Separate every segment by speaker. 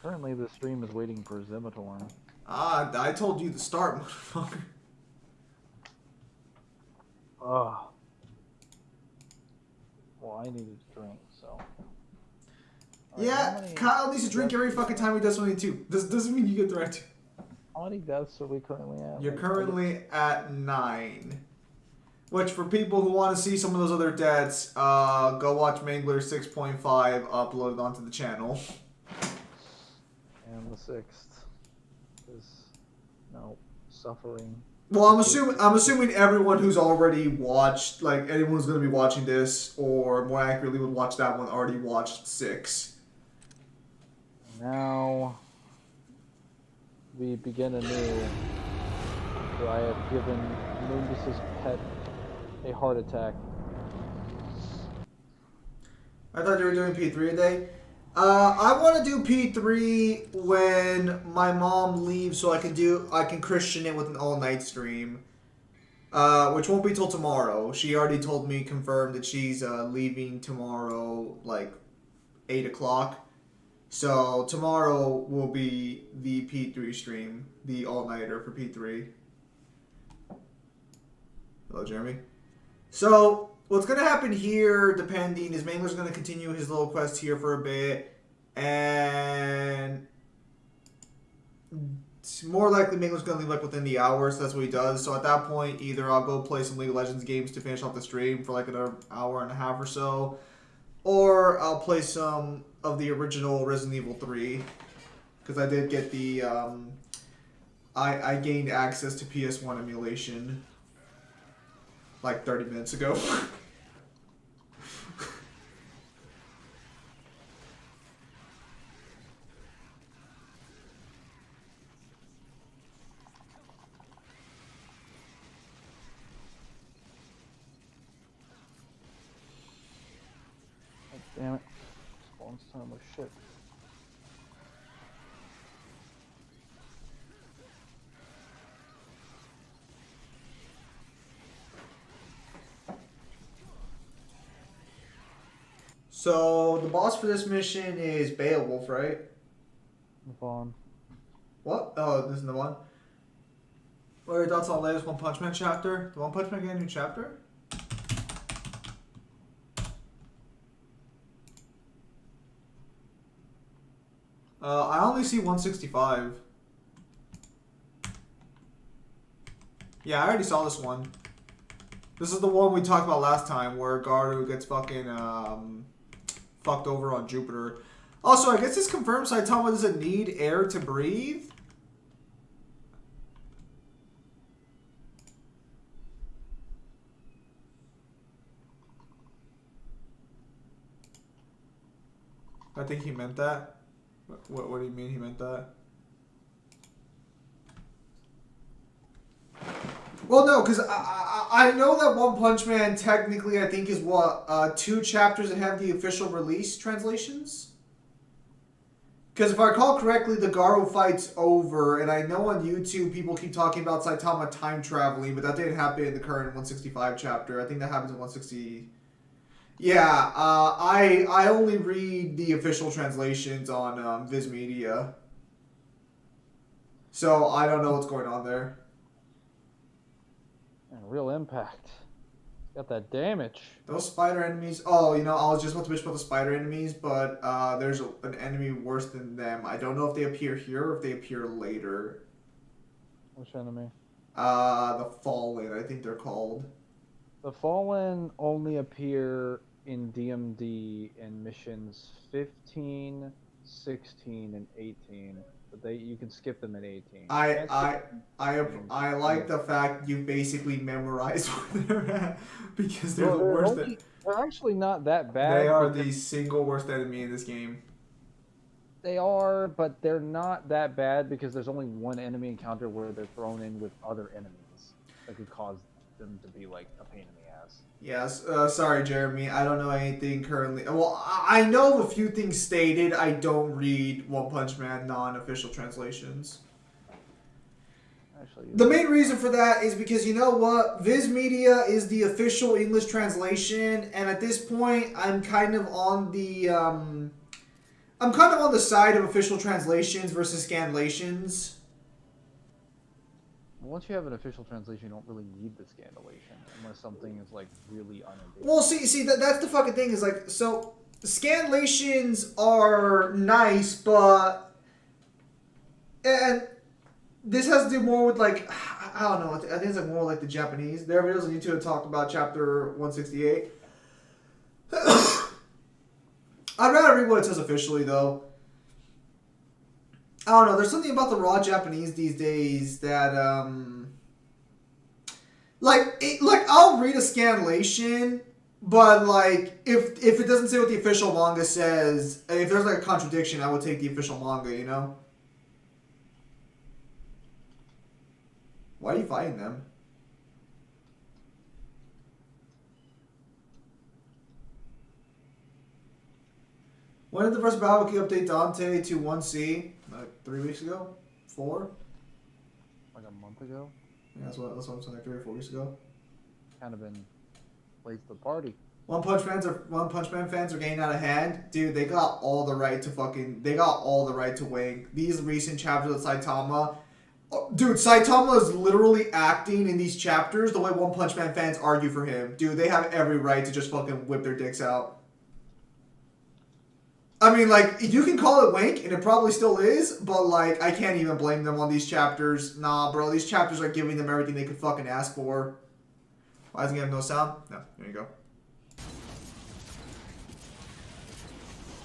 Speaker 1: Currently, the stream is waiting for Zimitorn.
Speaker 2: I told you to start, motherfucker.
Speaker 1: Ugh. Well, I needed to drink, so.
Speaker 2: Yeah, Kyle needs to drink every fucking time he does something too. This doesn't mean you get direct.
Speaker 1: How many deaths are we currently at?
Speaker 2: You're currently at 9. Which, for people who want to see some of those other deaths, go watch Mangler 6.5 uploaded onto the channel.
Speaker 1: And the 6th is suffering.
Speaker 2: Well, I'm assuming everyone who's already watched, like anyone who's going to be watching this, or more accurately would watch that one, already watched 6.
Speaker 1: Now we begin anew. For I have given Mundus's pet a heart attack.
Speaker 2: I thought you were doing P3 today. I want to do P3 when my mom leaves, so I can Christian it with an all-night stream, which won't be till tomorrow. She already told me, confirmed that she's leaving tomorrow, like 8 o'clock. So tomorrow will be the P3 stream, the all-nighter for P3. Hello, Jeremy. So what's going to happen here, depending, is Mangler's going to continue his little quest here for a bit, and it's more likely Mangler's going to leave like within the hour, so that's what he does. So at that point, either I'll go play some League of Legends games to finish off the stream for like another hour and a half or so, or I'll play some of the original Resident Evil 3, because I did get the, I gained access to PS1 emulation like 30 minutes ago.
Speaker 1: Damn it. Spawn's time was shit.
Speaker 2: So the boss for this mission is Beowulf, right?
Speaker 1: Vaughn.
Speaker 2: What? Oh, this is the one. What are your thoughts on the latest One Punch Man chapter? Did One Punch Man get a new chapter? I only see 165. Yeah, I already saw this one. This is the one we talked about last time, where Garu gets fucking fucked over on Jupiter. Also, I guess this confirms Saitama doesn't need air to breathe. I think he meant that. What do you mean he meant that? Well, no, because I know that One Punch Man technically I think is what 2 chapters that have the official release translations. Because if I recall correctly, the Garo fight's over, and I know on YouTube people keep talking about Saitama time traveling, but that didn't happen in the current 165 chapter. I think that happens in 160. Yeah, I only read the official translations on Viz Media, so I don't know what's going on there.
Speaker 1: And real impact. Got that damage.
Speaker 2: Those spider enemies. Oh, you know, I was just about to bitch about the spider enemies, but there's an enemy worse than them. I don't know if they appear here or if they appear later.
Speaker 1: Which enemy?
Speaker 2: The Fallen, I think they're called.
Speaker 1: The Fallen only appear in DMD in missions 15, 16, and 18. But you can skip them at 18.
Speaker 2: I like the fact you basically memorized where they're at, because they're the worst.
Speaker 1: They're actually not that bad.
Speaker 2: They are the single worst enemy in this game.
Speaker 1: They are, but they're not that bad because there's only one enemy encounter where they're thrown in with other enemies that could cause them to be like a pain in the ass.
Speaker 2: Yes, sorry, Jeremy. I don't know anything currently. Well, I know a few things stated. I don't read One Punch Man non-official translations.
Speaker 1: Actually,
Speaker 2: the main reason for that is because, you know what? Viz Media is the official English translation, and at this point, I'm kind of on the I'm kind of on the side of official translations versus scanlations.
Speaker 1: Once you have an official translation, you don't really need the scanlation unless something is like really unambiguous.
Speaker 2: Well, see, that's the fucking thing. Is like, so scanlations are nice, but and this has to do more with like, I don't know. I think it's like more like the Japanese. There are videos on YouTube that talk about chapter 168. I'd rather read what it says officially, though. I don't know. There's something about the raw Japanese these days that, like I'll read a scanlation, but like if it doesn't say what the official manga says, if there's like a contradiction, I would take the official manga. You know. Why are you fighting them? When did the first Battlefield update Dante to 1C? Like 3 weeks ago? 4?
Speaker 1: Like a month ago?
Speaker 2: Yeah, that's what I'm saying, like 3 or 4 weeks ago.
Speaker 1: Kind of been late to the party.
Speaker 2: One Punch Man fans are getting out of hand. Dude, they got all the right to wank. These recent chapters of Saitama. Dude, Saitama is literally acting in these chapters the way One Punch Man fans argue for him. Dude, they have every right to just fucking whip their dicks out. I mean, like, you can call it wank, and it probably still is, but, like, I can't even blame them on these chapters. Nah, bro, these chapters are giving them everything they could fucking ask for. Why doesn't it have no sound? No, there you go.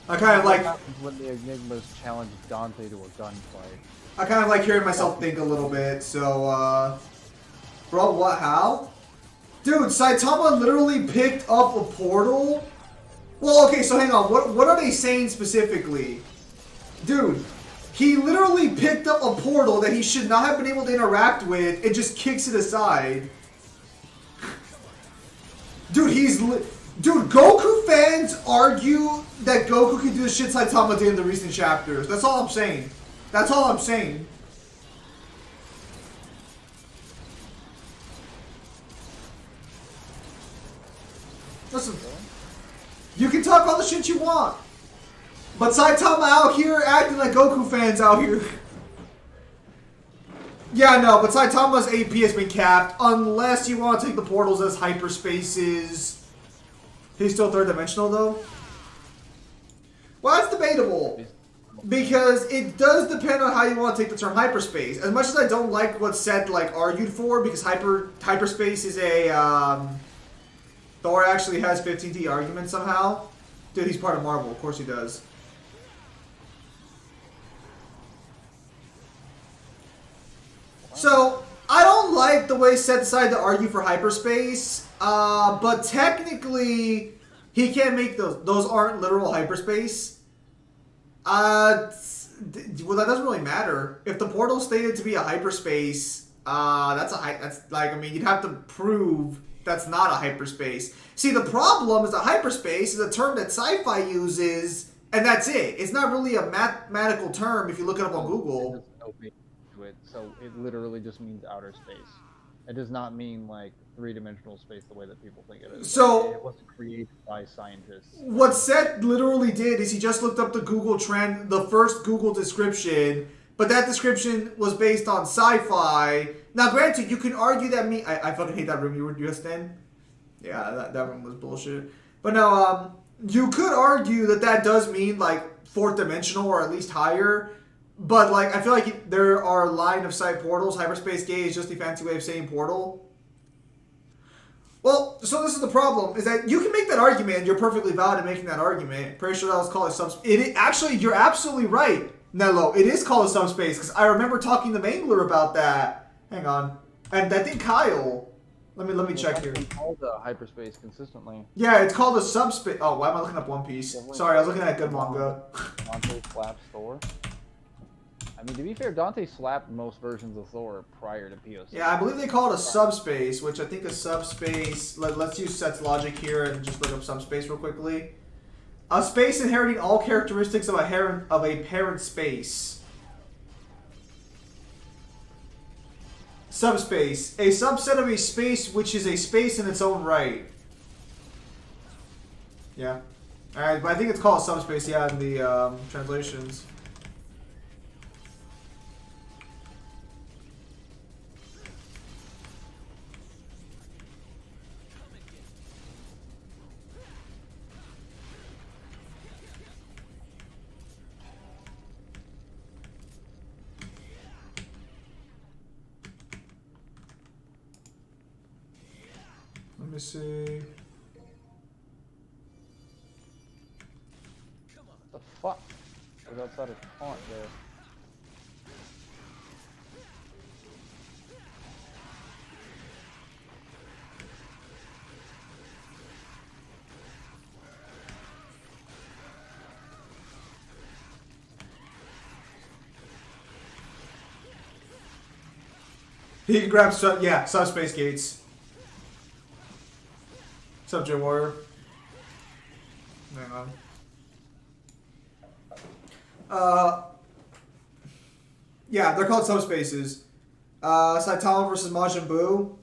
Speaker 2: I kind of like...
Speaker 1: when the Enigmas challenge Dante to a gunfight.
Speaker 2: I kind of like hearing myself think a little bit, so, Bro, what, how? Dude, Saitama literally picked up a portal... Well, okay, so hang on. What are they saying specifically? Dude, he literally picked up a portal that he should not have been able to interact with and just kicks it aside. Dude, Dude, Goku fans argue that Goku can do the shit Saitama did in the recent chapters. That's all I'm saying. That's all I'm saying. Listen. You can talk all the shit you want. But Saitama out here acting like Goku fans out here. Yeah, no, but Saitama's AP has been capped. Unless you want to take the portals as hyperspaces. He's still third dimensional, though? Well, that's debatable. Because it does depend on how you want to take the term hyperspace. As much as I don't like what's said, like, argued for, because hyperspace is a, Thor actually has 15T argument somehow. Dude, he's part of Marvel. Of course he does. So, I don't like the way Seth decided to argue for hyperspace. But technically, he can't make those. Those aren't literal hyperspace. Well, that doesn't really matter. If the portal stated to be a hyperspace, that's like, I mean, you'd have to prove that's not a hyperspace. See, the problem is that hyperspace is a term that sci-fi uses, and that's it. It's not really a mathematical term if you look it up on Google.
Speaker 1: So it literally just means outer space. It does not mean like three-dimensional space the way that people think it is.
Speaker 2: So
Speaker 1: it wasn't created by scientists.
Speaker 2: What Seth literally did is he just looked up the Google trend, the first Google description, but that description was based on sci-fi. Now, granted, you can argue that I fucking hate that room you were just in. Yeah, that room was bullshit. But no, you could argue that does mean like fourth dimensional or at least higher. But like, I feel like there are line of sight portals. Hyperspace gate is just a fancy way of saying portal. Well, so this is the problem: is that you can make that argument. You're perfectly valid in making that argument. Pretty sure that was called a subspace. Actually, you're absolutely right, Nello. It is called a subspace because I remember talking to Mangler about that. Hang on, and I think Kyle. Let me check here.
Speaker 1: It's called a hyperspace consistently.
Speaker 2: Yeah, it's called a subspace. Oh, why am I looking up One Piece? Sorry, I was looking at good manga.
Speaker 1: Dante slaps Thor. I mean, to be fair, Dante slapped most versions of Thor prior to POC.
Speaker 2: Yeah, I believe they call it a subspace, which I think a subspace... Let's use Seth's logic here and just look up subspace real quickly. A space inheriting all characteristics of a parent space. Subspace. A subset of a space which is a space in its own right. Yeah. Alright, but I think it's called subspace, yeah, in the translations. Let me see.
Speaker 1: What the fuck? I was outside of taunt there.
Speaker 2: He can grab subspace gates. Subject warrior. Hang on. Yeah, they're called subspaces. Saitama versus Majin Buu.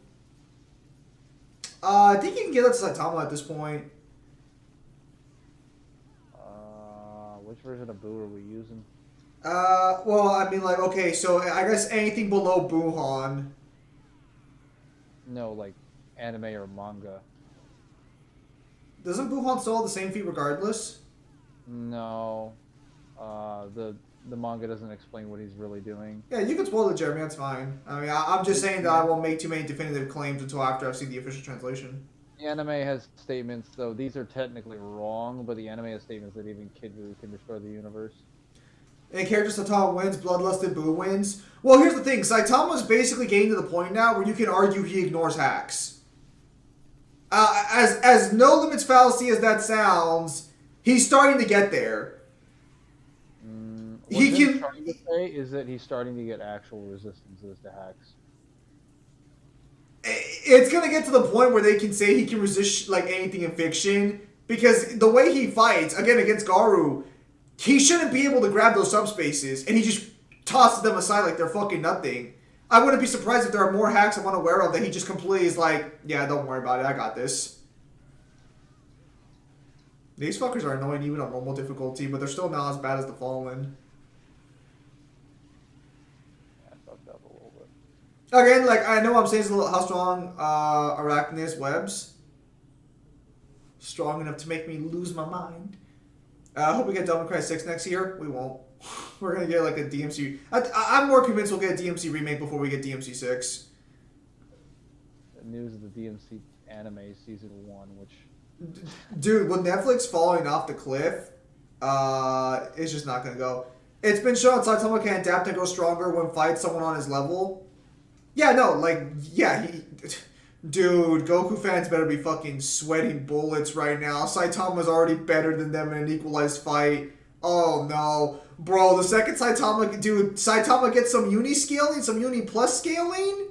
Speaker 2: I think you can get that to Saitama at this point.
Speaker 1: Which version of Boo are we using?
Speaker 2: Well, I mean, like, okay, so I guess anything below Buuhan.
Speaker 1: No, like anime or manga.
Speaker 2: Doesn't Buuhan still have the same feat regardless?
Speaker 1: No. The manga doesn't explain what he's really doing.
Speaker 2: Yeah, you can spoil it, Jeremy. That's fine. I mean, I'm just saying that I won't make too many definitive claims until after I've seen the official translation.
Speaker 1: The anime has statements, though these are technically wrong, but the anime has statements that even Kid Buu can destroy the universe.
Speaker 2: And character Saitama wins, Bloodlusted Buu wins. Well, here's the thing. Saitama's basically getting to the point now where you can argue he ignores hacks. As no limits fallacy as that sounds, he's starting to get there.
Speaker 1: What he's trying to say is that he's starting to get actual resistances to hacks.
Speaker 2: It's going to get to the point where they can say he can resist like anything in fiction, because the way he fights, again, against Garou, he shouldn't be able to grab those subspaces, and he just tosses them aside like they're fucking nothing. I wouldn't be surprised if there are more hacks I'm unaware of that he just completely is like, yeah, don't worry about it, I got this. These fuckers are annoying even on normal difficulty, but they're still not as bad as the Fallen.
Speaker 1: I fucked up a little bit.
Speaker 2: Again, like, I know I'm saying how strong Arachneus webs. Strong enough to make me lose my mind. I hope we get Devil May Cry 6 next year. We won't. We're going to get like a DMC. I'm more convinced we'll get a DMC remake before we get DMC 6.
Speaker 1: The news of the DMC anime season 1, which...
Speaker 2: Dude, with Netflix falling off the cliff, it's just not going to go. It's been shown Saitama can adapt and grow stronger when fights someone on his level. Yeah, no, like, yeah, dude, Goku fans better be fucking sweating bullets right now. Saitama's already better than them in an equalized fight. Oh, no. Bro, the second Saitama gets some uni scaling, some uni plus scaling?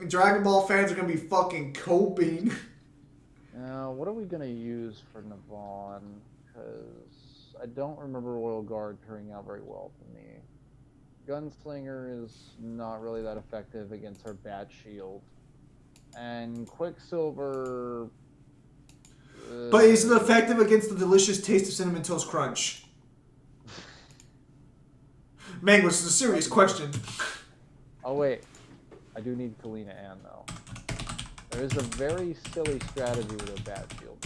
Speaker 2: Dragon Ball fans are going to be fucking coping.
Speaker 1: Now, what are we going to use for Navon? Because I don't remember Royal Guard turning out very well for me. Gunslinger is not really that effective against her Bat Shield. And Quicksilver...
Speaker 2: but is it effective against the delicious taste of Cinnamon Toast Crunch? Mangler, this is a serious question.
Speaker 1: Oh, wait. I do need Kalina Ann, though. There is a very silly strategy with a Bat Shield.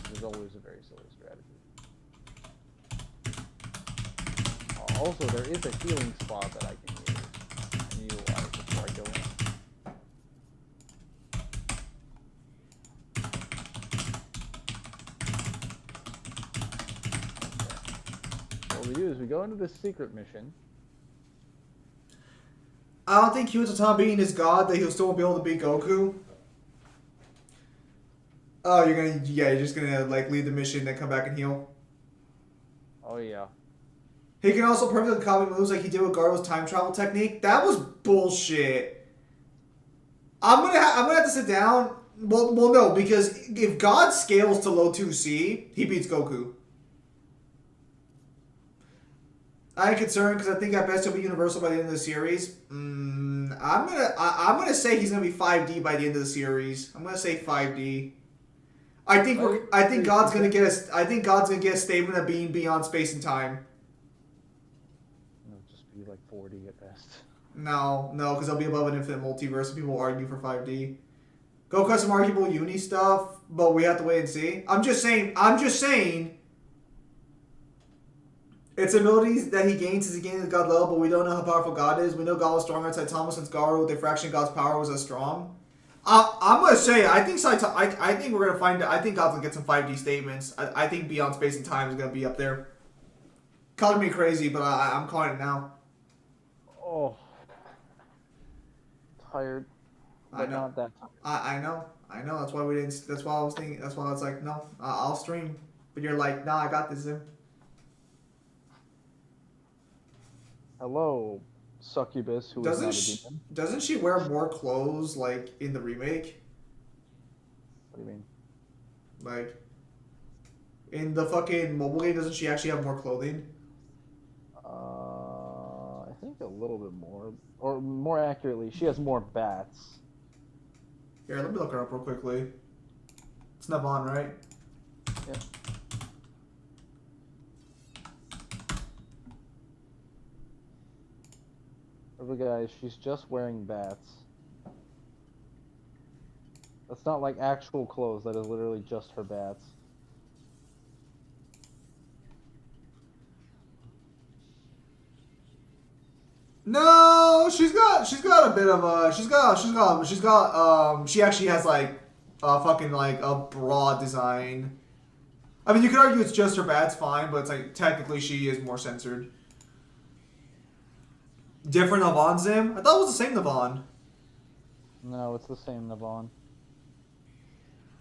Speaker 1: There's always a very silly strategy. Also, there is a healing spot that I can use and utilize before I go in. Okay. What we do is we go into this secret mission.
Speaker 2: I don't think Saitama being his god that he'll still be able to beat Goku. Oh, you're just gonna like lead the mission, then come back and heal.
Speaker 1: Oh yeah.
Speaker 2: He can also perfectly copy moves like he did with Garou's time travel technique. That was bullshit. I'm gonna have to sit down. Well, no, because if God scales to low 2C, he beats Goku. I'm concerned because I think at best he'll be universal by the end of the series. I'm gonna say he's gonna be 5D by the end of the series. I'm gonna say 5D. I think God's gonna get a statement of being beyond space and time.
Speaker 1: It'll just be like 40 at best.
Speaker 2: No, because they'll be above an infinite multiverse. And people will argue for 5D. Go cut some arguable uni stuff, but we have to wait and see. I'm just saying. It's abilities that he gains as he gains at God level, but we don't know how powerful God is. We know God was stronger inside Thomas since Garu, the fraction of God's power was as strong. I'm gonna say I think we're gonna find. I think God's gonna get some 5D statements. I think Beyond Space and Time is gonna be up there. Calling me crazy, but I'm calling it now.
Speaker 1: Oh, tired. But
Speaker 2: I know.
Speaker 1: Not that tired.
Speaker 2: I know. That's why we didn't. That's why I was thinking. That's why I was like, no, I'll stream. But you're like, nah, I got this, Zim.
Speaker 1: Hello, succubus, who is not a demon.
Speaker 2: Doesn't she wear more clothes like in the remake?
Speaker 1: What do you mean?
Speaker 2: Like in the fucking mobile game, doesn't she actually have more clothing?
Speaker 1: I think a little bit more, or more accurately, she has more bats.
Speaker 2: Here, let me look her up real quickly. It's Navon, right?
Speaker 1: Yep. Remember, guys, she's just wearing bats. That's not like actual clothes. That is literally just her bats.
Speaker 2: No, she's got a bit of a she actually has like a fucking like a broad design. I mean, you could argue it's just her bats, fine, but it's like technically she is more censored. Different Navon, Zim? I thought it was the same Navon.
Speaker 1: No, it's the same Navon.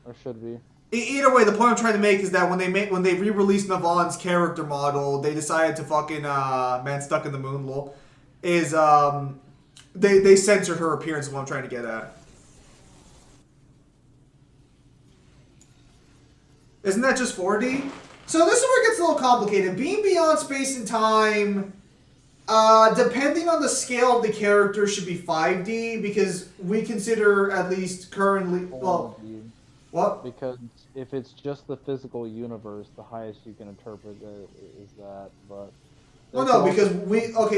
Speaker 1: Or should be.
Speaker 2: Either way, the point I'm trying to make is that when they re-released Navon's character model, they decided to fucking man stuck in the moon lol. They censored her appearance is what I'm trying to get at. Isn't that just 4D? So this is where it gets a little complicated. Being beyond space and time, depending on the scale of the character, should be 5D because we consider at least currently. Well, what?
Speaker 1: Because if it's just the physical universe, the highest you can interpret is that. But
Speaker 2: well, no, because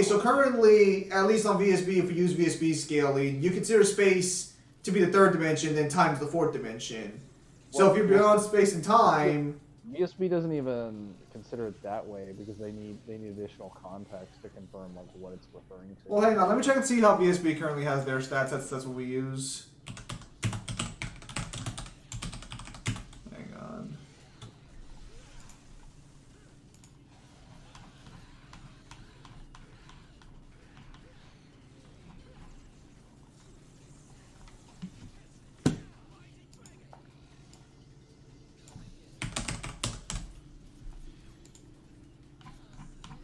Speaker 2: so currently, at least on VSB, if we use VSB scaling, you consider space to be the third dimension, then time is the fourth dimension. So if you're beyond space and time,
Speaker 1: VSB doesn't even consider it that way because they need additional context to confirm like what it's referring to.
Speaker 2: Well, hang on, let me check and see how VSB currently has their stats. That's what we use. Hang on.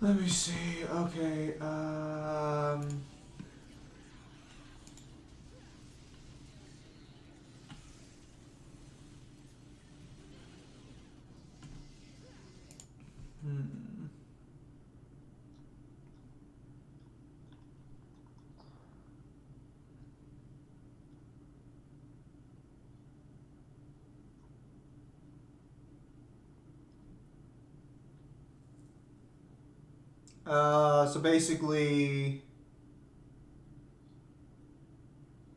Speaker 2: Let me see. Okay. So basically,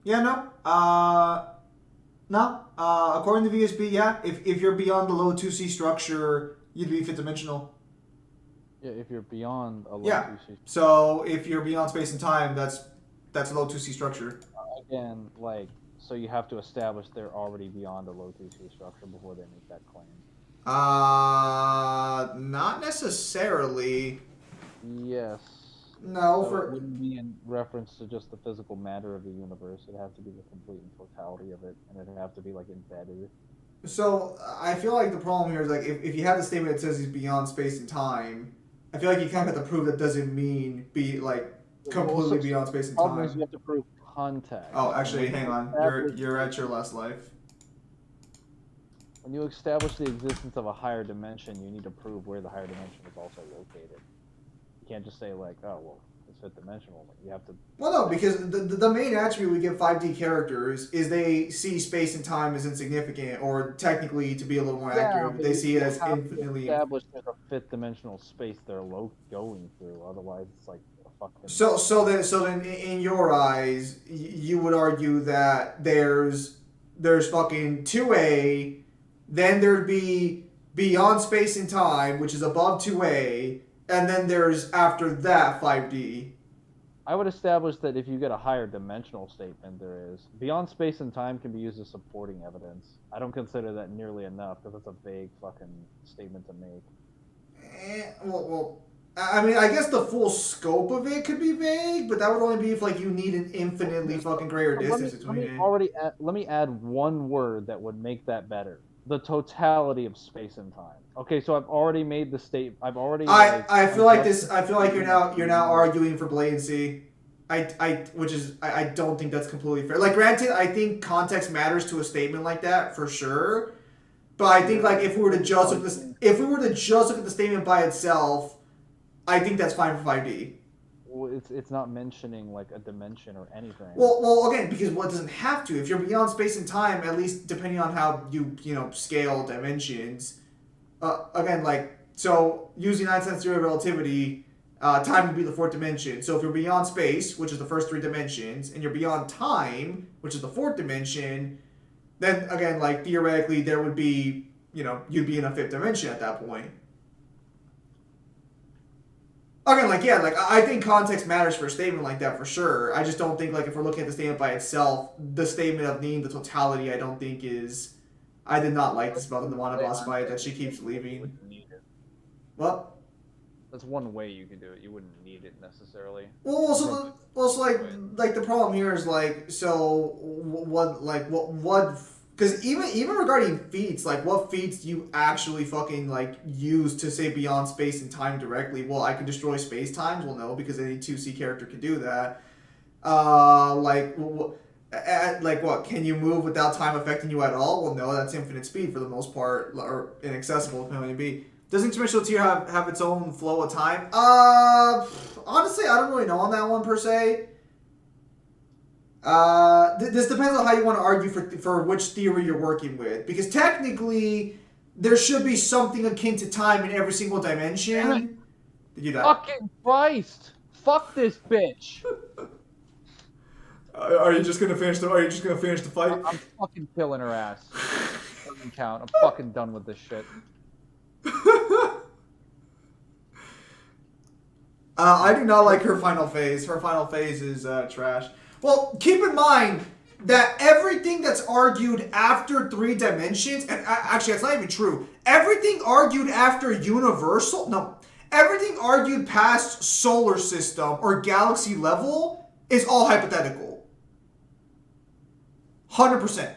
Speaker 2: yeah, no. According to VSB, yeah, if you're beyond the low 2C structure, you'd be fifth dimensional.
Speaker 1: Yeah, if you're beyond a low 2C.
Speaker 2: So if you're beyond space and time, that's a low 2C structure.
Speaker 1: Again, like, so you have to establish they're already beyond a low 2C structure before they make that claim.
Speaker 2: Not necessarily.
Speaker 1: Yes.
Speaker 2: No,
Speaker 1: so it wouldn't be in reference to just the physical matter of the universe. It'd have to be the complete and totality of it, and it'd have to be like embedded.
Speaker 2: So I feel like the problem here is like if you have the statement that says he's beyond space and time, I feel like you kind of have to prove that doesn't mean be like completely beyond space and time.
Speaker 1: Problem is you have to prove context.
Speaker 2: Oh, actually, hang on. You're at your last life.
Speaker 1: When you establish the existence of a higher dimension, you need to prove where the higher dimension is also located. You can't just say like, oh well, it's fifth dimensional. Like, you have to.
Speaker 2: Well, no, because the main attribute we give 5D characters is they see space and time as insignificant, or technically, to be a little more accurate, they see it as infinitely.
Speaker 1: Establish there's a fifth dimensional space they're going through. Otherwise, it's like a fucking.
Speaker 2: So then, in your eyes, you would argue that there's fucking 2A, then there'd be beyond space and time, which is above 2A, and then there's after that 5D.
Speaker 1: I would establish that if you get a higher dimensional statement, there is. Beyond space and time can be used as supporting evidence. I don't consider that nearly enough because it's a vague fucking statement to make.
Speaker 2: Well, I mean, I guess the full scope of it could be vague, but that would only be if like you need an infinitely fucking greater distance between it.
Speaker 1: Let me add one word that would make that better. The totality of space and time. Okay, so I've already made the state. I
Speaker 2: feel like you're now arguing for blatancy. I don't think that's completely fair. Like, granted, I think context matters to a statement like that for sure. But I think like if we were to just look at the statement by itself, I think that's fine for 5D.
Speaker 1: Well, it's not mentioning like a dimension or anything.
Speaker 2: Well, again, because it doesn't have to. If you're beyond space and time, at least depending on how you scale dimensions. Again, like, so using Einstein's theory of relativity, time would be the fourth dimension. So if you're beyond space, which is the first three dimensions, and you're beyond time, which is the fourth dimension, then again, like, theoretically, there would be, you'd be in a fifth dimension at that point. Again, like, yeah, like, I think context matters for a statement like that for sure. I just don't think, like, if we're looking at the statement by itself, the statement of needing the totality, I don't think is... I did not like this about the Nirvana boss fight that she keeps leaving. What?
Speaker 1: That's one way you could do it. You wouldn't need it necessarily.
Speaker 2: Well, so like the problem here is like, so what because even regarding feats, like what feats do you actually fucking like use to say beyond space and time directly? Well, I can destroy space times. Well, no, because any 2C character can do that. Like what? Can you move without time affecting you at all? Well, no, that's infinite speed for the most part, or inaccessible depending on be. Does interdimensional tier have its own flow of time? Honestly, I don't really know on that one per se. This depends on how you want to argue for which theory you're working with, because technically there should be something akin to time in every single dimension. Did you die?
Speaker 1: Fucking Christ! Fuck this bitch!
Speaker 2: Are you just gonna finish the fight?
Speaker 1: I'm fucking killing her ass. Doesn't count. I'm fucking done with this shit.
Speaker 2: I do not like her final phase. Her final phase is trash. Well, keep in mind that everything that's argued after 3 dimensions, and actually that's not even true. Everything argued after everything argued past solar system or galaxy level is all hypothetical. 100%.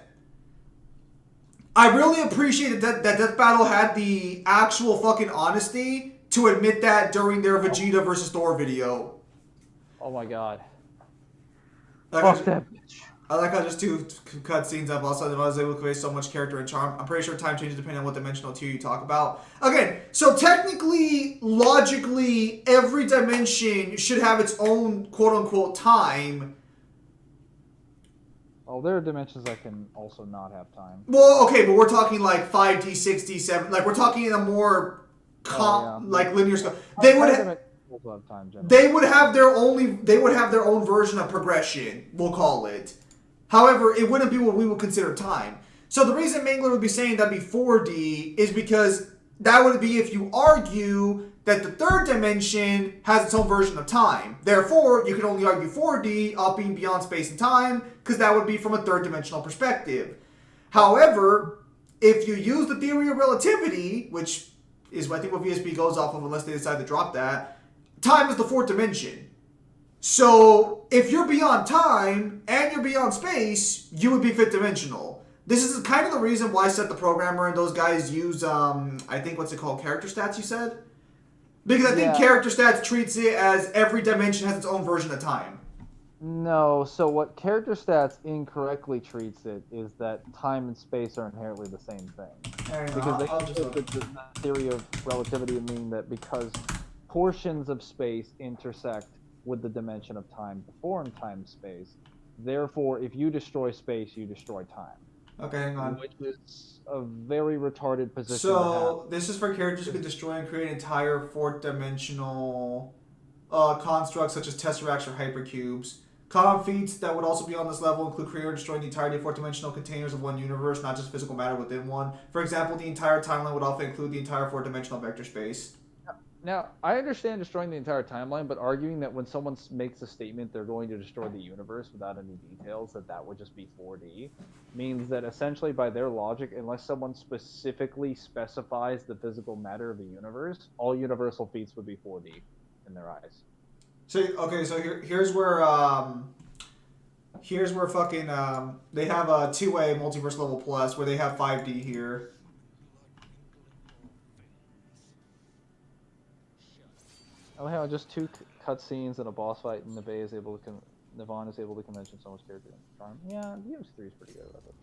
Speaker 2: I really appreciate that Death Battle had the actual fucking honesty to admit that during their Vegeta versus Thor video.
Speaker 1: Oh my god.
Speaker 2: Fuck that bitch. I like how just 2 cutscenes I've also I was able to create so much character and charm. I'm pretty sure time changes depending on what dimensional tier you talk about. Again, so technically, logically, every dimension should have its own quote-unquote time.
Speaker 1: Oh, there are dimensions that can also not have time.
Speaker 2: Well, okay, but we're talking like 5D, 6D, 7. Like, we're talking in a more like linear scale. They would have their own version of progression, we'll call it. However, it wouldn't be what we would consider time. So the reason Mangler would be saying that'd be 4D is because that would be if you argue that the third dimension has its own version of time. Therefore, you can only argue 4D up being beyond space and time, because that would be from a third dimensional perspective. However, if you use the theory of relativity, which is I think what VSP goes off of unless they decide to drop that, time is the fourth dimension. So if you're beyond time and you're beyond space, you would be fifth dimensional. This is kind of the reason why Seth the Programmer and those guys use, I think, what's it called? Character stats, you said? Because I think character stats treats it as every dimension has its own version of time.
Speaker 1: No, so what character stats incorrectly treats it is that time and space are inherently the same thing. Because the theory of relativity mean that because portions of space intersect with the dimension of time before in time-space. Therefore, if you destroy space, you destroy time.
Speaker 2: Okay, hang on.
Speaker 1: Which is a very retarded position to have.
Speaker 2: So this is for characters who can destroy and create entire fourth-dimensional constructs such as tesseracts or hypercubes. Common feats that would also be on this level include creating or destroying the entirety of fourth-dimensional containers of one universe, not just physical matter within one. For example, the entire timeline would often include the entire fourth-dimensional vector space.
Speaker 1: Now, I understand destroying the entire timeline, but arguing that when someone makes a statement they're going to destroy the universe without any details, that would just be 4D, means that essentially by their logic, unless someone specifically specifies the physical matter of the universe, all universal feats would be 4D in their eyes.
Speaker 2: So okay, so here's where fucking they have a two-way multiverse level plus where they have 5D here.
Speaker 1: Oh hell, just 2 cutscenes and a boss fight, and Navon is able to convention so much character and charm. Yeah, DMC3 is pretty good with it.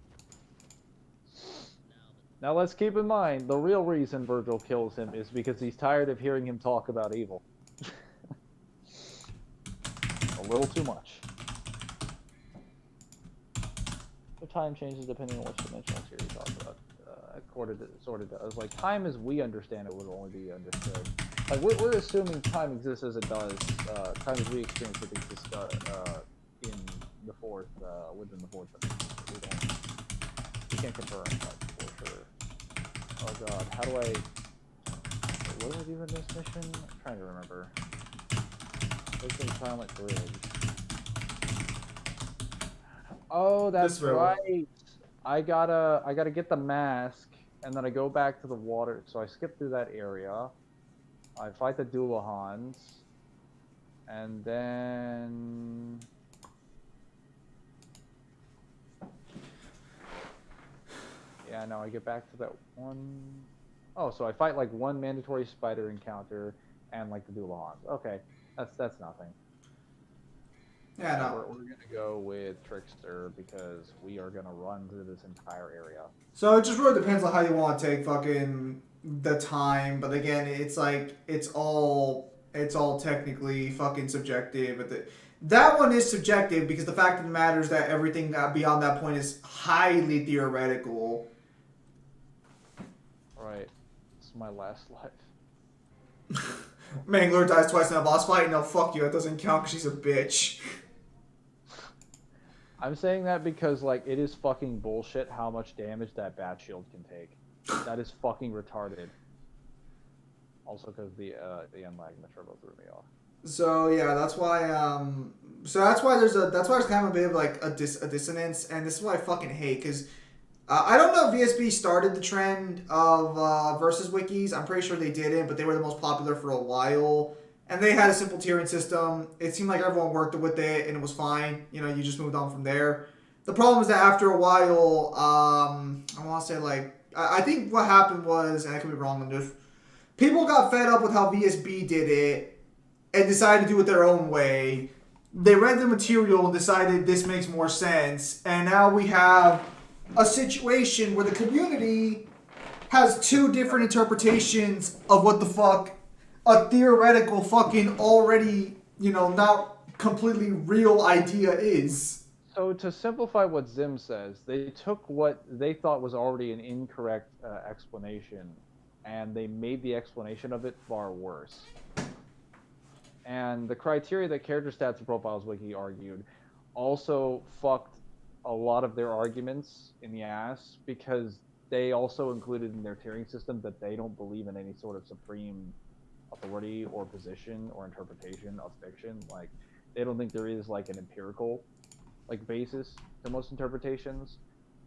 Speaker 1: Now let's keep in mind, the real reason Virgil kills him is because he's tired of hearing him talk about evil. A little too much. The time changes depending on which dimensional series you talk about. Sort of does. Like, time as we understand it would only be understood. Like, we're assuming time exists as it does. Time as we experience it exists in the fourth, within the fourth dimension. We can't confirm that for sure. Oh god, how do I... Wait, what do I do in this mission? I'm trying to remember. Open silent bridge. Oh, that's right. I gotta get the mask, and then I go back to the water. So I skip through that area. I fight the Doolahans, and then yeah, no, I get back to that one. Oh, so I fight like one mandatory spider encounter and like the Doolahans. Okay, that's nothing.
Speaker 2: Yeah, no.
Speaker 1: We're gonna go with Trickster because we are gonna run through this entire area.
Speaker 2: So it just really depends on how you want to take fucking the time, but again, it's like it's all technically fucking subjective. But that one is subjective because the fact of the matter is that everything beyond that point is highly theoretical.
Speaker 1: Right, this is my last life.
Speaker 2: Mangler dies twice in a boss fight. No, fuck you. That doesn't count because she's a bitch.
Speaker 1: I'm saying that because, like, it is fucking bullshit how much damage that bat shield can take. That is fucking retarded. Also because the end magma turbo threw me off.
Speaker 2: So yeah, that's why there's kind of a bit of like a dissonance, and this is what I fucking hate because I don't know if VSB started the trend of versus wikis. I'm pretty sure they didn't, but they were the most popular for a while. And they had a simple tiering system. It seemed like everyone worked with it, and it was fine. You know, you just moved on from there. The problem is that after a while, I want to say, like, I think what happened was, and I could be wrong on this, people got fed up with how VSB did it and decided to do it their own way. They read the material and decided this makes more sense. And now we have a situation where the community has 2 different interpretations of what the fuck a theoretical fucking already, you know, not completely real idea is.
Speaker 1: So to simplify what Zim says, they took what they thought was already an incorrect explanation, and they made the explanation of it far worse. And the criteria that Character Stats and Profiles Wiki argued also fucked a lot of their arguments in the ass, because they also included in their tiering system that they don't believe in any sort of supreme authority or position or interpretation of fiction. Like, they don't think there is like an empirical like basis to most interpretations,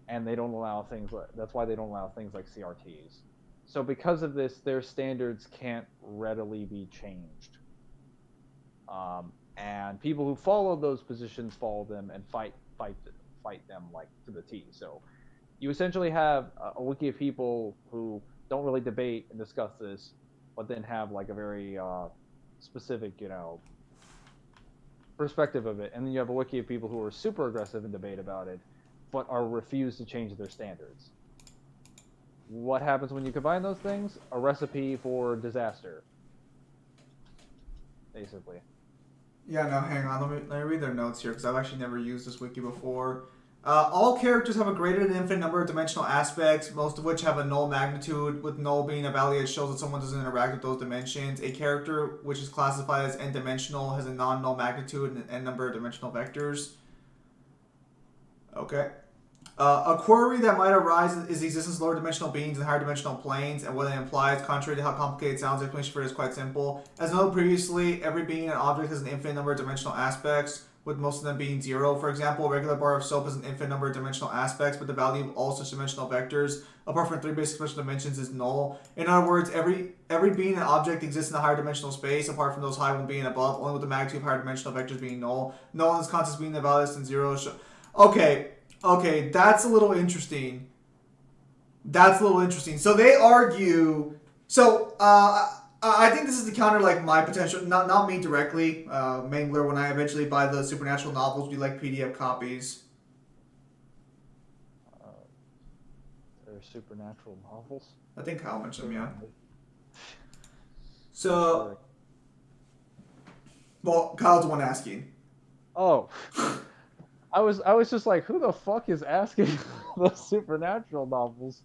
Speaker 1: and they don't allow things like, that's why they don't allow things like CRTs. So because of this, their standards can't readily be changed, and people who follow those positions follow them and fight them like to the T. So you essentially have a wiki of people who don't really debate and discuss this, but then have like a very specific, you know, perspective of it. And then you have a wiki of people who are super aggressive in debate about it, but are refused to change their standards. What happens when you combine those things? A recipe for disaster. basically.
Speaker 2: Yeah, no, hang on. Let me read their notes here because I've actually never used this wiki before. All characters have a greater than infinite number of dimensional aspects, most of which have a null magnitude, with null being a value that shows that someone doesn't interact with those dimensions. A character which is classified as n-dimensional has a non-null magnitude and an n number of dimensional vectors. Okay. A query that might arise is the existence of lower dimensional beings in higher dimensional planes, and what it implies, contrary to how complicated it sounds, the explanation for it is quite simple. As noted previously, every being and object has an infinite number of dimensional aspects, with most of them being 0. For example, a regular bar of soap has an infinite number of dimensional aspects, but the value of all such dimensional vectors, apart from 3 basic dimensional dimensions, is null. In other words, every being and object exists in a higher dimensional space, apart from those high one being above, only with the magnitude of higher dimensional vectors being null. Null in this context being the value less than 0. Okay, that's a little interesting. So they argue. So I think this is to counter like my potential, not me directly, Mangler. When I eventually buy the supernatural novels, we like PDF copies.
Speaker 1: They're supernatural novels.
Speaker 2: I think Kyle mentioned them, yeah. So, well, Kyle's the one asking.
Speaker 1: Oh. I was just like, who the fuck is asking the supernatural novels?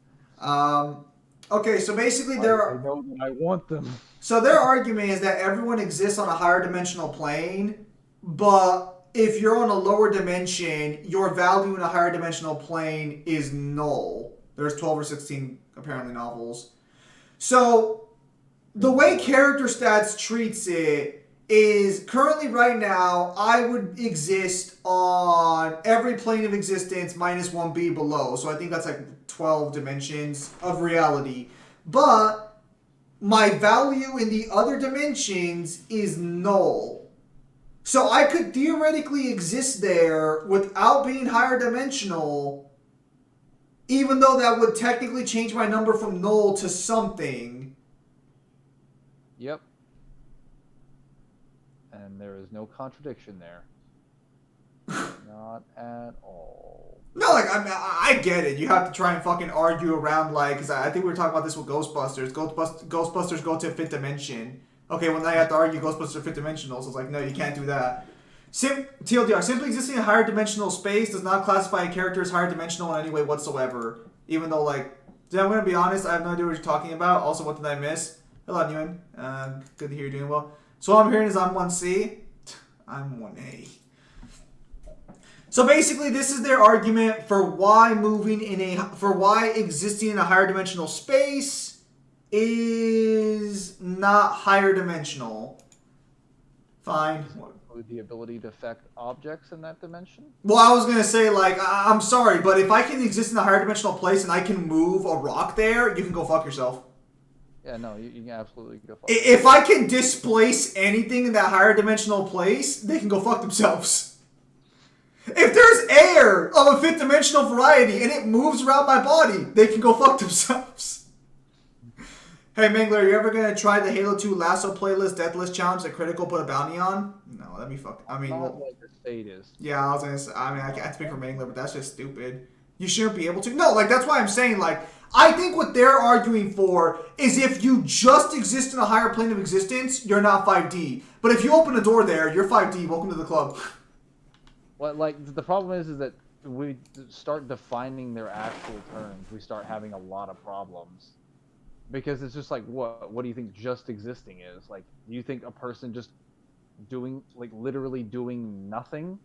Speaker 2: Okay, so basically I
Speaker 1: know that I want them.
Speaker 2: So their argument is that everyone exists on a higher dimensional plane, but if you're on a lower dimension, your value in a higher dimensional plane is null. There's 12 or 16 apparently novels. So the way character stats treats it is currently right now I would exist on every plane of existence minus 1b below. So I think that's like 12 dimensions of reality. But my value in the other dimensions is null. So I could theoretically exist there without being higher dimensional, even though that would technically change my number from null to something.
Speaker 1: Yep. And there is no contradiction there. Not at all.
Speaker 2: No, like, I get it. You have to try and fucking argue around, like, because I think we were talking about this with Ghostbusters. Ghostbusters go to a fifth dimension. Okay, well, now you have to argue Ghostbusters are fifth dimensional, so it's like, no, you can't do that. TLDR, simply existing in a higher dimensional space does not classify a character as higher dimensional in any way whatsoever. Even though, like, I'm going to be honest, I have no idea what you're talking about. Also, what did I miss? Hello, Newen. Good to hear you're doing well. So what I'm hearing is I'm 1C. I'm 1A. So basically, this is their argument for why existing in a higher dimensional space is not higher dimensional. Fine.
Speaker 1: The ability to affect objects in that dimension?
Speaker 2: Well, I was gonna say, like, I'm sorry, but if I can exist in a higher dimensional place and I can move a rock there, you can go fuck yourself.
Speaker 1: Yeah, no, you can absolutely go fuck
Speaker 2: yourself. If I can displace anything in that higher dimensional place, they can go fuck themselves. If there's air of a fifth dimensional variety and it moves around my body, they can go fuck themselves. Hey, Mangler, are you ever going to try the Halo 2 Lasso playlist Deathless Challenge that Critical put a bounty on? No, that'd be fucking... I mean...
Speaker 1: Not like the state is.
Speaker 2: Yeah, I was going to say... I mean, I can't speak for Mangler, but that's just stupid. You shouldn't be able to... No, like, that's why I'm saying, like... I think what they're arguing for is if you just exist in a higher plane of existence, you're not 5D. But if you open a door there, you're 5D. Welcome to the club.
Speaker 1: Well, like, the problem is that we start defining their actual terms. We start having a lot of problems. Because it's just like, what do you think just existing is? Like, do you think a person just doing, like, literally doing nothing?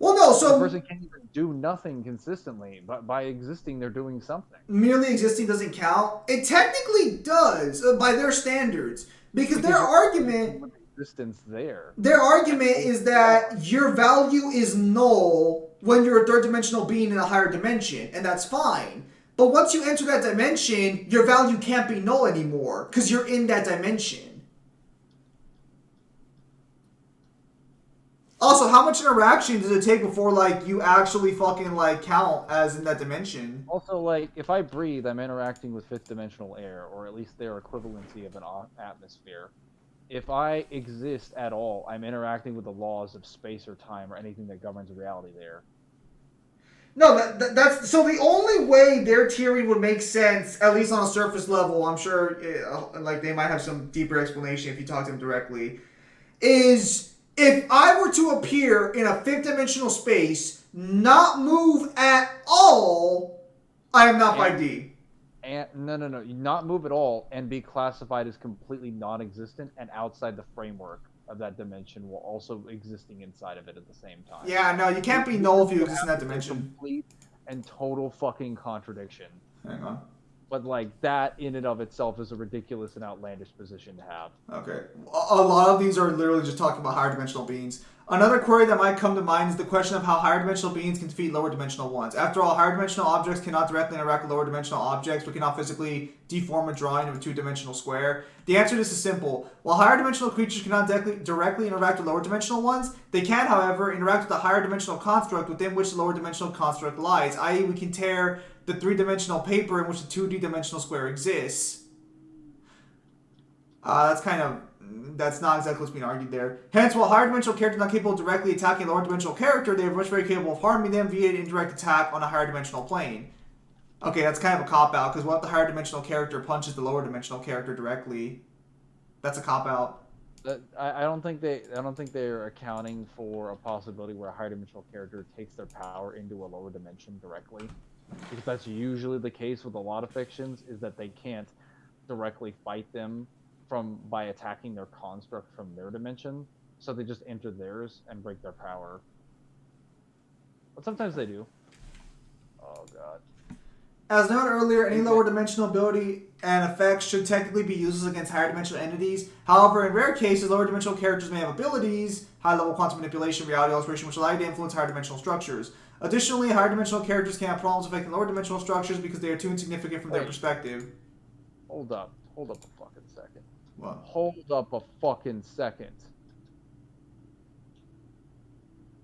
Speaker 2: Well, no, so...
Speaker 1: A person can't even do nothing consistently, but by existing, they're doing something.
Speaker 2: Merely existing doesn't count? It technically does, by their standards. Because their argument...
Speaker 1: Existence there.
Speaker 2: Their argument is that your value is null when you're a third dimensional being in a higher dimension, and that's fine. But once you enter that dimension, your value can't be null anymore because you're in that dimension. Also, how much interaction does it take before, like, you actually fucking, like, count as in that dimension?
Speaker 1: Also, like, if I breathe, I'm interacting with fifth dimensional air, or at least their equivalency of an atmosphere. If I exist at all, I'm interacting with the laws of space or time or anything that governs reality there.
Speaker 2: No, that's... So the only way their theory would make sense, at least on a surface level, I'm sure, like, they might have some deeper explanation if you talk to them directly, is if I were to appear in a fifth dimensional space, not move at all, I am not 5D.
Speaker 1: And no, you not move at all and be classified as completely non-existent and outside the framework of that dimension while also existing inside of it at the same time.
Speaker 2: Yeah, no, you can't be null if you exist in that dimension.
Speaker 1: Complete and total fucking contradiction.
Speaker 2: Hang on.
Speaker 1: But like that in and of itself is a ridiculous and outlandish position to have.
Speaker 2: Okay. A lot of these are literally just talking about higher dimensional beings. Another query that might come to mind is the question of how higher dimensional beings can defeat lower dimensional ones. After all, higher dimensional objects cannot directly interact with lower dimensional objects, but cannot physically deform a drawing of a two-dimensional square. The answer to this is simple. While higher dimensional creatures cannot directly interact with lower dimensional ones, they can, however, interact with the higher dimensional construct within which the lower dimensional construct lies, i.e. we can tear the three-dimensional paper in which the 2D dimensional square exists. That's not exactly what's being argued there. Hence, while higher dimensional characters are not capable of directly attacking a lower dimensional character, they are much very capable of harming them via an indirect attack on a higher dimensional plane. Okay, that's kind of a cop-out, because what if the higher dimensional character punches the lower dimensional character directly? That's a cop-out.
Speaker 1: I don't think they're accounting for a possibility where a higher dimensional character takes their power into a lower dimension directly. Because that's usually the case with a lot of fictions, is that they can't directly fight them by attacking their construct from their dimension, so they just enter theirs and break their power. But sometimes they do. Oh god.
Speaker 2: As noted earlier, any lower dimensional ability and effects should technically be used against higher dimensional entities. However, in rare cases, lower dimensional characters may have abilities, high-level quantum manipulation, reality alteration, which allow you to influence higher dimensional structures. Additionally, higher dimensional characters can have problems affecting lower dimensional structures because they are too insignificant from their perspective.
Speaker 1: Hold up a fucking second.
Speaker 2: What?
Speaker 1: Hold up a fucking second.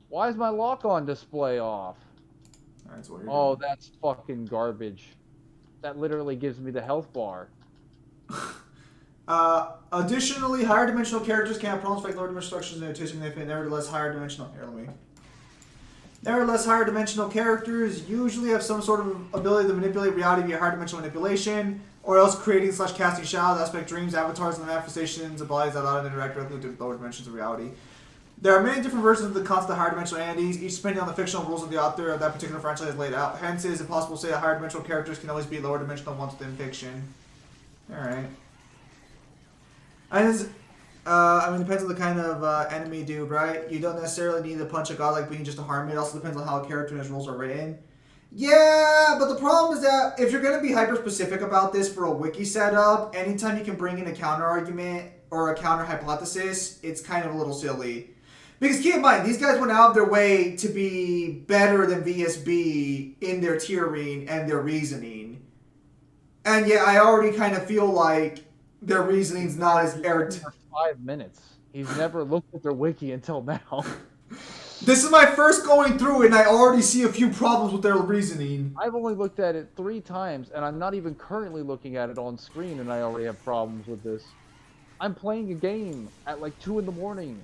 Speaker 1: Why is my lock-on display off?
Speaker 2: Alright, so what are you
Speaker 1: Oh,
Speaker 2: doing?
Speaker 1: that's fucking garbage. That literally gives me the health bar.
Speaker 2: Additionally, higher dimensional characters can have problems affecting lower dimensional structures and they're too significant. Nevertheless, higher dimensional characters usually have some sort of ability to manipulate reality via higher dimensional manipulation, or else creating/casting shadows, aspect dreams, avatars, and manifestations, abilities that allow them to interact directly with lower dimensions of reality. There are many different versions of the concept of higher dimensional entities, each depending on the fictional rules of the author of that particular franchise has laid out. Hence, it is impossible to say that higher dimensional characters can always be lower dimensional ones within fiction. Alright. It depends on the kind of enemy dude, right? You don't necessarily need to punch a godlike being just to harm it. It also depends on how a character and his rules are written. Yeah, but the problem is that if you're going to be hyper-specific about this for a wiki setup, anytime you can bring in a counter-argument or a counter-hypothesis, it's kind of a little silly. Because keep in mind, these guys went out of their way to be better than VSB in their tiering and their reasoning. And yet I already kind of feel like their reasoning's not as errant.
Speaker 1: For 5 minutes. He's never looked at their wiki until now.
Speaker 2: This is my first going through it, and I already see a few problems with their reasoning.
Speaker 1: I've only looked at it 3 times, and I'm not even currently looking at it on screen, and I already have problems with this. I'm playing a game at like 2 in the morning,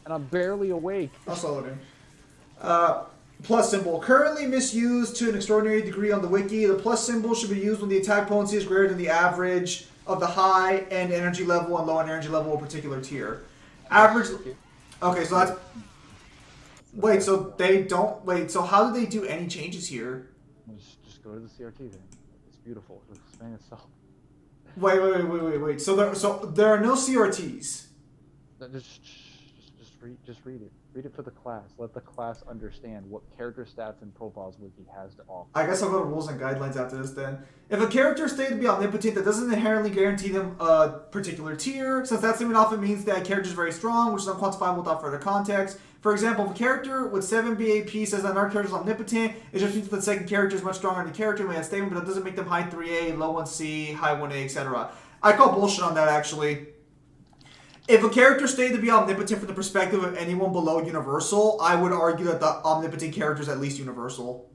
Speaker 1: and I'm barely awake.
Speaker 2: I'll slow it in. Plus symbol. Currently misused to an extraordinary degree on the wiki. The plus symbol should be used when the attack potency is greater than the average of the high end energy level and low end energy level of a particular tier. Average. Okay, so that's. Wait, so they don't. Wait, so how do they do any changes here?
Speaker 1: Just go to the CRT then. It's beautiful. It'll explain itself.
Speaker 2: Wait. So there are no CRTs.
Speaker 1: Just read it. Read it for the class. Let the class understand what character stats and profiles wiki has to offer.
Speaker 2: I guess I'll go to rules and guidelines after this then. If a character is stated to be omnipotent, that doesn't inherently guarantee them a particular tier, since that statement often means that a character is very strong, which is unquantifiable without further context. For example, if a character with 7 BAP says that another character is omnipotent, it just means that the second character is much stronger than the character who made that statement, but that doesn't make them high 3A, low 1C, high 1A, etc. I call bullshit on that, actually. If a character stated to be omnipotent from the perspective of anyone below universal, I would argue that the omnipotent character is at least universal.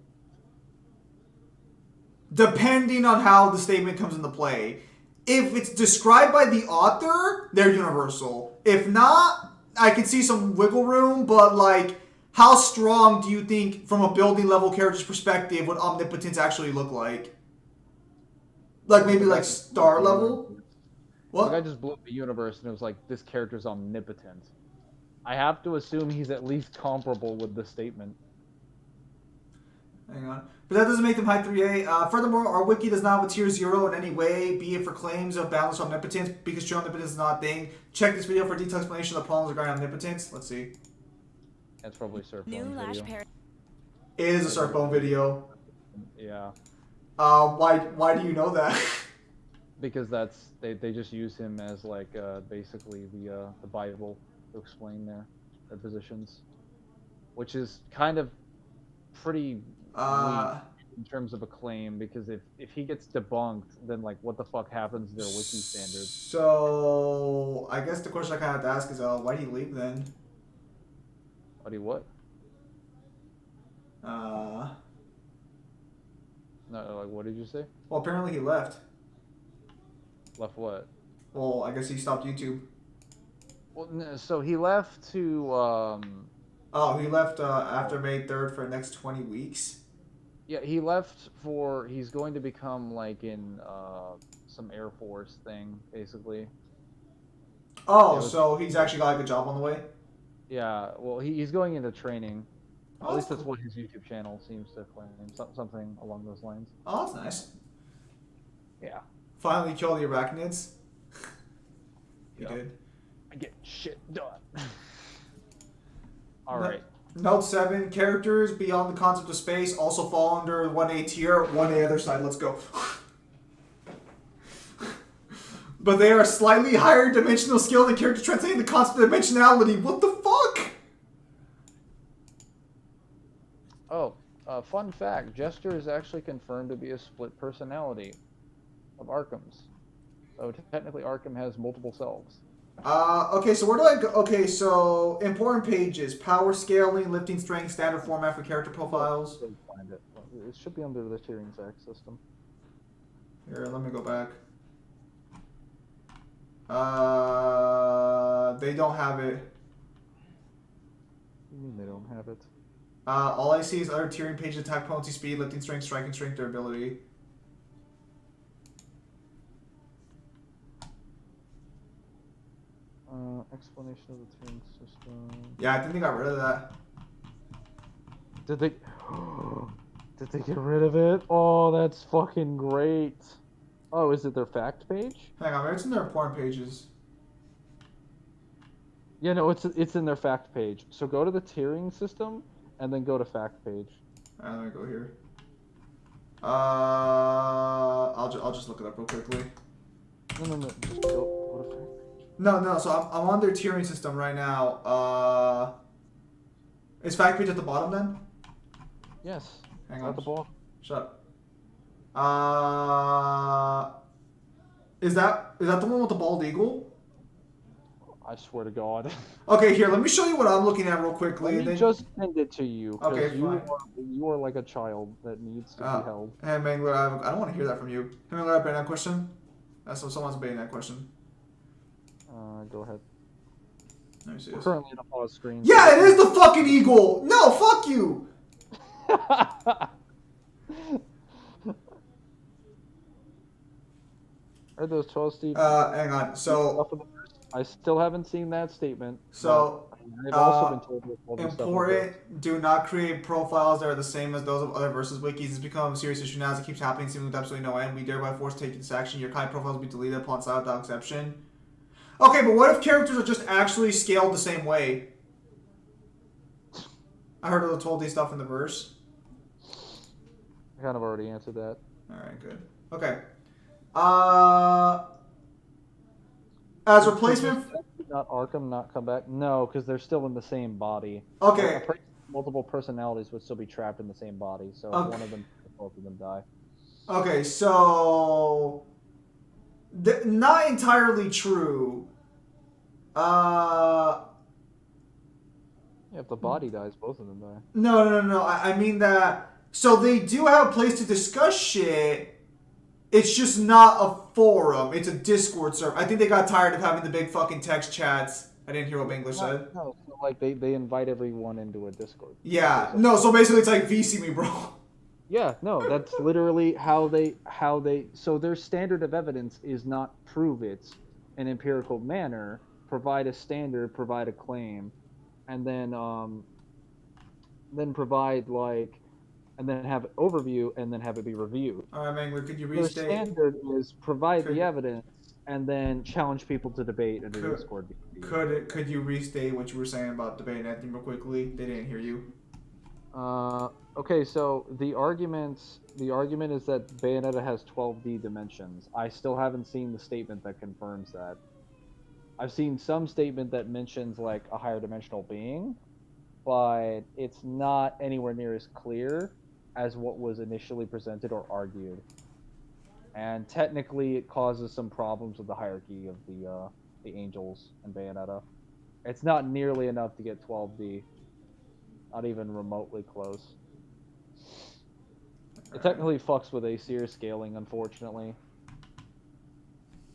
Speaker 2: Depending on how the statement comes into play. If it's described by the author, they're universal. If not, I can see some wiggle room, but like, how strong do you think, from a building level character's perspective, would omnipotence actually look like? Like maybe like star level? What?
Speaker 1: Like I just blew up the universe and it was like, this character's omnipotent. I have to assume he's at least comparable with the statement.
Speaker 2: Hang on. But that doesn't make them high 3A. Furthermore, our wiki does not have a tier 0 in any way, be it for claims of balance or omnipotence, because true omnipotence is not a thing. Check this video for a detailed explanation of the problems regarding omnipotence. Let's see.
Speaker 1: That's probably Surfbone's
Speaker 3: New lash
Speaker 1: video.
Speaker 3: pair.
Speaker 2: It is a Surfbone video.
Speaker 1: Yeah.
Speaker 2: Why do you know that?
Speaker 1: Because they just use him as like basically the Bible to explain their positions, which is kind of pretty weak in terms of a claim, because if he gets debunked, then like what the fuck happens to their wiki standards?
Speaker 2: So I guess the question I kind of have to ask is, why did he leave then?
Speaker 1: Buddy, what? No, like what did you say?
Speaker 2: Well, apparently he left.
Speaker 1: Left what?
Speaker 2: Well, I guess he stopped YouTube.
Speaker 1: Well, so he left to
Speaker 2: Oh, he left after May 3rd for the next 20 weeks.
Speaker 1: yeah, he left for he's going to become like in some Air Force thing basically.
Speaker 2: Oh, so he's actually got like a job on the way?
Speaker 1: Yeah, well, he's going into training.
Speaker 2: Oh,
Speaker 1: At least
Speaker 2: that's
Speaker 1: that's what his YouTube channel seems to claim. Something along those lines.
Speaker 2: Oh, that's nice.
Speaker 1: Yeah.
Speaker 2: Finally killed the arachnids. He
Speaker 1: Yep.
Speaker 2: did.
Speaker 1: I get shit done. All right.
Speaker 2: Note 7, characters beyond the concept of space also fall under 1A tier. 1A other side, let's go. But they are slightly higher dimensional skill than characters translating the concept of dimensionality. What the fuck?
Speaker 1: Oh, fun fact: Jester is actually confirmed to be a split personality of Arkham's. So technically, Arkham has multiple selves.
Speaker 2: Okay, so where do I go? Okay, so important pages, power scaling, lifting strength, standard format for character profiles.
Speaker 1: Go find it. It should be under the tiering fact system.
Speaker 2: Here, let me go back. They don't have it.
Speaker 1: What do you mean they don't have it?
Speaker 2: All I see is other tiering pages: attack, potency, speed, lifting strength, striking strength, durability.
Speaker 1: Explanation of the tiering system.
Speaker 2: Yeah, I think they got rid of that.
Speaker 1: Did they? Did they get rid of it? Oh, that's fucking great. Oh, is it their fact page?
Speaker 2: Hang on, maybe it's in their important pages.
Speaker 1: Yeah, no, it's in their fact page. So go to the tiering system and then go to fact page.
Speaker 2: Alright, let me go here. I'll just look it up real quickly.
Speaker 1: No. Just go to fact page.
Speaker 2: No. So I'm on their tiering system right now. Is fact page at the bottom then?
Speaker 1: Yes.
Speaker 2: Hang
Speaker 1: It's
Speaker 2: on.
Speaker 1: at the ball.
Speaker 2: Shut up. Is that the one with the bald eagle?
Speaker 1: I swear to God.
Speaker 2: Okay, here. Let me show you what I'm looking at real quickly.
Speaker 1: Let me just send it to you.
Speaker 2: Okay,
Speaker 1: Because
Speaker 2: fine.
Speaker 1: you are like a child that needs to be held.
Speaker 2: Hey, Mangler, I don't want to hear that from you. Hey, Mangler, I have a that question. That's what someone's baiting that question.
Speaker 1: Go ahead.
Speaker 2: Let me see
Speaker 1: We're
Speaker 2: this.
Speaker 1: currently on a pause screen.
Speaker 2: Yeah, it is the fucking eagle. No, fuck you.
Speaker 1: Are those 12 Steve?
Speaker 2: Hang on. So
Speaker 1: I still haven't seen that statement.
Speaker 2: So,
Speaker 1: I've also been told with all this stuff.
Speaker 2: important, do not create profiles that are the same as those of other versus wikis. It's become a serious issue now as it keeps happening, seemingly with absolutely no end. We thereby force taking this action. Your kind profiles will be deleted upon silent without exception. Okay, but what if characters are just actually scaled the same way? I heard of the told these stuff in the verse.
Speaker 1: I kind of already answered that.
Speaker 2: Alright, good. Okay. As replacement...
Speaker 1: Not Arkham not come back? No, because they're still in the same body.
Speaker 2: Okay.
Speaker 1: Multiple personalities would still be trapped in the same body, so
Speaker 2: Okay.
Speaker 1: if one of them, both of them die.
Speaker 2: Okay, so... not entirely true.
Speaker 1: Yeah, if the body dies, both of them die.
Speaker 2: No. I mean that... So they do have a place to discuss shit. It's just not a forum. It's a Discord server. I think they got tired of having the big fucking text chats. I didn't hear what Mangler said.
Speaker 1: No, so like they invite everyone into a Discord.
Speaker 2: Yeah. No, so basically it's like VC me, bro.
Speaker 1: Yeah, no, that's literally how they so their standard of evidence is not prove it in an empirical manner, provide a standard, provide a claim. and then provide like, and then have an overview, and then have it be reviewed.
Speaker 2: All right, Mangler, could you
Speaker 1: Their
Speaker 2: restate?
Speaker 1: standard is provide the
Speaker 2: Could
Speaker 1: evidence and then challenge people to debate under
Speaker 2: could
Speaker 1: Discord.
Speaker 2: could you restate what you were saying about debating anything real quickly? They didn't hear you.
Speaker 1: Okay, so the argument is that Bayonetta has 12D dimensions. I still haven't seen the statement that confirms that. I've seen some statement that mentions like a higher dimensional being, but it's not anywhere near as clear as what was initially presented or argued. And technically, it causes some problems with the hierarchy of the angels and Bayonetta. It's not nearly enough to get 12D, not even remotely close. It technically fucks with Aesir scaling, unfortunately,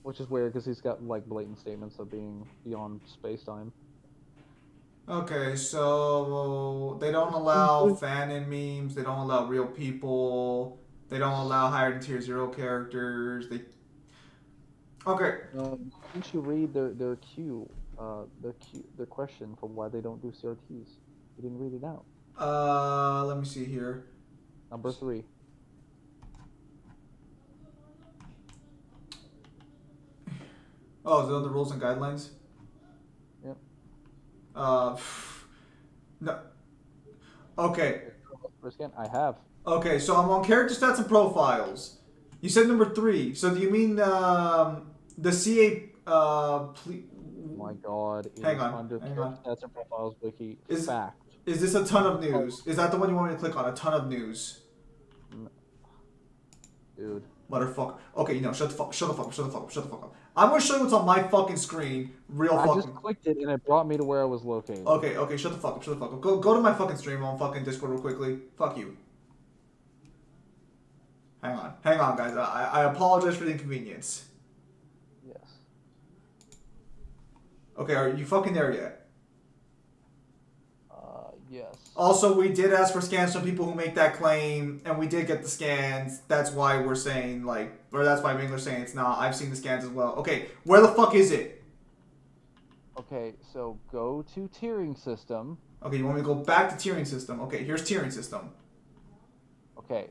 Speaker 1: which is weird because he's got like blatant statements of being beyond space-time.
Speaker 2: Okay, so they don't allow fan-in memes. They don't allow real people. They don't allow higher than tier 0 characters. They. Okay.
Speaker 1: Didn't you read their their question for why they don't do CRTs? You didn't read it out.
Speaker 2: Let me see here.
Speaker 1: Number 3.
Speaker 2: Oh, is it on the rules and guidelines?
Speaker 1: Yep.
Speaker 2: No. Okay.
Speaker 1: Again, I have.
Speaker 2: Okay, so I'm on character stats and profiles. You said number 3. So do you mean the CA?
Speaker 1: Oh my God.
Speaker 2: Hang on.
Speaker 1: Under stats and profiles wiki. Fact.
Speaker 2: Is this a ton of news? Is that the one you want me to click on? A ton of news.
Speaker 1: Dude.
Speaker 2: Motherfucker. Okay, shut the fuck up. I'm gonna show you what's on my fucking screen. I
Speaker 1: just clicked it and it brought me to where I was located.
Speaker 2: Okay, shut the fuck up. Go to my fucking stream on fucking Discord real quickly. Fuck you. Hang on, guys. I apologize for the inconvenience.
Speaker 1: Yes.
Speaker 2: Okay, are you fucking there yet?
Speaker 1: Yes.
Speaker 2: Also, we did ask for scans from people who make that claim, and we did get the scans. That's why we're saying, that's why Mangler's saying it's not. I've seen the scans as well. Okay, where the fuck is it?
Speaker 1: Okay, so go to tiering system.
Speaker 2: Okay, you want me to go back to tiering system? Okay, here's tiering system.
Speaker 1: Okay,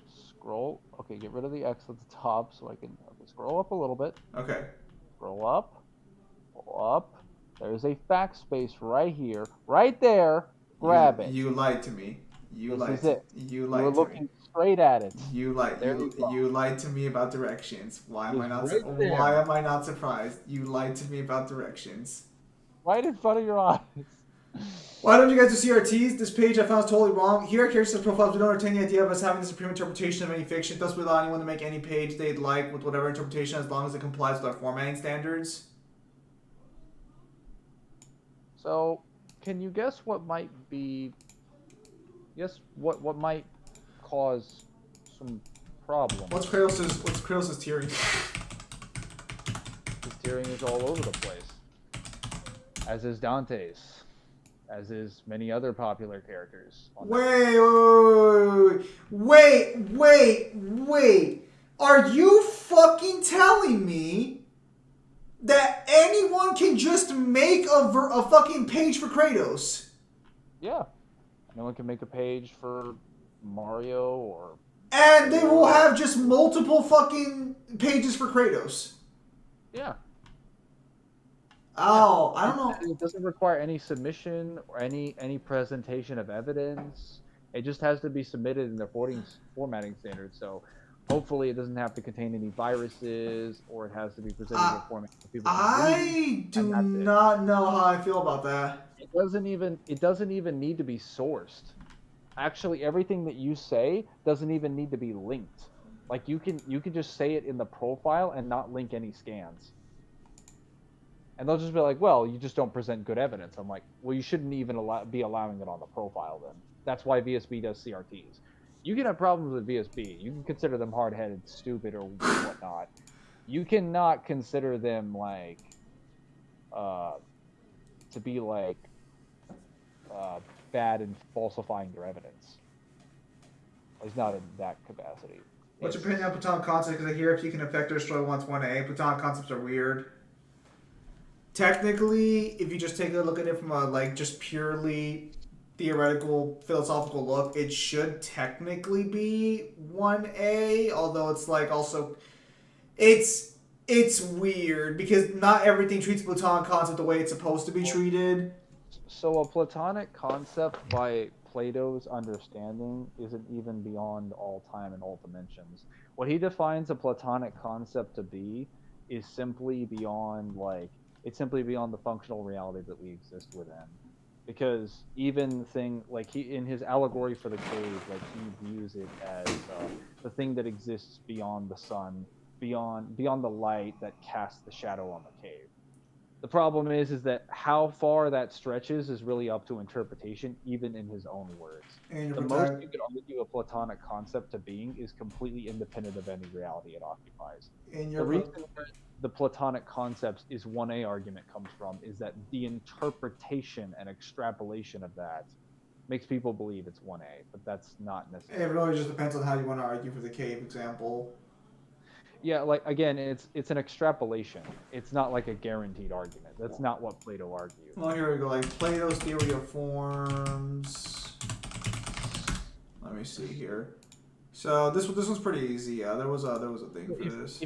Speaker 1: scroll. Okay, get rid of the X at the top so I can scroll up a little bit.
Speaker 2: Okay.
Speaker 1: Scroll up. Pull up. There's a fact space right here. Right there. Grab it.
Speaker 2: You lied to me. You lied to me.
Speaker 1: You were looking straight at it.
Speaker 2: You lied to me about directions. Why am I not surprised? You lied to me about directions.
Speaker 1: Right in front of your eyes.
Speaker 2: Why don't you guys do CRTs? This page I found is totally wrong. Here at Character Profiles, we don't entertain the idea of us having the supreme interpretation of any fiction. Thus, we allow anyone to make any page they'd like with whatever interpretation as long as it complies with our formatting standards.
Speaker 1: So, can you guess what might be... what might cause some problems?
Speaker 2: What's Kratos' tiering?
Speaker 1: His tiering is all over the place. As is Dante's. As is many other popular characters.
Speaker 2: Wait. Are you fucking telling me that anyone can just make a fucking page for Kratos?
Speaker 1: Yeah. Anyone can make a page for Mario or...
Speaker 2: And they will have just multiple fucking pages for Kratos.
Speaker 1: Yeah.
Speaker 2: Oh, I don't know.
Speaker 1: It doesn't require any submission or any presentation of evidence. It just has to be submitted in their formatting standards. So hopefully it doesn't have to contain any viruses, or it has to be presented in a format that people can read.
Speaker 2: I do not know how I feel about that.
Speaker 1: It doesn't even need to be sourced. Actually, everything that you say doesn't even need to be linked. Like you can just say it in the profile and not link any scans. And they'll just be like, well, you just don't present good evidence. I'm like, well, you shouldn't even be allowing it on the profile then. That's why VSB does CRTs. You can have problems with VSB. You can consider them hard-headed, stupid, or whatnot. You cannot consider them to be bad in falsifying your evidence. He's not in that capacity.
Speaker 2: What's your opinion on Platonic concepts? Because I hear if you can affect or destroy once 1A, Platonic concepts are weird. technically, if you just take a look at it from a like just purely theoretical philosophical look, it should technically be 1A, although it's like also it's weird because not everything treats Platonic concept the way it's supposed to be treated.
Speaker 1: So a Platonic concept by Plato's understanding isn't even beyond all time and all dimensions. What he defines a Platonic concept to be is simply beyond it's simply beyond the functional reality that we exist within. Because even thing like he in his allegory for the cave, like he views it as the thing that exists beyond the sun, beyond the light that casts the shadow on the cave. The problem is that how far that stretches is really up to interpretation, even in his own words.
Speaker 2: And
Speaker 1: The most you could argue a Platonic concept to being is completely independent of any reality it occupies. The reason that the Platonic concepts is 1A argument comes from is that the interpretation and extrapolation of that makes people believe it's 1A, but that's not necessary.
Speaker 2: It really just depends on how you want to argue for the cave example.
Speaker 1: Yeah, like again, it's an extrapolation. It's not like a guaranteed argument. That's not what Plato argued.
Speaker 2: Well, here we go. Like Plato's theory of forms. Let me see here. So this one's pretty easy. Yeah, there was a thing for this.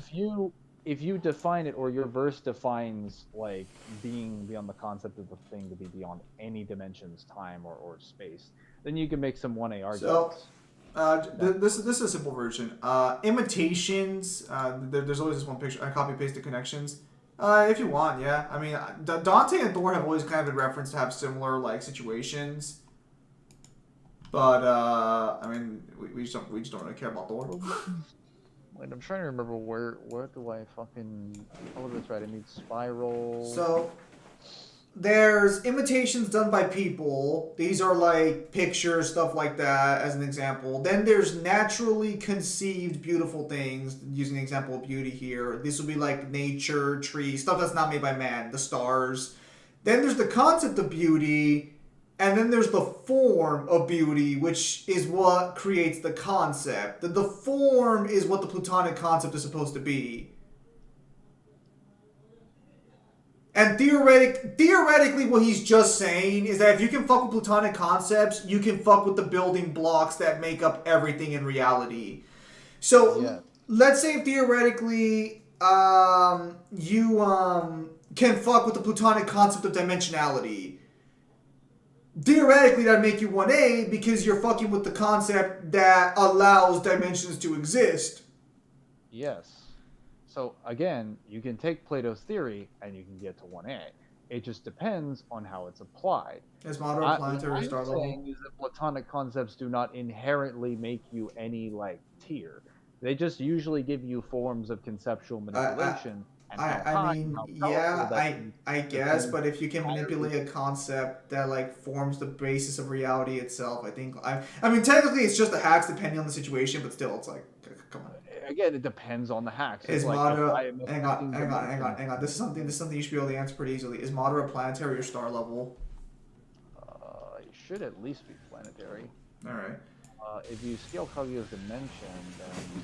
Speaker 1: If you define it, or your verse defines like being beyond the concept of the thing to be beyond any dimensions, time or space, then you can make some 1A arguments.
Speaker 2: So, this is a simple version. Imitations. There's always this one picture. I copy paste the connections. If you want, yeah. I mean, Dante and Thor have always kind of been referenced to have similar like situations. But I mean, we just don't really care about Thor.
Speaker 1: Wait, I'm trying to remember where do I fucking... Oh, that's right. I need spiral.
Speaker 2: So there's imitations done by people. These are like pictures, stuff like that, as an example. Then there's naturally conceived beautiful things, using the example of beauty here. This would be like nature, trees, stuff that's not made by man, the stars. Then there's the concept of beauty, and then there's the form of beauty, which is what creates the concept. The form is what the Platonic concept is supposed to be. And theoretically, what he's just saying is that if you can fuck with Platonic concepts, you can fuck with the building blocks that make up everything in reality. So, let's say theoretically, you can fuck with the Platonic concept of dimensionality. Theoretically, that'd make you 1A because you're fucking with the concept that allows dimensions to exist.
Speaker 1: Yes. So again, you can take Plato's theory and you can get to 1A. It just depends on how it's applied.
Speaker 2: As moderate planetary star level.
Speaker 1: What I'm saying is that Platonic concepts do not inherently make you any like tier. They just usually give you forms of conceptual manipulation.
Speaker 2: I guess, but if you can manipulate a concept that like forms the basis of reality itself, I think I mean technically it's just the hacks depending on the situation, but still it's like come on.
Speaker 1: Again, it depends on the hacks.
Speaker 2: Is moderate? Hang on. This is something you should be able to answer pretty easily. Is moderate planetary or star level?
Speaker 1: It should at least be planetary.
Speaker 2: All right.
Speaker 1: If you scale Kaguya's dimension, then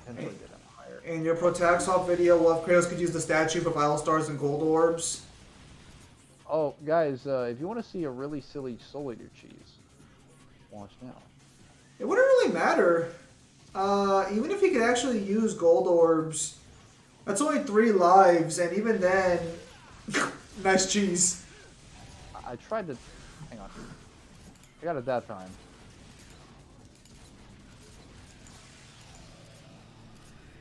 Speaker 1: potentially get it higher.
Speaker 2: In your Protaxop video, what if Kratos could use the statue for vital stars and gold orbs?
Speaker 1: Oh, guys, if you want to see a really silly Soul Eater cheese, watch now.
Speaker 2: It wouldn't really matter. Even if he could actually use gold orbs, that's only 3 lives, and even then, nice cheese.
Speaker 1: I tried to... Hang on. I got it that time.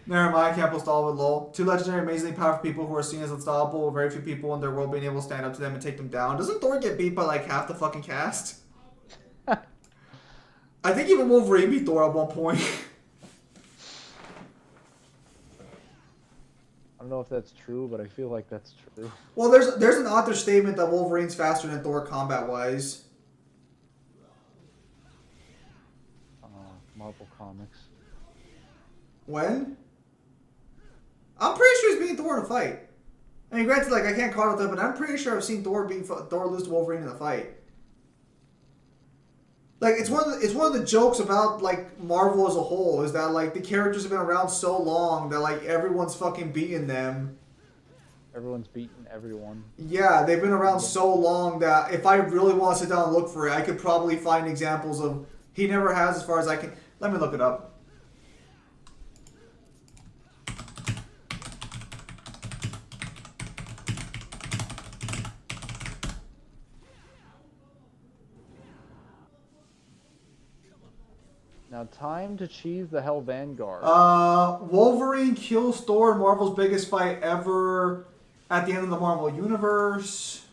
Speaker 2: Never mind, can't postall with lol. 2 legendary, amazingly powerful people who are seen as unstoppable, with very few people in their world being able to stand up to them and take them down. Doesn't Thor get beat by like half the fucking cast? I think even Wolverine beat Thor at one point.
Speaker 1: I don't know if that's true, but I feel like that's true.
Speaker 2: Well, there's an author statement that Wolverine's faster than Thor combat-wise.
Speaker 1: Marvel Comics.
Speaker 2: When? I'm pretty sure he's beating Thor in a fight. I mean, granted, like I can't call it that, but I'm pretty sure I've seen Thor lose to Wolverine in a fight. Like it's one of the jokes about like Marvel as a whole is that like the characters have been around so long that like everyone's fucking beating them.
Speaker 1: Everyone's beaten everyone.
Speaker 2: Yeah, they've been around so long that if I really want to sit down and look for it, I could probably find examples of. He never has, as far as I can. Let me look it up.
Speaker 1: Now, time to cheese the Hell Vanguard.
Speaker 2: Wolverine kills Thor in Marvel's biggest fight ever at the end of the Marvel Universe.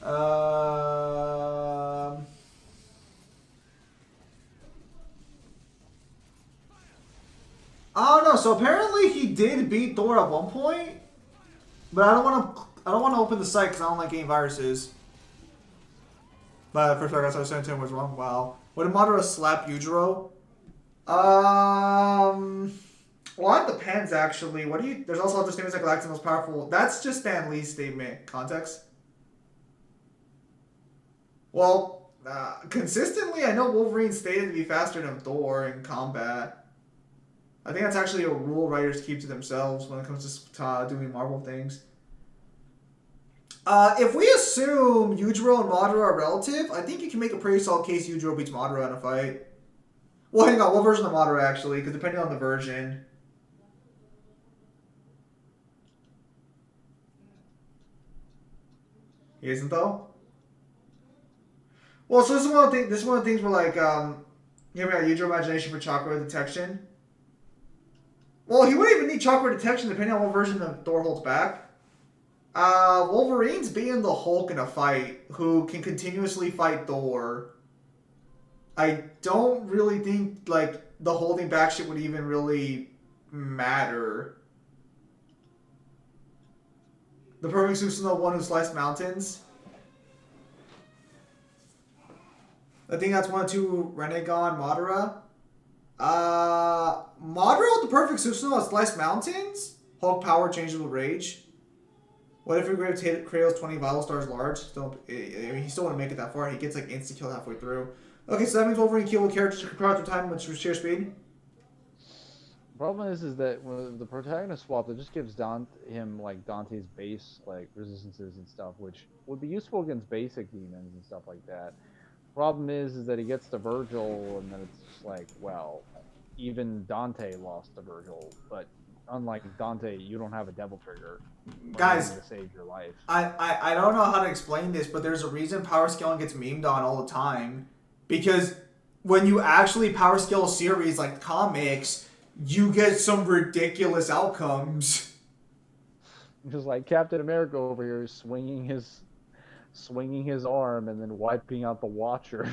Speaker 2: I don't know. So apparently he did beat Thor at one point, but I don't want to. I don't want to open the site because I don't like getting viruses. But first, I guess I was saying to him was wrong. Wow. Would Madara slap Yujiro? Well, it depends actually. What do you? There's also other statements like Galactus most powerful. That's just Stan Lee's statement. Context. Well, consistently, I know Wolverine stated to be faster than Thor in combat. I think that's actually a rule writers keep to themselves when it comes to doing Marvel things. If we assume Yujiro and Madara are relative, I think you can make a pretty solid case Yujiro beats Madara in a fight. Well, hang on. What version of Madara, actually? Because depending on the version. He isn't, though? Well, so this is one of the things where, like, here we got Yujiro imagination for chakra detection. Well, he wouldn't even need chakra detection depending on what version of Thor holds back. Wolverine's being the Hulk in a fight who can continuously fight Thor. I don't really think, like, the holding back shit would even really matter. The perfect Susanoo one who sliced mountains. I think that's 1-2 Renegon Madara. Madara with the perfect Susanoo that sliced mountains? Hulk power changes with rage. What if your grave Kratos 20 vital stars large? He still wouldn't make it that far. He gets like insta kill halfway through. Okay, so that means Wolverine kill with characters compared to time with sheer speed.
Speaker 1: The problem is that when the protagonist swap, it just gives him like Dante's base like resistances and stuff, which would be useful against basic demons and stuff like that. Problem is that he gets to Virgil, and then it's just like, well, even Dante lost to Virgil, but unlike Dante, you don't have a devil trigger.
Speaker 2: Guys,
Speaker 1: to save your life.
Speaker 2: I don't know how to explain this, but there's a reason power scaling gets memed on all the time. Because when you actually power scale a series like comics, you get some ridiculous outcomes.
Speaker 1: Just like Captain America over here swinging his arm and then wiping out the Watcher.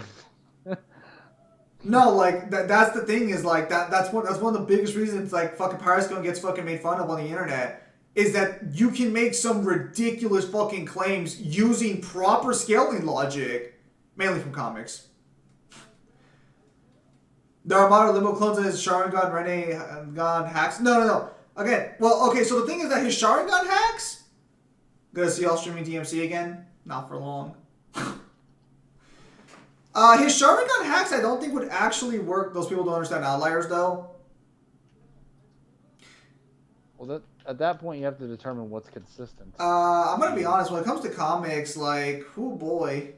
Speaker 2: No, like that's the thing is like that's one of the biggest reasons like fucking power scaling gets fucking made fun of on the internet is that you can make some ridiculous fucking claims using proper scaling logic, mainly from comics. There are modern limo clones in his Sharingan Renegon hacks. No. Again, well, okay, so the thing is that his Sharingan hacks. Gonna see y'all streaming DMC again? Not for long. His Sharingan hacks, I don't think would actually work. Those people don't understand outliers, though.
Speaker 1: Well, at that point, you have to determine what's consistent.
Speaker 2: I'm gonna be honest. When it comes to comics, like, oh boy,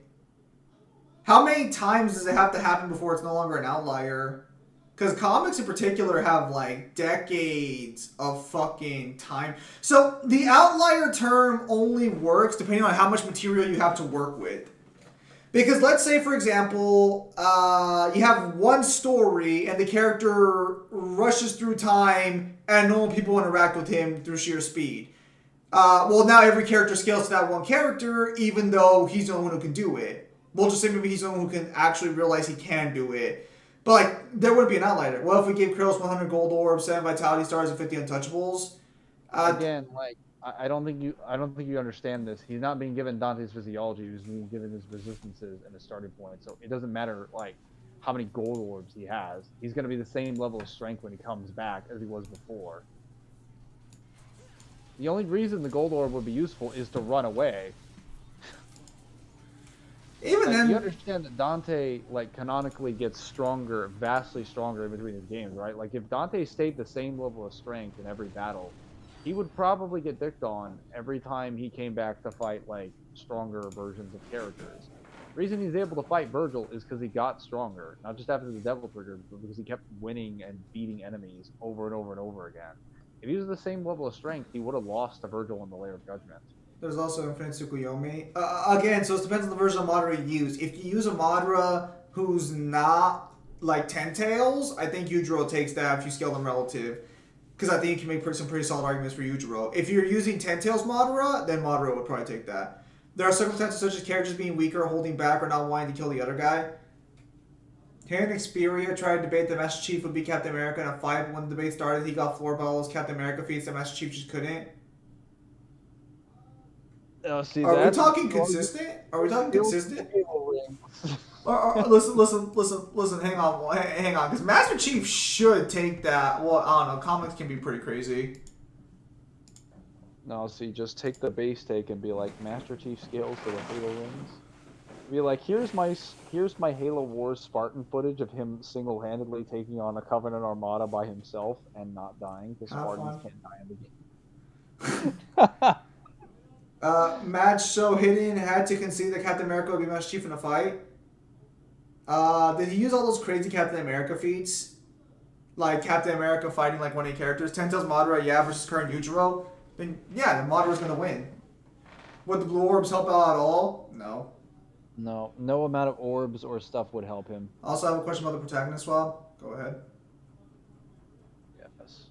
Speaker 2: how many times does it have to happen before it's no longer an outlier? Because comics in particular have like decades of fucking time. So the outlier term only works depending on how much material you have to work with. Because let's say, for example, you have one story and the character rushes through time and normal people interact with him through sheer speed. Well, now every character scales to that one character, even though he's the only one who can do it. We'll just say maybe he's the only one who can actually realize he can do it. But, like, there wouldn't be an outlier. What if we gave Kratos 100 gold orbs, 7 vitality stars, and 50 untouchables?
Speaker 1: Again, like, I don't think you understand this. He's not being given Dante's physiology. He's being given his resistances and his starting point. So it doesn't matter like how many gold orbs he has. He's going to be the same level of strength when he comes back as he was before. The only reason the gold orb would be useful is to run away.
Speaker 2: Even
Speaker 1: Like,
Speaker 2: then,
Speaker 1: you understand that Dante, like, canonically gets stronger, vastly stronger in between his games, right? Like, if Dante stayed the same level of strength in every battle, he would probably get dicked on every time he came back to fight, like, stronger versions of characters. The reason he's able to fight Virgil is because he got stronger, not just after the Devil Trigger, but because he kept winning and beating enemies over and over and over again. If he was the same level of strength, he would have lost to Virgil in the Lair of Judgment.
Speaker 2: there's also Infinite Tsukuyomi. Again, so it depends on the version of Madara you use. If you use a Madara who's not like Ten Tails, I think Yujiro takes that if you scale them relative. Because I think you can make some pretty solid arguments for Yujiro. If you're using Ten Tails Madara, then Madara would probably take that. There are circumstances such as characters being weaker, holding back, or not wanting to kill the other guy. Him and Xperia tried to debate the Master Chief would be Captain America in a fight. When the debate started, he got floored by all those Captain America feats. The Master Chief just couldn't.
Speaker 1: See,
Speaker 2: Are we talking consistent? Are we talking consistent? Listen. Hang on. Because Master Chief should take that. Well, I don't know. Comics can be pretty crazy.
Speaker 1: No, see, just take the base take and be like, Master Chief scales to the Halo rings. Be like, here's my Halo Wars Spartan footage of him single-handedly taking on a Covenant Armada by himself and not dying, because Spartans can't die in the game.
Speaker 2: Match so hidden, had to concede that Captain America would be Master Chief in a fight. Did he use all those crazy Captain America feats? Like Captain America fighting like one of the characters? Ten Tails Madara, yeah, versus current Yujiro? Then yeah, the Madara's gonna win. Would the blue orbs help out at all? No.
Speaker 1: No amount of orbs or stuff would help him.
Speaker 2: Also, I have a question about the protagonist swap. Go ahead.
Speaker 1: Yes.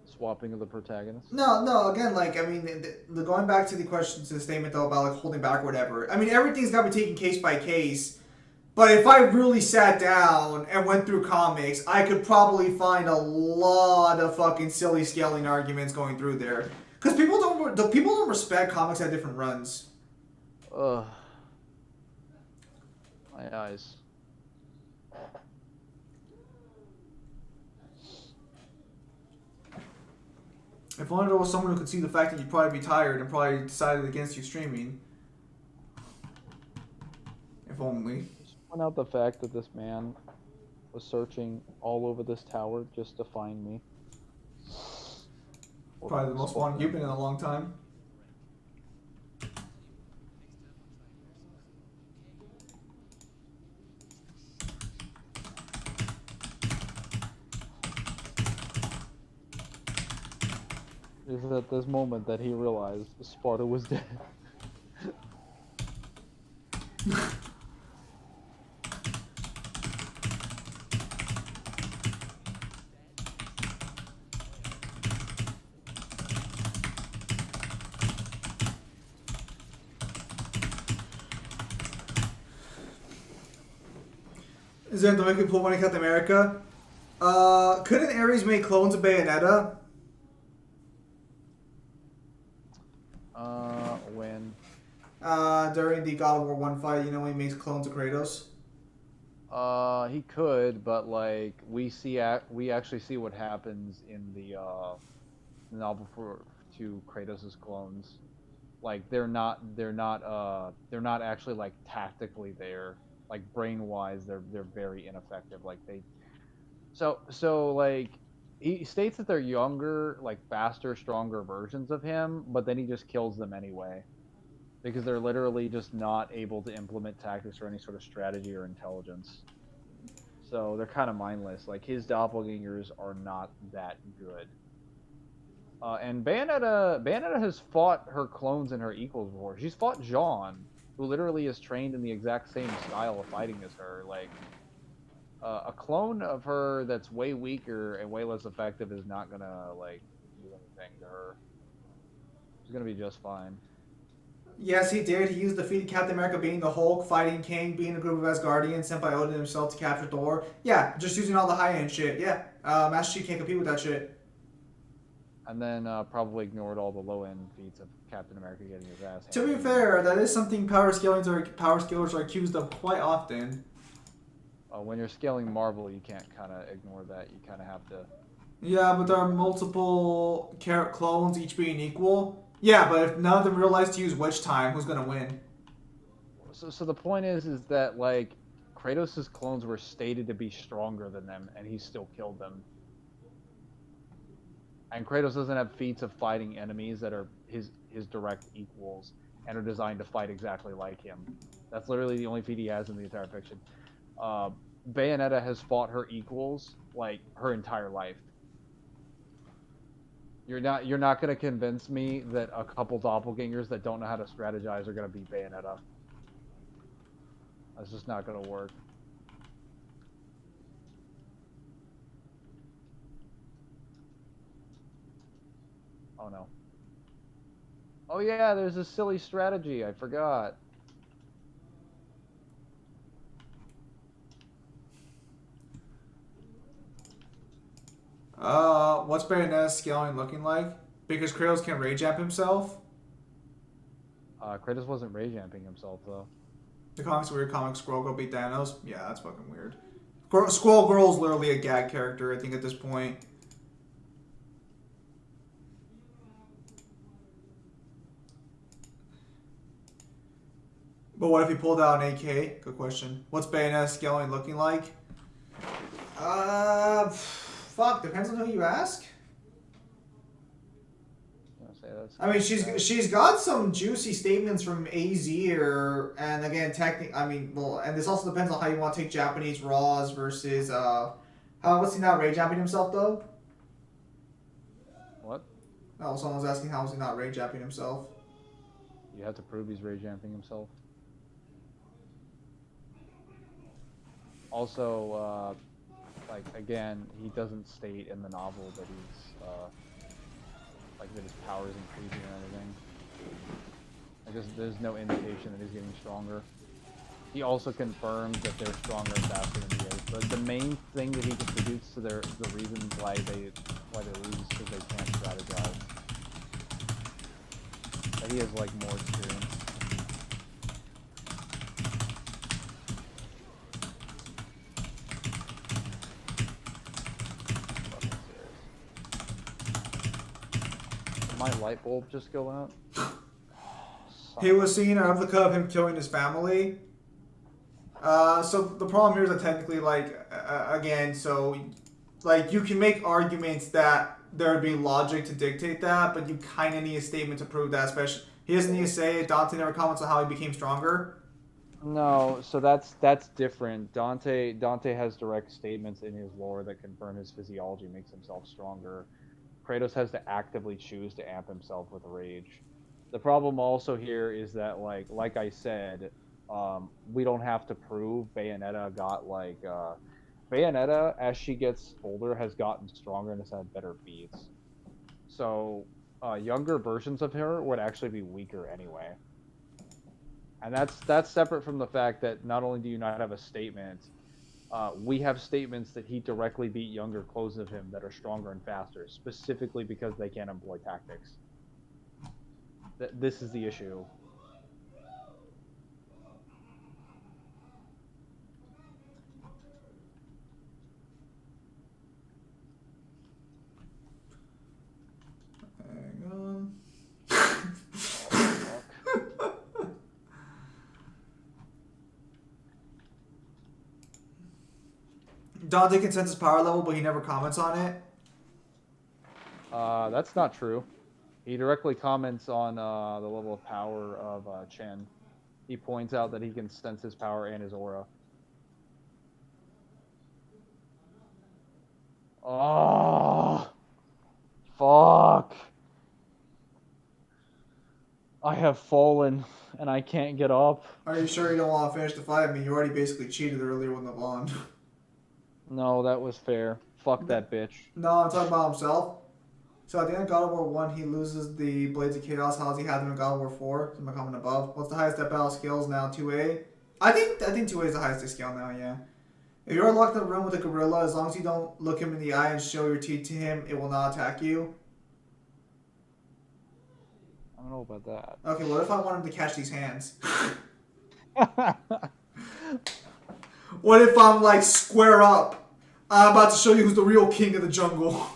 Speaker 1: Swapping of the protagonist?
Speaker 2: No, again, like, I mean, the going back to the question, to the statement, though, about, like, holding back or whatever. I mean, everything's got to be taken case by case. But if I really sat down and went through comics, I could probably find a lot of fucking silly scaling arguments going through there. Because people don't respect comics at different runs.
Speaker 1: Ugh. My eyes.
Speaker 2: If only there was someone who could see the fact that you'd probably be tired and probably decided against you streaming. If only.
Speaker 1: Just point out the fact that this man was searching all over this tower just to find me.
Speaker 2: Probably the most wanted you've been in a long time.
Speaker 1: It was at this moment that he realized Sparta was dead.
Speaker 2: Is there the make pull when he cut America? Couldn't Ares make clones of Bayonetta?
Speaker 1: When?
Speaker 2: During the God of War 1 fight, you know, when he makes clones of Kratos?
Speaker 1: He could, but like we actually see what happens in the novel to Kratos' clones. Like they're not actually like tactically there. Like brain wise, they're very ineffective. Like so like he states that they're younger, like faster, stronger versions of him, but then he just kills them anyway. Because they're literally just not able to implement tactics or any sort of strategy or intelligence. So they're kind of mindless. Like, his doppelgangers are not that good. And Bayonetta has fought her clones and her equals before. She's fought Jean, who literally is trained in the exact same style of fighting as her. Like, a clone of her that's way weaker and way less effective is not gonna, like, do anything to her. She's gonna be just fine.
Speaker 2: Yes, he did. He used defeated Captain America being the Hulk, fighting King, being a group of Asgardians sent by Odin himself to capture Thor. Yeah, just using all the high-end shit. Yeah, Master Chief can't compete with that shit.
Speaker 1: And then probably ignored all the low-end feats of Captain America getting his ass handed.
Speaker 2: To be fair, that is something power scalers are accused of quite often.
Speaker 1: When you're scaling Marvel, you can't kind of ignore that. You kind of have to...
Speaker 2: Yeah, but there are multiple clones, each being equal. Yeah, but if none of them realize to use Witch Time, who's gonna win?
Speaker 1: So the point is that like Kratos' clones were stated to be stronger than them, and he still killed them. And Kratos doesn't have feats of fighting enemies that are his direct equals and are designed to fight exactly like him. That's literally the only feat he has in the entire fiction. Uh, Bayonetta has fought her equals like her entire life. You're not gonna convince me that a couple doppelgangers that don't know how to strategize are gonna beat Bayonetta. That's just not gonna work. Oh no. Oh yeah, there's a silly strategy. I forgot.
Speaker 2: What's Bayonetta's scaling looking like? Because Kratos can rage amp himself.
Speaker 1: Kratos wasn't rage amping himself though.
Speaker 2: The comic's weird. Comic Squirrel Girl beat Thanos. Yeah, that's fucking weird. Squirrel Girl's literally a gag character, I think, at this point. But what if he pulled out an AK? Good question. What's Bayonetta's scaling looking like? Fuck. Depends on who you ask. I mean, she's got some juicy statements from AZ, and again, and this also depends on how you want to take Japanese Raws versus how was he not rage jamping himself though?
Speaker 1: What?
Speaker 2: Oh, someone was asking how was he not rage jamping himself?
Speaker 1: You have to prove he's rage amping himself. Also, like again, he doesn't state in the novel that he's like that his power is increasing or anything. Like there's no indication that he's getting stronger. He also confirms that they're stronger and faster than he is. But the main thing that he contributes to the reasons why they lose is because they can't strategize. That he has like more experience. My light bulb just go out?
Speaker 2: He was seeing a replica of him killing his family. So the problem here is that technically, like, again, so, like, you can make arguments that there would be logic to dictate that, but you kind of need a statement to prove that, especially, he doesn't need to say it. Dante never comments on how he became stronger.
Speaker 1: No, so that's different. Dante has direct statements in his lore that confirm his physiology makes himself stronger. Kratos has to actively choose to amp himself with rage. The problem also here is that, like I said, we don't have to prove Bayonetta got Bayonetta, as she gets older, has gotten stronger and has had better beats. So younger versions of her would actually be weaker anyway. And that's separate from the fact that not only do you not have a statement, we have statements that he directly beat younger clones of him that are stronger and faster, specifically because they can't employ tactics. This is the issue.
Speaker 2: Hang on. Dante can sense his power level, but he never comments on it.
Speaker 1: That's not true. He directly comments on the level of power of Chen. He points out that he can sense his power and his aura. Oh, fuck. I have fallen, and I can't get up.
Speaker 2: Are you sure you don't want to finish the fight? I mean, you already basically cheated earlier with Navon.
Speaker 1: No, that was fair. Fuck that bitch.
Speaker 2: No, I'm talking about himself. So at the end of God of War 1, he loses the Blades of Chaos. How does he have them in God of War 4? So my comment above. What's the highest death battle skills now? 2A? I think 2A is the highest scale now, yeah. If you're locked in a room with a gorilla, as long as you don't look him in the eye and show your teeth to him, it will not attack you.
Speaker 1: I don't know about that.
Speaker 2: Okay, what if I want him to catch these hands? What if I'm like square up? I'm about to show you who's the real king of the jungle.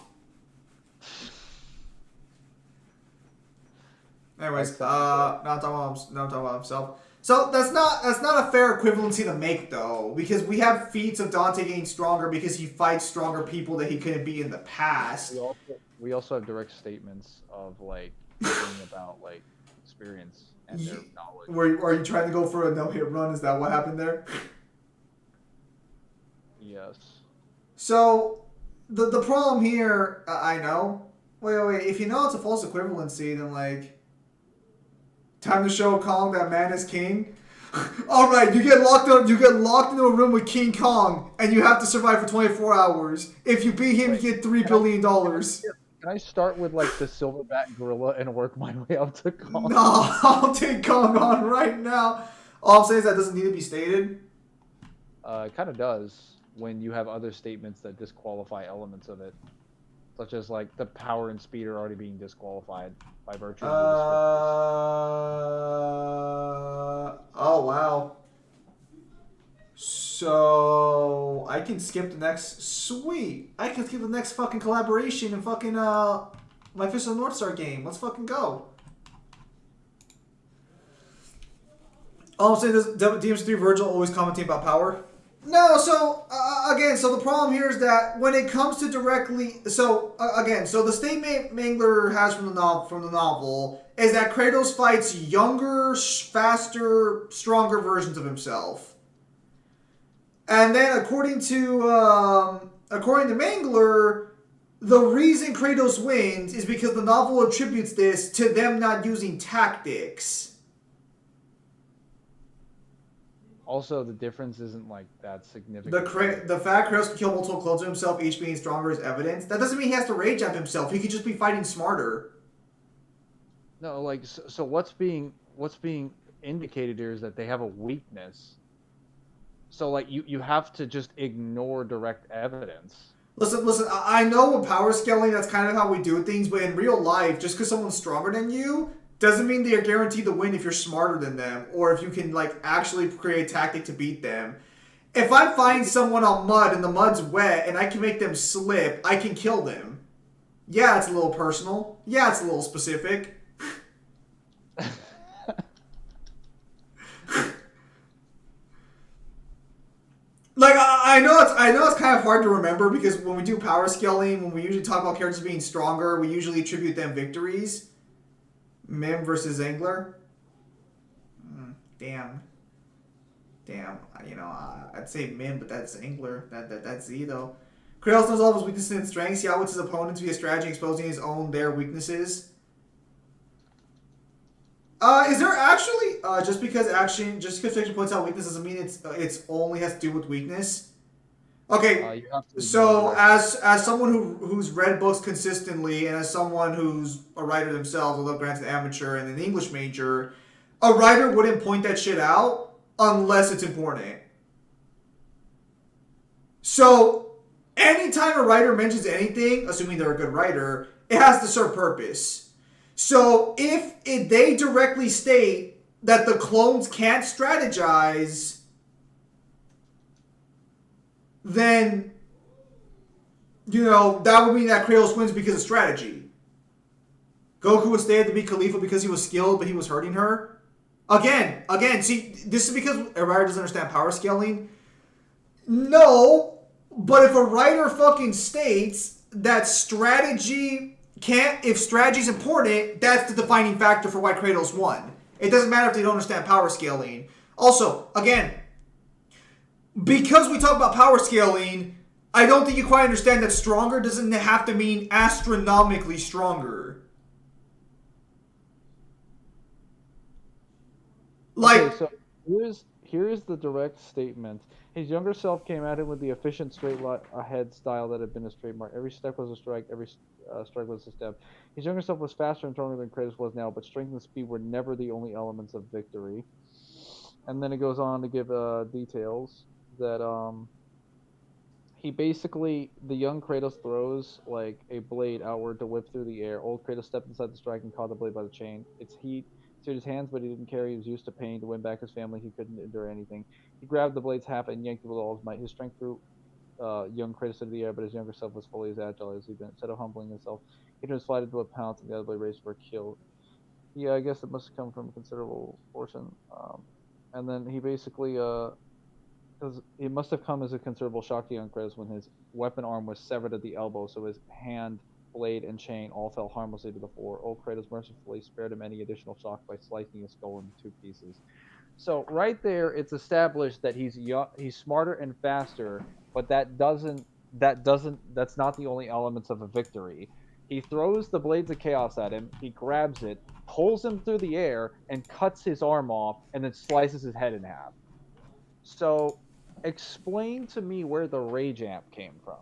Speaker 2: Anyways, now I'm talking about himself. So that's not a fair equivalency to make though, because we have feats of Dante getting stronger because he fights stronger people that he couldn't be in the past.
Speaker 1: We also have direct statements of like talking about like experience and their knowledge.
Speaker 2: Are you trying to go for a no hit run? Is that what happened there?
Speaker 1: Yes.
Speaker 2: So the problem here, I know. Wait. If you know it's a false equivalency, then like, time to show Kong that man is king. All right, you get locked up. You get locked into a room with King Kong, and you have to survive for 24 hours. If you beat him, you get $3 billion.
Speaker 1: Can I start with like the silverback gorilla and work my way up to Kong?
Speaker 2: No, I'll take Kong on right now. All I'm saying is that doesn't need to be stated.
Speaker 1: It kind of does when you have other statements that disqualify elements of it, such as like the power and speed are already being disqualified by virtue of the
Speaker 2: Oh wow. So I can skip the next. Sweet. I can skip the next fucking collaboration and fucking my Fist of the North Star game. Let's fucking go. All I'm saying is DMC3 Virgil always commenting about power. No, so again, so the problem here is that when it comes to directly, so the statement Mangler has from the novel is that Kratos fights younger, faster, stronger versions of himself, and then according to Mangler, the reason Kratos wins is because the novel attributes this to them not using tactics.
Speaker 1: Also, the difference isn't like that significant.
Speaker 2: The fact Kratos can kill multiple clones of himself, each being stronger, is evidence. That doesn't mean he has to rage up himself. He could just be fighting smarter.
Speaker 1: No, like so what's being indicated here is that they have a weakness. So like you have to just ignore direct evidence.
Speaker 2: Listen. I know with power scaling, that's kind of how we do things. But in real life, just because someone's stronger than you doesn't mean they are guaranteed to win if you're smarter than them or if you can like actually create a tactic to beat them. If I find someone on mud and the mud's wet and I can make them slip, I can kill them. Yeah, it's a little personal. Yeah, it's a little specific. Like I know it's kind of hard to remember because when we do power scaling, when we usually talk about characters being stronger, we usually attribute them victories. Mim versus Mangler. Damn. You know, I'd say Mim, but that's Mangler. That's Z though. Kratos knows all of his weaknesses and strengths. He outwits his opponents via strategy, exposing his own their weaknesses. Is there actually just because fiction points out weakness doesn't mean it's only has to do with weakness? Okay, so as someone who's read books consistently and as someone who's a writer themselves, although granted amateur and an English major, a writer wouldn't point that shit out unless it's important. So anytime a writer mentions anything, assuming they're a good writer, it has to serve purpose. So if they directly state that the clones can't strategize, then, you know, that would mean that Kratos wins because of strategy. Goku was stated to be Khalifa because he was skilled, but he was hurting her. Again, see, this is because a writer doesn't understand power scaling. No, but if a writer fucking states that strategy if strategy's important, that's the defining factor for why Kratos won. It doesn't matter if they don't understand power scaling. Also, again, because we talk about power scaling, I don't think you quite understand that stronger doesn't have to mean astronomically stronger. Like,
Speaker 1: okay, so here's the direct statement. His younger self came at him with the efficient straight ahead style that had been his trademark. Every step was a strike, every strike was a step. His younger self was faster and stronger than Kratos was now, but strength and speed were never the only elements of victory. And then it goes on to give details that he basically, the young Kratos throws like a blade outward to whip through the air. Old Kratos stepped inside the strike and caught the blade by the chain. Its heat seared his hands, but he didn't care. He was used to pain. To win back his family, he couldn't endure anything. He grabbed the blade's half and yanked it with all his might. His strength threw young Kratos into the air, but his younger self was fully as agile as he'd been. Instead of humbling himself, he turned his flight into a pounce, and the other blade raced for a kill. Yeah, I guess it must have come from a considerable portion. And then he basically because it must have come as a considerable shock to young Kratos when his weapon arm was severed at the elbow, so his hand, blade, and chain all fell harmlessly to the floor. Old Kratos mercifully spared him any additional shock by slicing his skull into two pieces. So right there, it's established that he's smarter and faster, but that's not the only elements of a victory. He throws the blades of chaos at him. He grabs it, pulls him through the air, and cuts his arm off, and then slices his head in half. So explain to me where the rage amp came from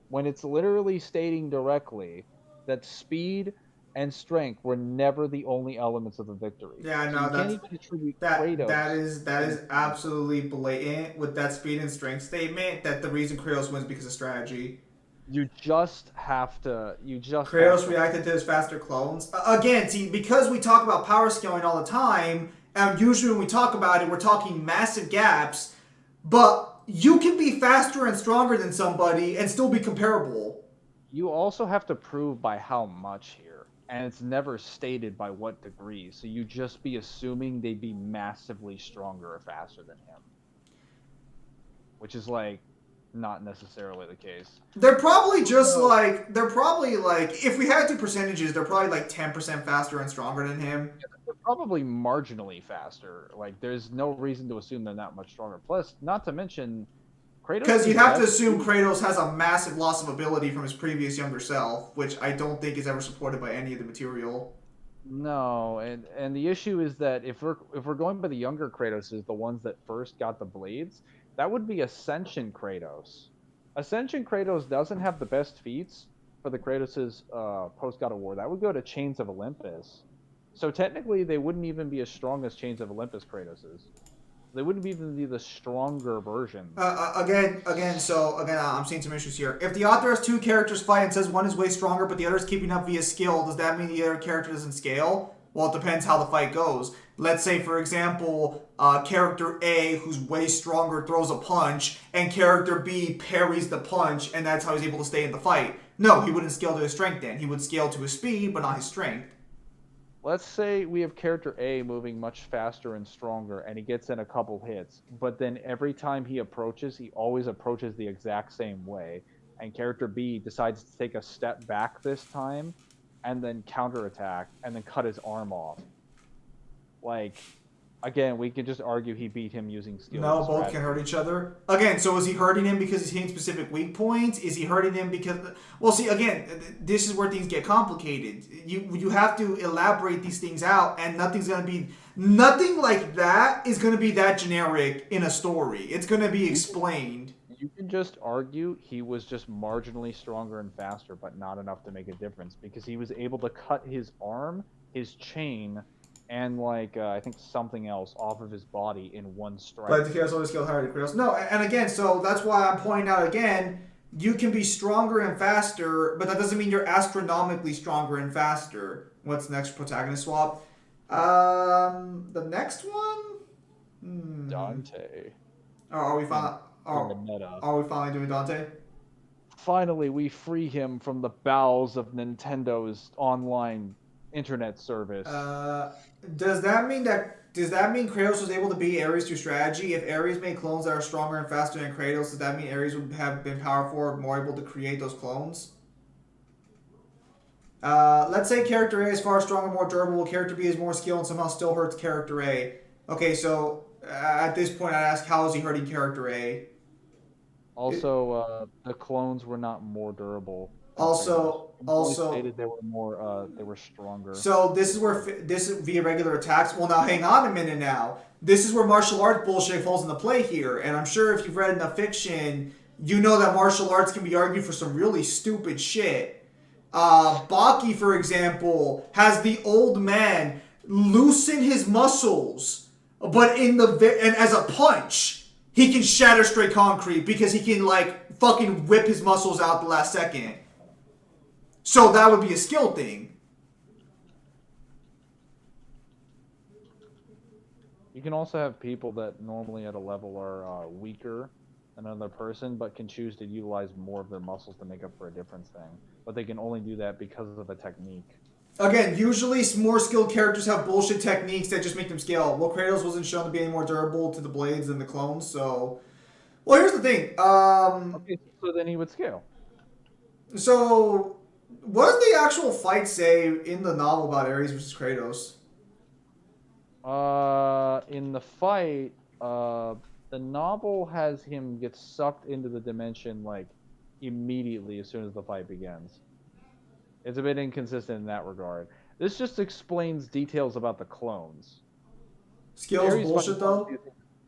Speaker 1: when it's literally stating directly that speed and strength were never the only elements of the victory.
Speaker 2: Yeah,
Speaker 1: So
Speaker 2: no,
Speaker 1: you can't
Speaker 2: that's
Speaker 1: even attribute
Speaker 2: that
Speaker 1: Kratos
Speaker 2: is that
Speaker 1: to
Speaker 2: is absolutely blatant with that speed and strength statement. That the reason Kratos wins because of strategy.
Speaker 1: you just have to
Speaker 2: Kratos reacted to his faster clones. Again, see, because we talk about power scaling all the time, and usually when we talk about it, we're talking massive gaps, but you can be faster and stronger than somebody and still be comparable.
Speaker 1: you also have to prove by how much here. And it's never stated by what degree. So you just be assuming they'd be massively stronger or faster than him. Which is like not necessarily the case. So
Speaker 2: They're probably like if we had to percentages, they're probably like 10% faster and stronger than him.
Speaker 1: they're probably marginally faster. Like there's no reason to assume they're not much stronger. Plus, not to mention
Speaker 2: Because
Speaker 1: Kratos'
Speaker 2: you'd have to
Speaker 1: best
Speaker 2: assume
Speaker 1: feat.
Speaker 2: Kratos has a massive loss of ability from his previous younger self, which I don't think is ever supported by any of the material.
Speaker 1: No, and the issue is that if we're going by the younger Kratos, the ones that first got the blades, that would be Ascension Kratos. Ascension Kratos doesn't have the best feats for the Kratoses post God of War. That would go to Chains of Olympus. So technically, they wouldn't even be as strong as Chains of Olympus Kratoses. They wouldn't even be the stronger versions.
Speaker 2: I'm seeing some issues here. If the author has two characters fight and says one is way stronger, but the other is keeping up via skill, does that mean the other character doesn't scale? Well, it depends how the fight goes. Let's say, for example, character A, who's way stronger, throws a punch, and character B parries the punch, and that's how he's able to stay in the fight. No, he wouldn't scale to his strength then. He would scale to his speed, but not his strength.
Speaker 1: Let's say we have character A moving much faster and stronger, and he gets in a couple hits, but then every time he approaches, he always approaches the exact same way. And character B decides to take a step back this time, and then counterattack, and then cut his arm off. Like, again, we can just argue he beat him using skill
Speaker 2: No,
Speaker 1: and
Speaker 2: both can hurt
Speaker 1: strategy.
Speaker 2: each other. Again, so is he hurting him because he's hitting specific weak points? Is he hurting him because? Well, see, again, this is where things get complicated. You have to elaborate these things out, and nothing like that is gonna be that generic in a story. It's gonna be
Speaker 1: You can,
Speaker 2: explained.
Speaker 1: you can just argue he was just marginally stronger and faster, but not enough to make a difference because he was able to cut his arm, his chain, and I think something else off of his body in one
Speaker 2: But
Speaker 1: strike.
Speaker 2: the chaos always scale higher to Kratos. No, and again, so that's why I'm pointing out again. You can be stronger and faster, but that doesn't mean you're astronomically stronger and faster. What's next? Protagonist swap. The next one. Hmm.
Speaker 1: Dante
Speaker 2: Are we
Speaker 1: in
Speaker 2: finally?
Speaker 1: in the
Speaker 2: Are,
Speaker 1: meta.
Speaker 2: are we finally doing Dante?
Speaker 1: Finally, we free him from the bowels of Nintendo's online internet service.
Speaker 2: Uh, does that mean Kratos was able to beat Ares through strategy? If Ares made clones that are stronger and faster than Kratos, does that mean Ares would have been powerful or more able to create those clones? Let's say character A is far stronger, more durable. Character B is more skilled and somehow still hurts character A. Okay, so at this point, I ask, how is he hurting character A? It,
Speaker 1: Also, the clones were not more durable than Kratos.
Speaker 2: also,
Speaker 1: It only
Speaker 2: also,
Speaker 1: stated they were stronger.
Speaker 2: So this is where this is via regular attacks. Well, now hang on a minute. Now this is where martial arts bullshit falls into play here. And I'm sure if you've read enough fiction, you know that martial arts can be argued for some really stupid shit. Baki, for example, has the old man loosen his muscles, but and as a punch, he can shatter straight concrete because he can like fucking whip his muscles out the last second. So that would be a skill thing.
Speaker 1: You can also have people that normally at a level are weaker than another person, but can choose to utilize more of their muscles to make up for a difference thing. But they can only do that because of a technique.
Speaker 2: Again, usually more skilled characters have bullshit techniques that just make them scale. Well, Kratos wasn't shown to be any more durable to the blades than the clones, so... Well, here's the thing.
Speaker 1: Okay, so then he would scale.
Speaker 2: So, what does the actual fight say in the novel about Ares versus Kratos?
Speaker 1: In the fight, the novel has him get sucked into the dimension like immediately as soon as the fight begins. It's a bit inconsistent in that regard. This just explains details about the clones.
Speaker 2: Skill is
Speaker 1: Ares
Speaker 2: bullshit, though?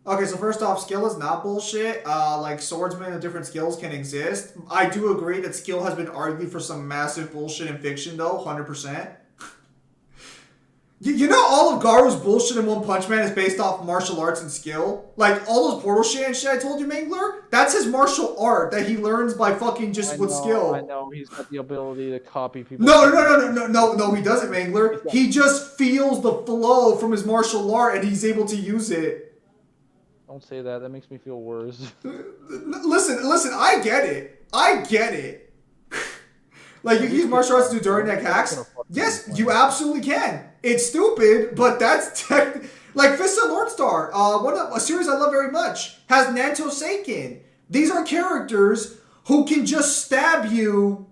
Speaker 2: Okay, so first off, skill is not bullshit. Like, swordsmen of different skills can exist. I do agree that skill has been argued for some massive bullshit in fiction, though, 100%. You know all of Garu's bullshit in One Punch Man is based off martial arts and skill? Like, all those portal shit and shit I told you, Mangler? That's his martial art that he learns by fucking just with skill.
Speaker 1: I know, he's got the ability to copy people.
Speaker 2: No, he doesn't, Mangler. He just feels the flow from his martial art and he's able to use it.
Speaker 1: Don't say that. That makes me feel worse.
Speaker 2: Listen. I get it. Like, you can use martial arts to do during neck hacks. Yes, you absolutely can. It's stupid, but that's like Fist of Lord Star. A series I love very much has Nanto Seiken. These are characters who can just stab you,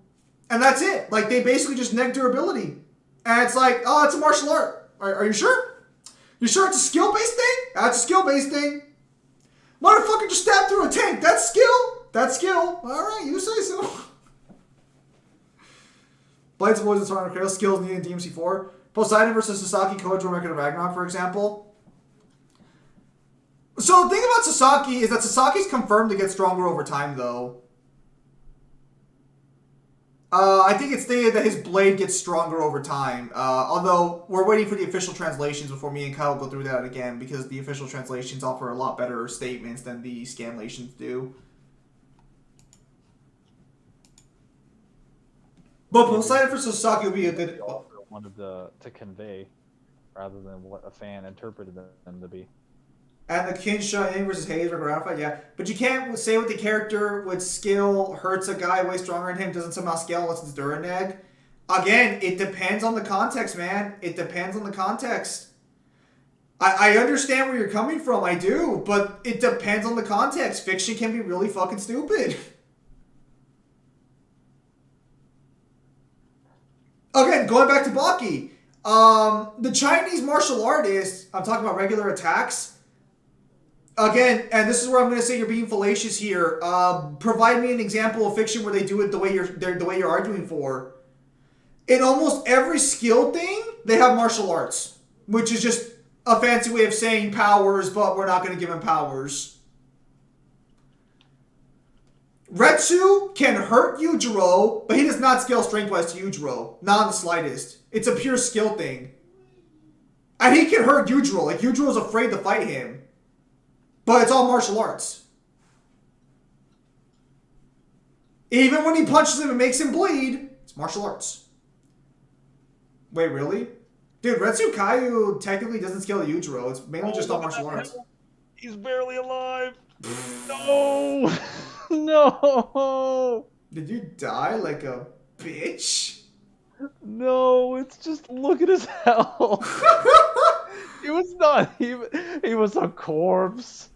Speaker 2: and that's it. Like, they basically just neck durability, and it's like, oh, it's a martial art. Are you sure? You sure it's a skill-based thing? That's a skill-based thing. Motherfucker just stabbed through a tank. That's skill. All right, you say so. Blades of Voice and Sword and Kratos skills needed in DMC4. Poseidon versus Sasaki, Kojo, Record of Ragnarok, for example. So the thing about Sasaki is that Sasaki's confirmed to get stronger over time, though. I think it's stated that his blade gets stronger over time. Although, we're waiting for the official translations before me and Kyle go through that again, because the official translations offer a lot better statements than the scanlations do. But Poseidon for Sasaki will be a good...
Speaker 1: wanted to convey, rather than what a fan interpreted them to be.
Speaker 2: And the Kinsha versus Hayes were gratified, yeah. But you can't say what the character with skill hurts a guy way stronger than him, doesn't somehow scale unless it's Duraneg. Again, it depends on the context, man. It depends on the context. I understand where you're coming from, I do, but it depends on the context. Fiction can be really fucking stupid. Again, going back to Baki, the Chinese martial artists, I'm talking about regular attacks. Again, and this is where I'm going to say you're being fallacious here. Provide me an example of fiction where they do it the way you're arguing for. In almost every skill thing, they have martial arts, which is just a fancy way of saying powers, but we're not going to give him powers. Retsu can hurt Yujiro, but he does not scale strength-wise to Yujiro. Not in the slightest. It's a pure skill thing. And he can hurt Yujiro. Like, Yujiro's afraid to fight him. But it's all martial arts. Even when he punches him and makes him bleed, it's martial arts. Wait, really? Dude, Retsu Kaiju technically doesn't scale to Yujiro. It's mainly just all martial arts.
Speaker 1: He's barely alive. No! No!
Speaker 2: Did you die like a bitch?
Speaker 1: No, it's just, look at his health. He was not even, he was a corpse.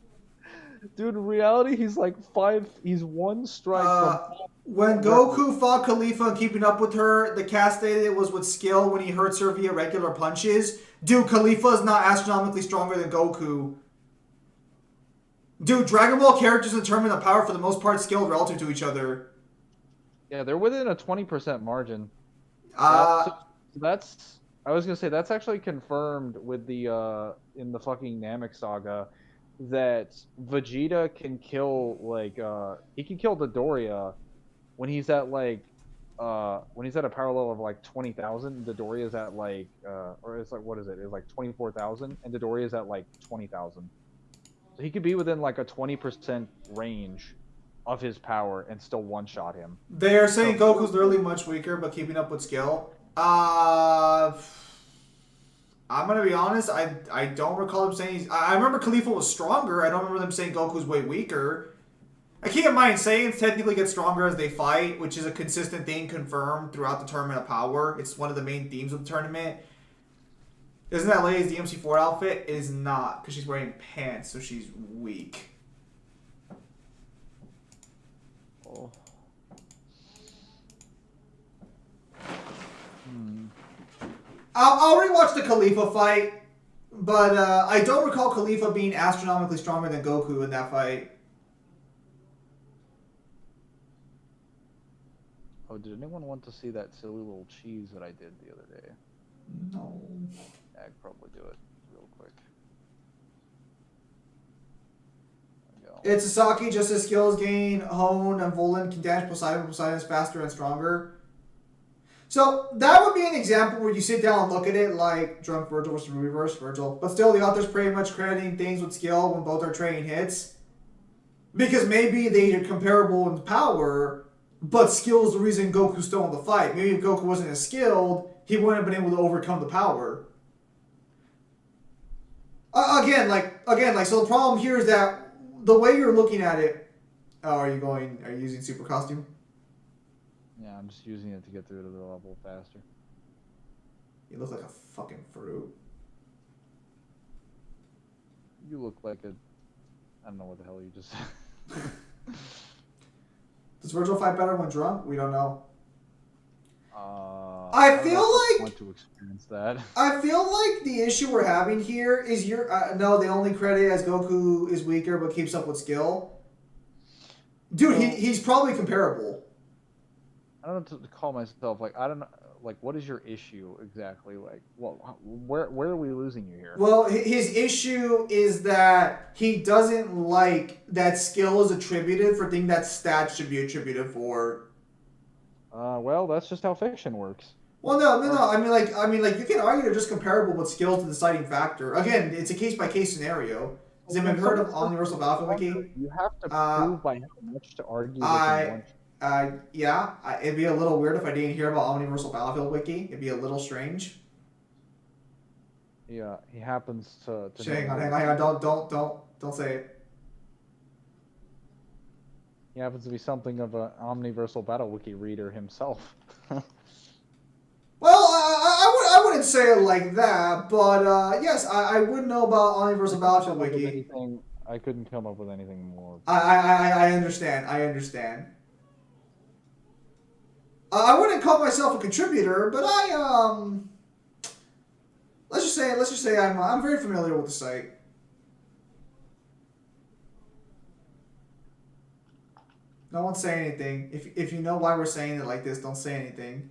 Speaker 1: Dude, in reality, he's like he's one strike from...
Speaker 2: When Goku fought Khalifa and keeping up with her, the cast stated it was with skill when he hurts her via regular punches. Dude, Khalifa is not astronomically stronger than Goku. Dude, Dragon Ball characters determine the power for the most part skilled relative to each other.
Speaker 1: Yeah, they're within a 20% margin. That's I was gonna say that's actually confirmed with the in the fucking Namek saga that Vegeta can kill he can kill Dodoria when he's at when he's at a power level of like 20,000. Dodoria's at or it's like, what is it? It's like 24,000, and Dodoria's at like 20,000. So he could be within like a 20% range of his power and still one-shot him.
Speaker 2: They are saying Goku's literally much weaker, but keeping up with skill. I'm gonna be honest. I don't recall them saying. I remember Khalifa was stronger. I don't remember them saying Goku's way weaker. keep in mind, Saiyans technically get stronger as they fight, which is a consistent thing confirmed throughout the Tournament of Power. It's one of the main themes of the tournament. Isn't that Leia's DMC4 outfit? It is not, because she's wearing pants, so she's weak.
Speaker 1: Oh.
Speaker 2: I'll rewatch the Khalifa fight, but I don't recall Khalifa being astronomically stronger than Goku in that fight.
Speaker 1: Oh, did anyone want to see that silly little cheese that I did the other day?
Speaker 2: No.
Speaker 1: Yeah, I could probably do it real quick. There we go.
Speaker 2: It's Sasaki, just as skills gain, Hone, and Volan can dash Poseidon. Poseidon is faster and stronger. So that would be an example where you sit down and look at it like Drunk Virgil versus Reverse Virgil. But still, the author's pretty much crediting things with skill when both are trading hits. Because maybe they are comparable in power, but skill is the reason Goku's still in the fight. Maybe if Goku wasn't as skilled, he wouldn't have been able to overcome the power. Again, so the problem here is that the way you're looking at it... Oh, are you using Super Costume?
Speaker 1: Yeah, I'm just using it to get through to the level faster.
Speaker 2: You look like a fucking fruit.
Speaker 1: You look like a... I don't know what the hell you just said.
Speaker 2: Does Virgil fight better when drunk? We don't know.
Speaker 1: I
Speaker 2: feel like...
Speaker 1: want to experience that.
Speaker 2: I feel like the issue we're having here is no, they only credit as Goku is weaker but keeps up with skill. Dude, he's probably comparable.
Speaker 1: I don't know what to call myself. Like, I don't know. Like, what is your issue exactly? Like, well, where are we losing you here?
Speaker 2: Well, his issue is that he doesn't like that skill is attributed for things that stats should be attributed for.
Speaker 1: Well, that's just how fiction works.
Speaker 2: Well, no. I mean, like you can argue they're just comparable, but skill is the deciding factor. Again, it's a case by case scenario. Has anyone heard of Omniversal Battlefield Wiki?
Speaker 1: You have to prove by how much to argue with one.
Speaker 2: Yeah, it'd be a little weird if I didn't hear about Omniversal Battlefield Wiki. It'd be a little strange.
Speaker 1: Yeah, he happens to
Speaker 2: Hang on. Don't say it.
Speaker 1: He happens to be something of an Omniversal Battle Wiki reader himself.
Speaker 2: Well, I wouldn't say it like that, but yes, I would know about Omniversal Battlefield Wiki.
Speaker 1: I couldn't come up with anything more.
Speaker 2: I understand. I wouldn't call myself a contributor, but let's just say I'm very familiar with the site. No one say anything. If you know why we're saying it like this, don't say anything.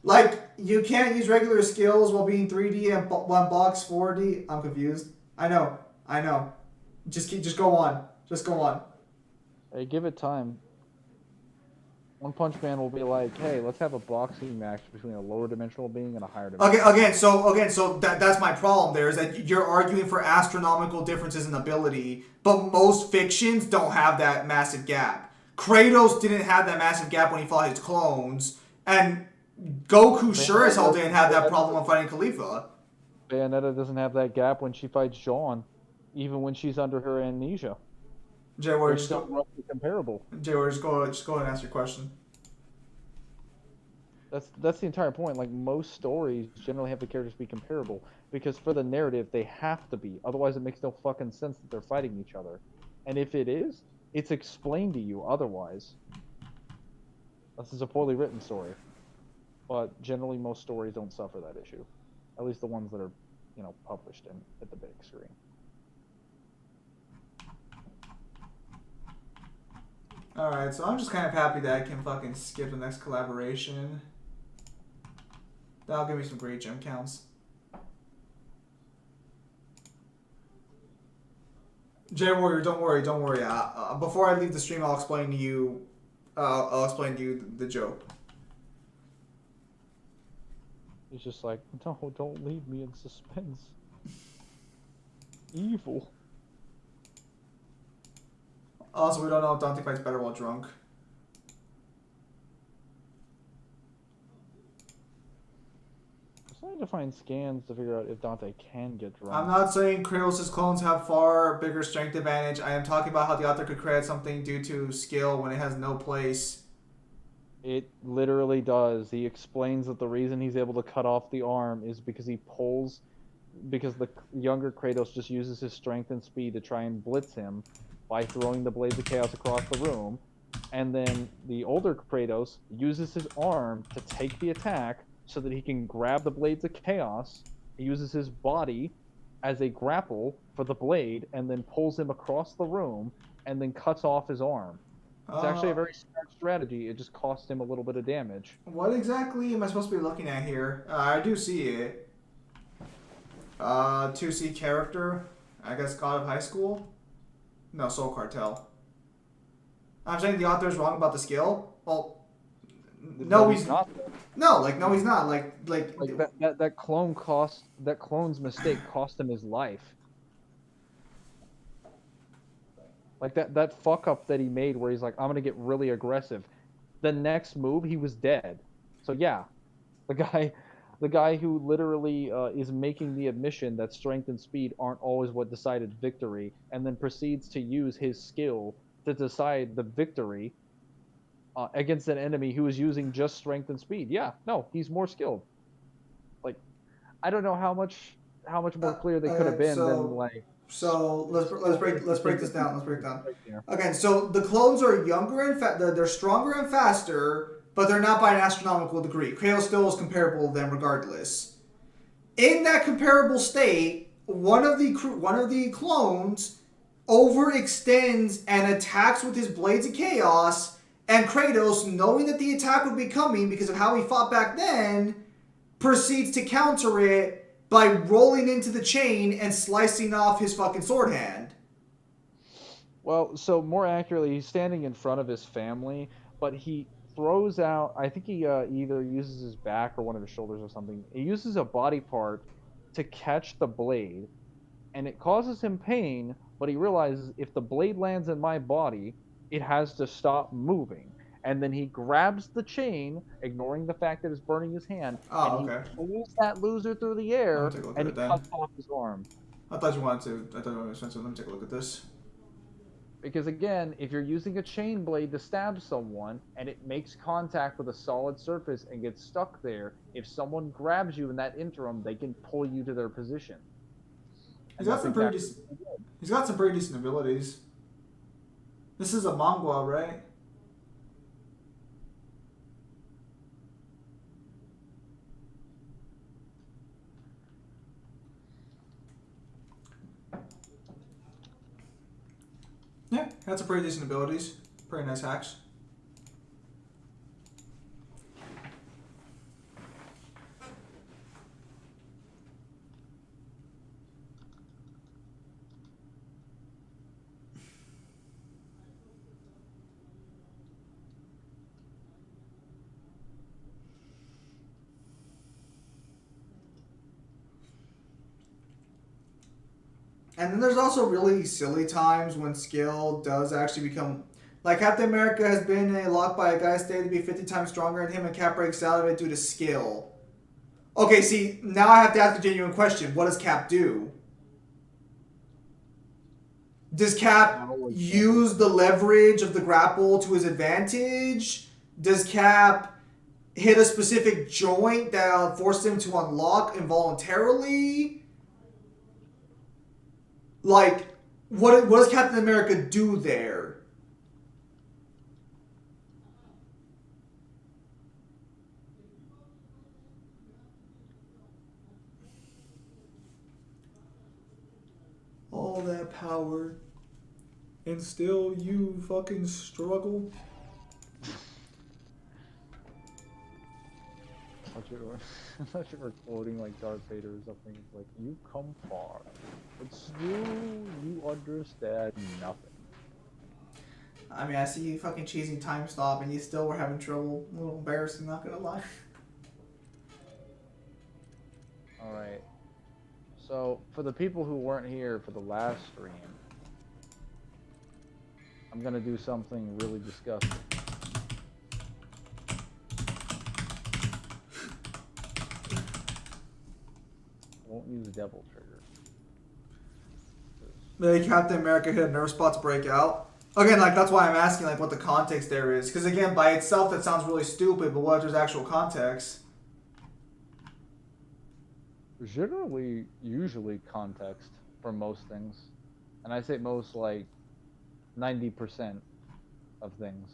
Speaker 2: Like, you can't use regular skills while being 3D and one box 4D. I'm confused. I know. Just go on.
Speaker 1: Hey, give it time. One Punch Man will be like, hey, let's have a boxing match between a lower dimensional being and a higher dimensional
Speaker 2: being. So that's my problem there, is that you're arguing for astronomical differences in ability, but most fictions don't have that massive gap. Kratos didn't have that massive gap when he fought his clones, and Goku sure as hell didn't have that problem when fighting Khalifa.
Speaker 1: Bayonetta doesn't have that gap when she fights Jean, even when she's under her amnesia.
Speaker 2: Jay Warrior,
Speaker 1: just roughly comparable.
Speaker 2: Jay Warrior, just go ahead and ask your question.
Speaker 1: That's the entire point. Like, most stories generally have the characters be comparable because for the narrative they have to be. Otherwise, it makes no fucking sense that they're fighting each other. And if it is, it's explained to you otherwise. This is a poorly written story, but generally most stories don't suffer that issue. At least the ones that are, published at the big screen.
Speaker 2: Alright, so I'm just kind of happy that I can fucking skip the next collaboration. That'll give me some great gem counts. Jay Warrior, don't worry. Before I leave the stream, I'll explain to you the joke.
Speaker 1: He's just like, no, don't leave me in suspense. Evil.
Speaker 2: Also, we don't know if Dante fights better while drunk.
Speaker 1: It's not trying to find scans to figure out if Dante can get drunk.
Speaker 2: I'm not saying Kratos' clones have far bigger strength advantage. I am talking about how the author could credit something due to skill when it has no place.
Speaker 1: It literally does. He explains that the reason he's able to cut off the arm is because because the younger Kratos just uses his strength and speed to try and blitz him by throwing the Blades of Chaos across the room. And then the older Kratos uses his arm to take the attack so that he can grab the Blades of Chaos. He uses his body as a grapple for the blade and then pulls him across the room and then cuts off his arm. It's actually a very smart strategy. It just cost him a little bit of damage.
Speaker 2: What exactly am I supposed to be looking at here? I do see it. 2C character. I guess God of High School? No, Soul Cartel. I'm saying the author is wrong about the skill? Well, no, he's not. No, no, he's not.
Speaker 1: That clone's mistake cost him his life. Like that fuck up that he made where he's like, I'm gonna get really aggressive. The next move, he was dead. So yeah, the guy who literally is making the admission that strength and speed aren't always what decided victory, and then proceeds to use his skill to decide the victory against an enemy who is using just strength and speed. Yeah, no, he's more skilled. Like, I don't know how much more clear they could have been than like.
Speaker 2: So let's break this down. Let's break it down. Again, so the clones are younger and they're stronger and faster, but they're not by an astronomical degree. Kratos still is comparable to them regardless. In that comparable state, one of the clones overextends and attacks with his Blades of Chaos, and Kratos, knowing that the attack would be coming because of how he fought back then, proceeds to counter it by rolling into the chain and slicing off his fucking sword hand.
Speaker 1: Well, so more accurately, he's standing in front of his family, but he throws out, I think he either uses his back or one of his shoulders or something. He uses a body part to catch the blade, and it causes him pain, but he realizes if the blade lands in my body, it has to stop moving. And then he grabs the chain, ignoring the fact that it's burning his hand, and he pulls that loser through the air, and he cuts off his arm.
Speaker 2: I thought you wanted to. I thought you wanted to. Let me take a look at this.
Speaker 1: Because again, if you're using a chain blade to stab someone, and it makes contact with a solid surface and gets stuck there, if someone grabs you in that interim, they can pull you to their position.
Speaker 2: He's got some pretty decent abilities. This is a Mangler, right? Yeah, had some pretty decent abilities. Pretty nice hacks. And then there's also really silly times when skill does actually become... Like, Captain America has been locked by a guy stated to be 50 times stronger than him, and Cap breaks out of it due to skill. Okay, see, now I have to ask a genuine question. What does Cap do? Does Cap use the leverage of the grapple to his advantage? Does Cap hit a specific joint that forces him to unlock involuntarily? Like, what does Captain America do there? All that power, and still you fucking struggle?
Speaker 1: I thought you were quoting like Darth Vader or something. It's like, you come far, but still you understand nothing.
Speaker 2: I mean, I see you fucking cheesing Time Stop and you still were having trouble. A little embarrassing, not gonna lie.
Speaker 1: Alright. So, for the people who weren't here for the last stream, I'm gonna do something really disgusting. use Devil Trigger.
Speaker 2: Maybe Captain America hit a nerve spot to break out. Again, like that's why I'm asking like what the context there is. Because again, by itself that sounds really stupid, but what if there's actual context?
Speaker 1: There's usually context for most things. And I say most like 90% of things.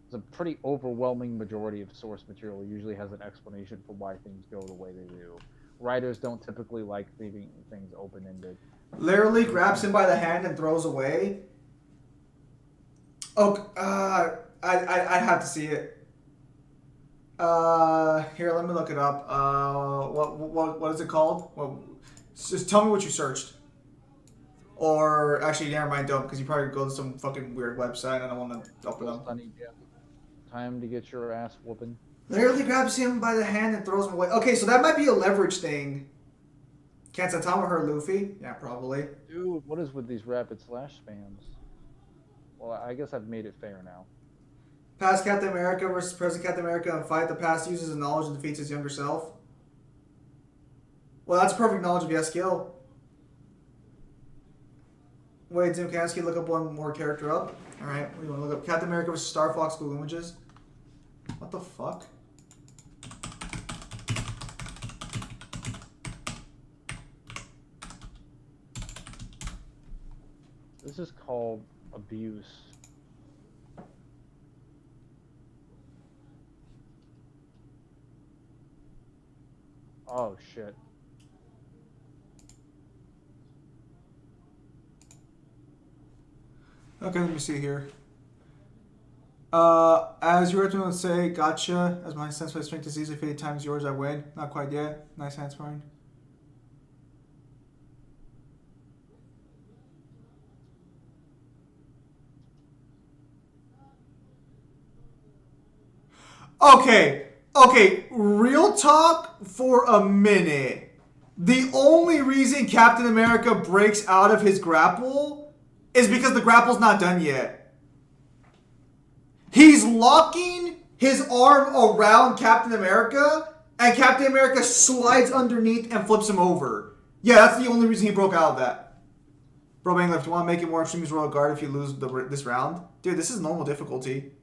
Speaker 1: It's a pretty overwhelming majority of source material usually has an explanation for why things go the way they do. Writers don't typically like leaving things open-ended.
Speaker 2: Literally grabs him by the hand and throws away. Oh, I'd have to see it. Here, let me look it up. What is it called? Well, just tell me what you searched. Or actually, never mind, don't, because you probably go to some fucking weird website. I don't want to open them.
Speaker 1: Time to get your ass whooping.
Speaker 2: Literally grabs him by the hand and throws him away. Okay, so that might be a leverage thing. Can't Saitama hurt Luffy? Yeah, probably.
Speaker 1: Dude, what is with these rapid slash spams? Well, I guess I've made it fair now.
Speaker 2: Past Captain America versus present Captain America in fight. The past uses his knowledge and defeats his younger self. Well, that's perfect knowledge of yes skill. Wait, Tim Kansky, look up one more character up. Alright, what do you want to look up? Captain America versus Star Fox Google Images. What the fuck?
Speaker 1: This is called abuse. Oh shit.
Speaker 2: Okay, let me see here. As your would say, gotcha. As my sense by strength is easily 50 times yours, I win. Not quite yet. Nice hand sparring. Okay, real talk for a minute. The only reason Captain America breaks out of his grapple is because the grapple's not done yet. He's locking his arm around Captain America, and Captain America slides underneath and flips him over. Yeah, that's the only reason he broke out of that. Bro, Mangler, if you want to make it more extreme, use Royal Guard if you lose this round. Dude, this is normal difficulty.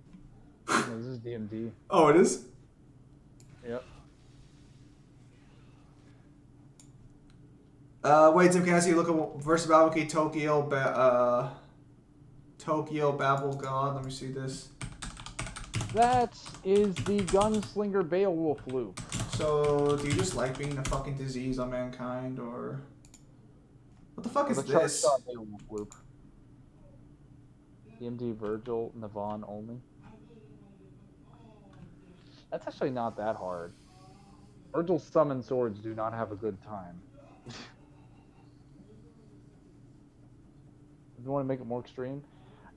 Speaker 1: No, this is DMD.
Speaker 2: Oh, it is?
Speaker 1: Yep.
Speaker 2: Wait, Tim, can I see you look at versus Battlecade Tokyo Babel God? Let me see this.
Speaker 1: That is the Gunslinger Beowulf loop.
Speaker 2: So, do you just like being a fucking disease on mankind, or what the fuck is this?
Speaker 1: Beowulf loop. DMD Virgil Navon only. That's actually not that hard. Virgil's summon swords do not have a good time. If you want to make it more extreme.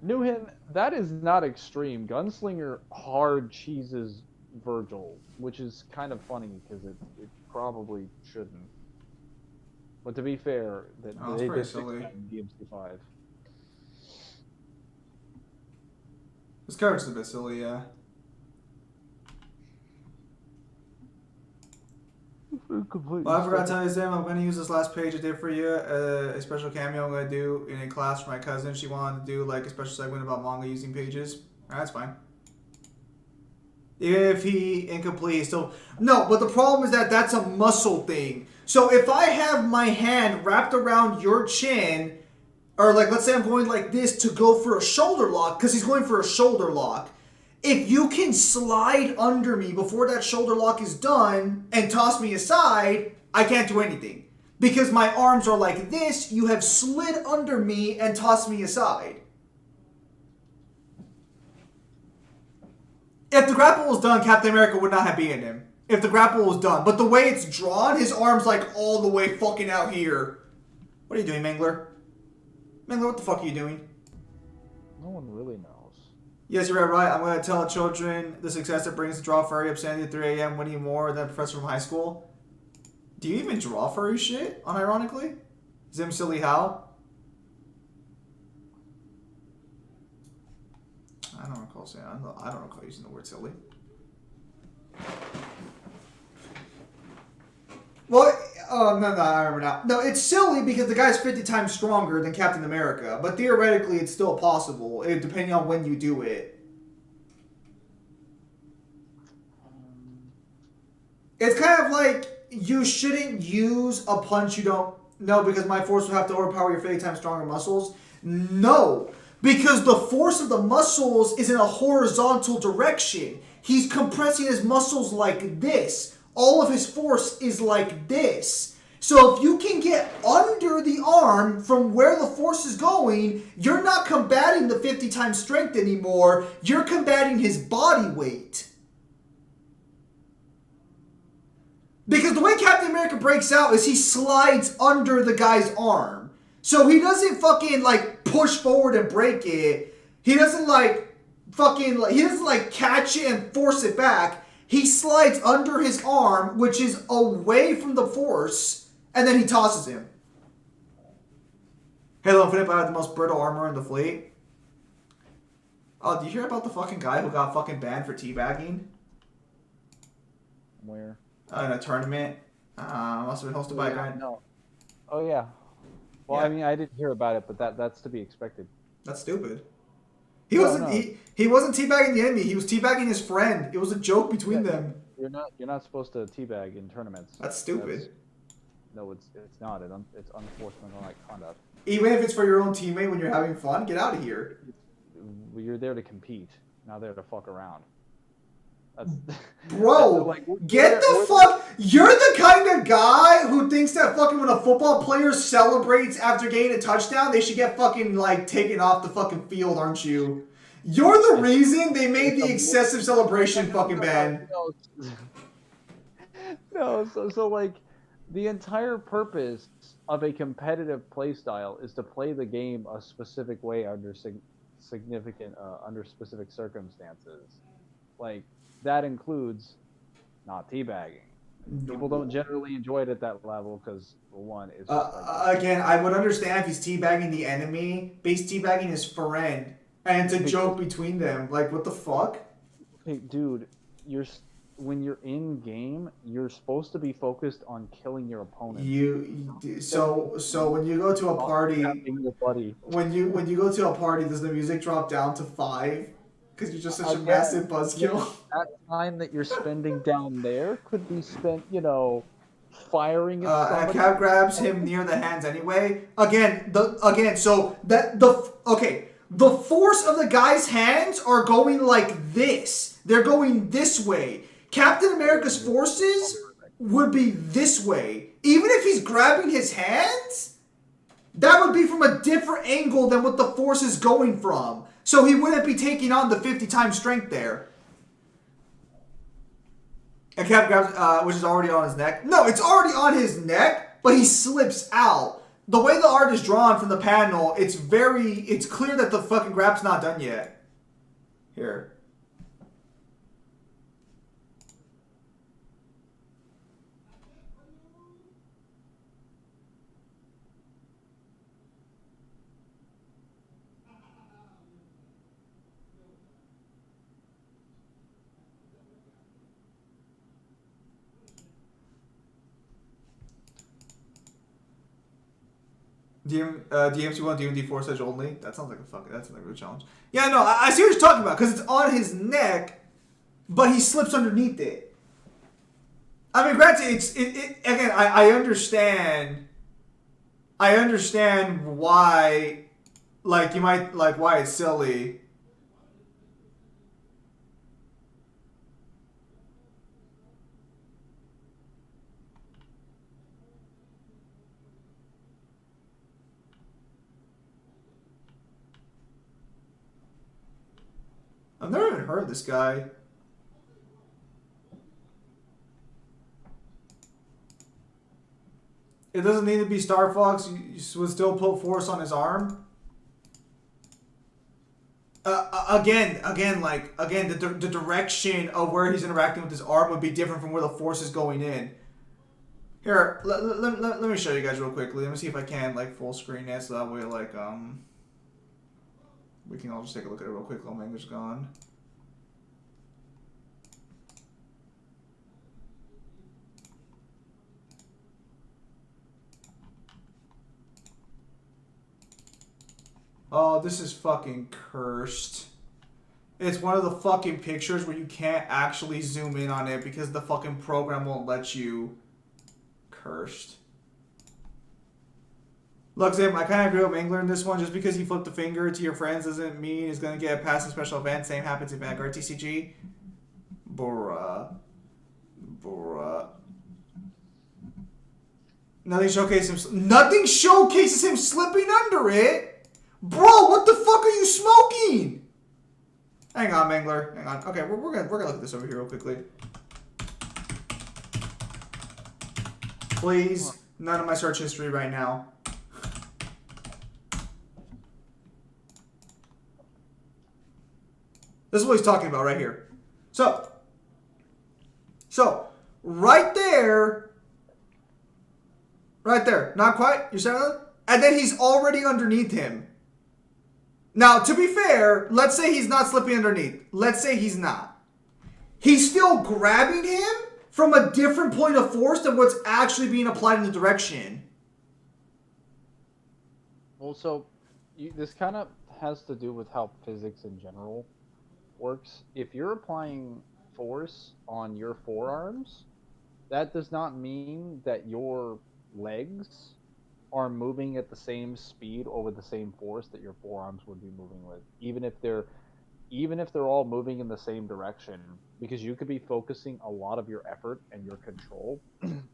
Speaker 1: Newhin, that is not extreme. Gunslinger hard cheeses Virgil, which is kind of funny because it probably shouldn't. But to be fair, that they did
Speaker 2: silly.
Speaker 1: DMC5.
Speaker 2: This character's a bit silly, yeah. Well, I forgot to tell you, Sam, I'm going to use this last page I did for you, a special cameo I'm going to do in a class for my cousin. She wanted to do like a special segment about manga using pages. Alright, that's fine. If he incomplete, he's still... No, but the problem is that that's a muscle thing. So if I have my hand wrapped around your chin, or like let's say I'm going like this to go for a shoulder lock, because he's going for a shoulder lock. If you can slide under me before that shoulder lock is done and toss me aside, I can't do anything. Because my arms are like this, you have slid under me and tossed me aside. If the grapple was done, Captain America would not have beaten him. If the grapple was done. But the way it's drawn, his arm's like all the way fucking out here. What are you doing, Mangler? Mangler, what the fuck are you doing?
Speaker 1: No one really knows.
Speaker 2: Yes, you're right. I'm going to tell children the success it brings to draw furry, obscenity at 3 a.m. winning more than a professor from high school. Do you even draw furry shit, unironically? Zim Silly How? I don't recall saying. I don't recall using the word silly. Well, Oh, no, I remember now. No, it's silly because the guy's 50 times stronger than Captain America, but theoretically it's still possible, depending on when you do it. It's kind of like you shouldn't use a punch you don't know because my force will have to overpower your 50 times stronger muscles. No, because the force of the muscles is in a horizontal direction. He's compressing his muscles like this. All of his force is like this. So if you can get under the arm from where the force is going, you're not combating the 50 times strength anymore. You're combating his body weight. Because the way Captain America breaks out is he slides under the guy's arm. So he doesn't fucking like push forward and break it. He doesn't like fucking he doesn't like catch it and force it back. He slides under his arm, which is away from the force, and then he tosses him. Halo Infinite had the most brittle armor in the fleet. Oh, did you hear about the fucking guy who got fucking banned for teabagging?
Speaker 1: Where?
Speaker 2: In a tournament. Must have been hosted by a guy.
Speaker 1: No. Oh yeah. Well,
Speaker 2: Yeah.
Speaker 1: I mean, I didn't hear about it, but that's to be expected.
Speaker 2: That's stupid. He wasn't teabagging the enemy. He was teabagging his friend. It was a joke between them.
Speaker 1: You're not supposed to teabag in tournaments.
Speaker 2: That's stupid.
Speaker 1: No, it's not. It's unsportsmanlike conduct.
Speaker 2: Even if it's for your own teammate when you're having fun, get out of here.
Speaker 1: You're there to compete, not there to fuck around.
Speaker 2: Bro, get the fuck. You're the kind of guy who thinks that fucking when a football player celebrates after getting a touchdown, they should get fucking like taken off the fucking field, aren't you? You're the reason they made the excessive celebration fucking ban.
Speaker 1: No, so like the entire purpose of a competitive play style is to play the game a specific way under under specific circumstances. Like that includes not teabagging. People don't generally enjoy it at that level because one is
Speaker 2: again, I would understand if he's teabagging the enemy, but he's teabagging his friend, and it's a joke between them. Like, what the fuck?
Speaker 1: Hey, dude, when you're in game, you're supposed to be focused on killing your opponent.
Speaker 2: So when you go to a party, when you go to a party, does the music drop down to 5? Because you're just such a massive buzzkill.
Speaker 1: That time that you're spending down there could be spent, firing at somebody.
Speaker 2: And Cap grabs him near the hands anyway. The force of the guy's hands are going like this. They're going this way. Captain America's forces would be this way. Even if he's grabbing his hands, that would be from a different angle than what the force is going from. So he wouldn't be taking on the 50 times strength there. And Cap grabs, which is already on his neck. No, it's already on his neck, but he slips out. The way the art is drawn from the panel, it's clear that the fucking grab's not done yet. Here. DMC1, DMD 4 such only. That sounds like a good challenge. Yeah, no, I see what you're talking about because it's on his neck, but he slips underneath it. I mean, granted, again. I understand. I understand why, like you might like why it's silly. I've never even heard of this guy. It doesn't need to be Star Fox. You would still put force on his arm. Again, the direction of where he's interacting with his arm would be different from where the force is going in. Here, let me show you guys real quickly. Let me see if I can like full screen it so that way like we can all just take a look at it real quick while Mangler's gone. Oh, this is fucking cursed. It's one of the fucking pictures where you can't actually zoom in on it because the fucking program won't let you. Cursed. Look, Zim, I kind of agree with Mangler in this one. Just because you flip the finger to your friends doesn't mean it's going to get past a special event. Same happens in Vanguard TCG. Bruh. Nothing showcases him slipping under it? Bro, what the fuck are you smoking? Hang on, Mangler. Hang on. Okay, we're gonna look at this over here real quickly. Please, none of my search history right now. This is what he's talking about right here. So right there, not quite. You said that? And then he's already underneath him. Now, to be fair, let's say he's not slipping underneath. Let's say he's not. He's still grabbing him from a different point of force than what's actually being applied in the direction.
Speaker 1: Well, so this kind of has to do with how physics in general works. If you're applying force on your forearms, that does not mean that your legs are moving at the same speed or with the same force that your forearms would be moving with, even if they're all moving in the same direction, because you could be focusing a lot of your effort and your control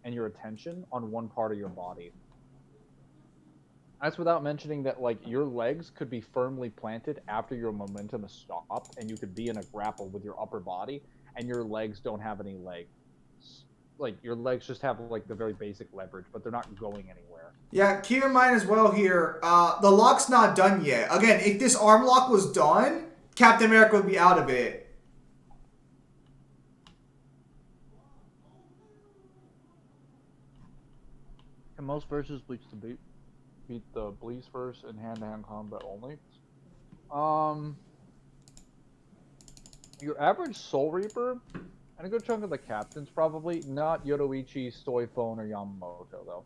Speaker 1: and your attention on one part of your body. That's without mentioning that, like, your legs could be firmly planted after your momentum is stopped, and you could be in a grapple with your upper body, and your legs don't have any legs. Like, your legs just have, like, the very basic leverage, but they're not going anywhere.
Speaker 2: Yeah, keep in mind as well here, the lock's not done yet. Again, if this arm lock was done, Captain America would be out of it.
Speaker 1: Can most versus Bleach to beat the Bleach verse in hand-to-hand combat only? Your average Soul Reaper, and a good chunk of the captains probably, not Yoruichi, Stoifone, or Yamamoto, though.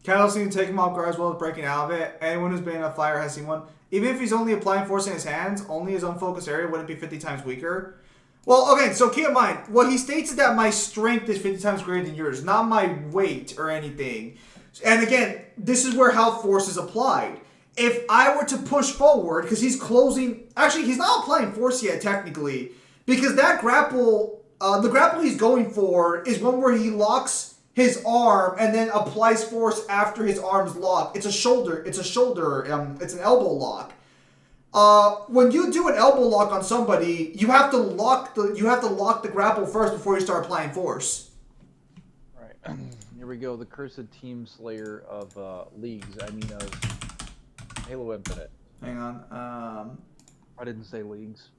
Speaker 2: Catalyst need to take him off guard as well as breaking out of it. Anyone who's been in a flyer has seen one. Even if he's only applying force in his hands, only his unfocused area wouldn't be 50 times weaker. Well, okay, so keep in mind, what he states is that my strength is 50 times greater than yours, not my weight or anything. And again, this is where how force is applied. If I were to push forward, because he's closing... Actually, he's not applying force yet, technically. Because that grapple... the grapple he's going for is one where he locks his arm and then applies force after his arm's locked. It's an elbow lock. When you do an elbow lock on somebody, you have to lock the grapple first before you start applying force.
Speaker 1: Right. Here we go. The cursed team slayer of leagues. I mean, of Halo Infinite.
Speaker 2: Hang on.
Speaker 1: I didn't say leagues.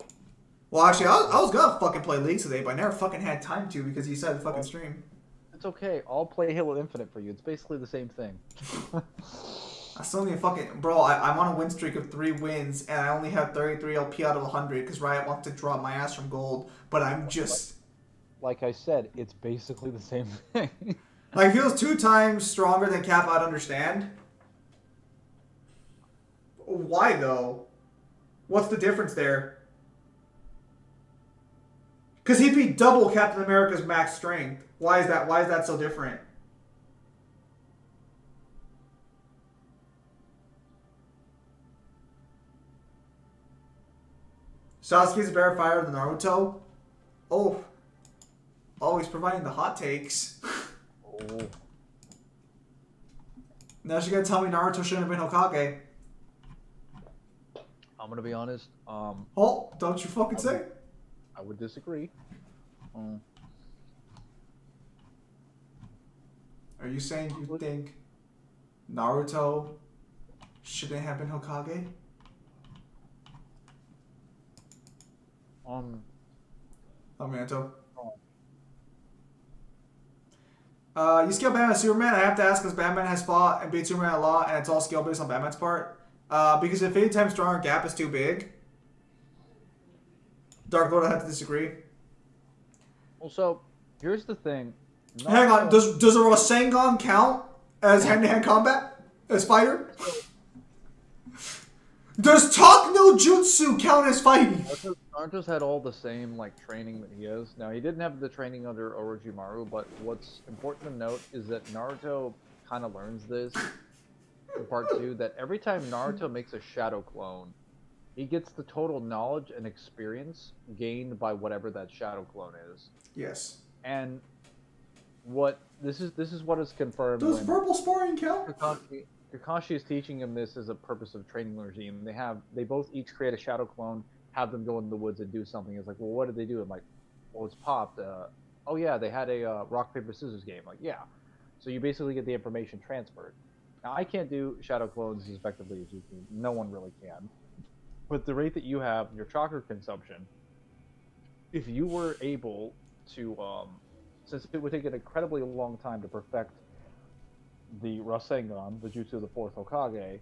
Speaker 2: Well, actually, I was gonna fucking play leagues today, but I never fucking had time to because you said the fucking stream.
Speaker 1: It's okay. I'll play Halo Infinite for you. It's basically the same thing.
Speaker 2: I still need a fucking... Bro, I'm on a win streak of 3 wins, and I only have 33 LP out of 100 because Riot wants to drop my ass from gold, but I'm just...
Speaker 1: Like I said, it's basically the same thing.
Speaker 2: Like, if he was 2 times stronger than Cap, I'd understand. Why, though? What's the difference there? Because he'd be double Captain America's max strength. Why is that? Why is that so different? Sasuke's a better fighter than Naruto? Oh. Oh, he's providing the hot takes.
Speaker 1: Oh.
Speaker 2: Now she's gonna tell me Naruto shouldn't have been Hokage.
Speaker 1: I'm gonna be honest.
Speaker 2: Oh, don't you fucking say?
Speaker 1: I would disagree.
Speaker 2: Are you saying you think Naruto shouldn't have been Hokage? Naruto. You scale Batman and Superman. I have to ask because Batman has fought and beat Superman a lot, and it's all scale based on Batman's part. Because if 50 times stronger gap is too big. Dark Lord, I have to disagree.
Speaker 1: Well, so here's the thing.
Speaker 2: Hang on, does a Rasengan count as hand-to-hand combat as fighter? Does Talk no Jutsu count as fighting?
Speaker 1: Naruto's had all the same like training that he has. Now he didn't have the training under Orochimaru, but what's important to note is that Naruto kind of learns this in part 2, that every time Naruto makes a shadow clone, he gets the total knowledge and experience gained by whatever that shadow clone is.
Speaker 2: Yes.
Speaker 1: And what this is what is confirmed.
Speaker 2: Does verbal sparring count?
Speaker 1: Kakashi is teaching him this as a purpose of training regime. They both each create a shadow clone, have them go in the woods and do something. It's like, well, what did they do? I'm like, well, it's popped. Oh yeah, they had a rock paper scissors game. Like, yeah. So you basically get the information transferred. Now I can't do shadow clones as effectively as you can. No one really can. But the rate that you have your chakra consumption, if you were able to, since it would take an incredibly long time to perfect the Rasengan, the Jutsu of the Fourth Hokage,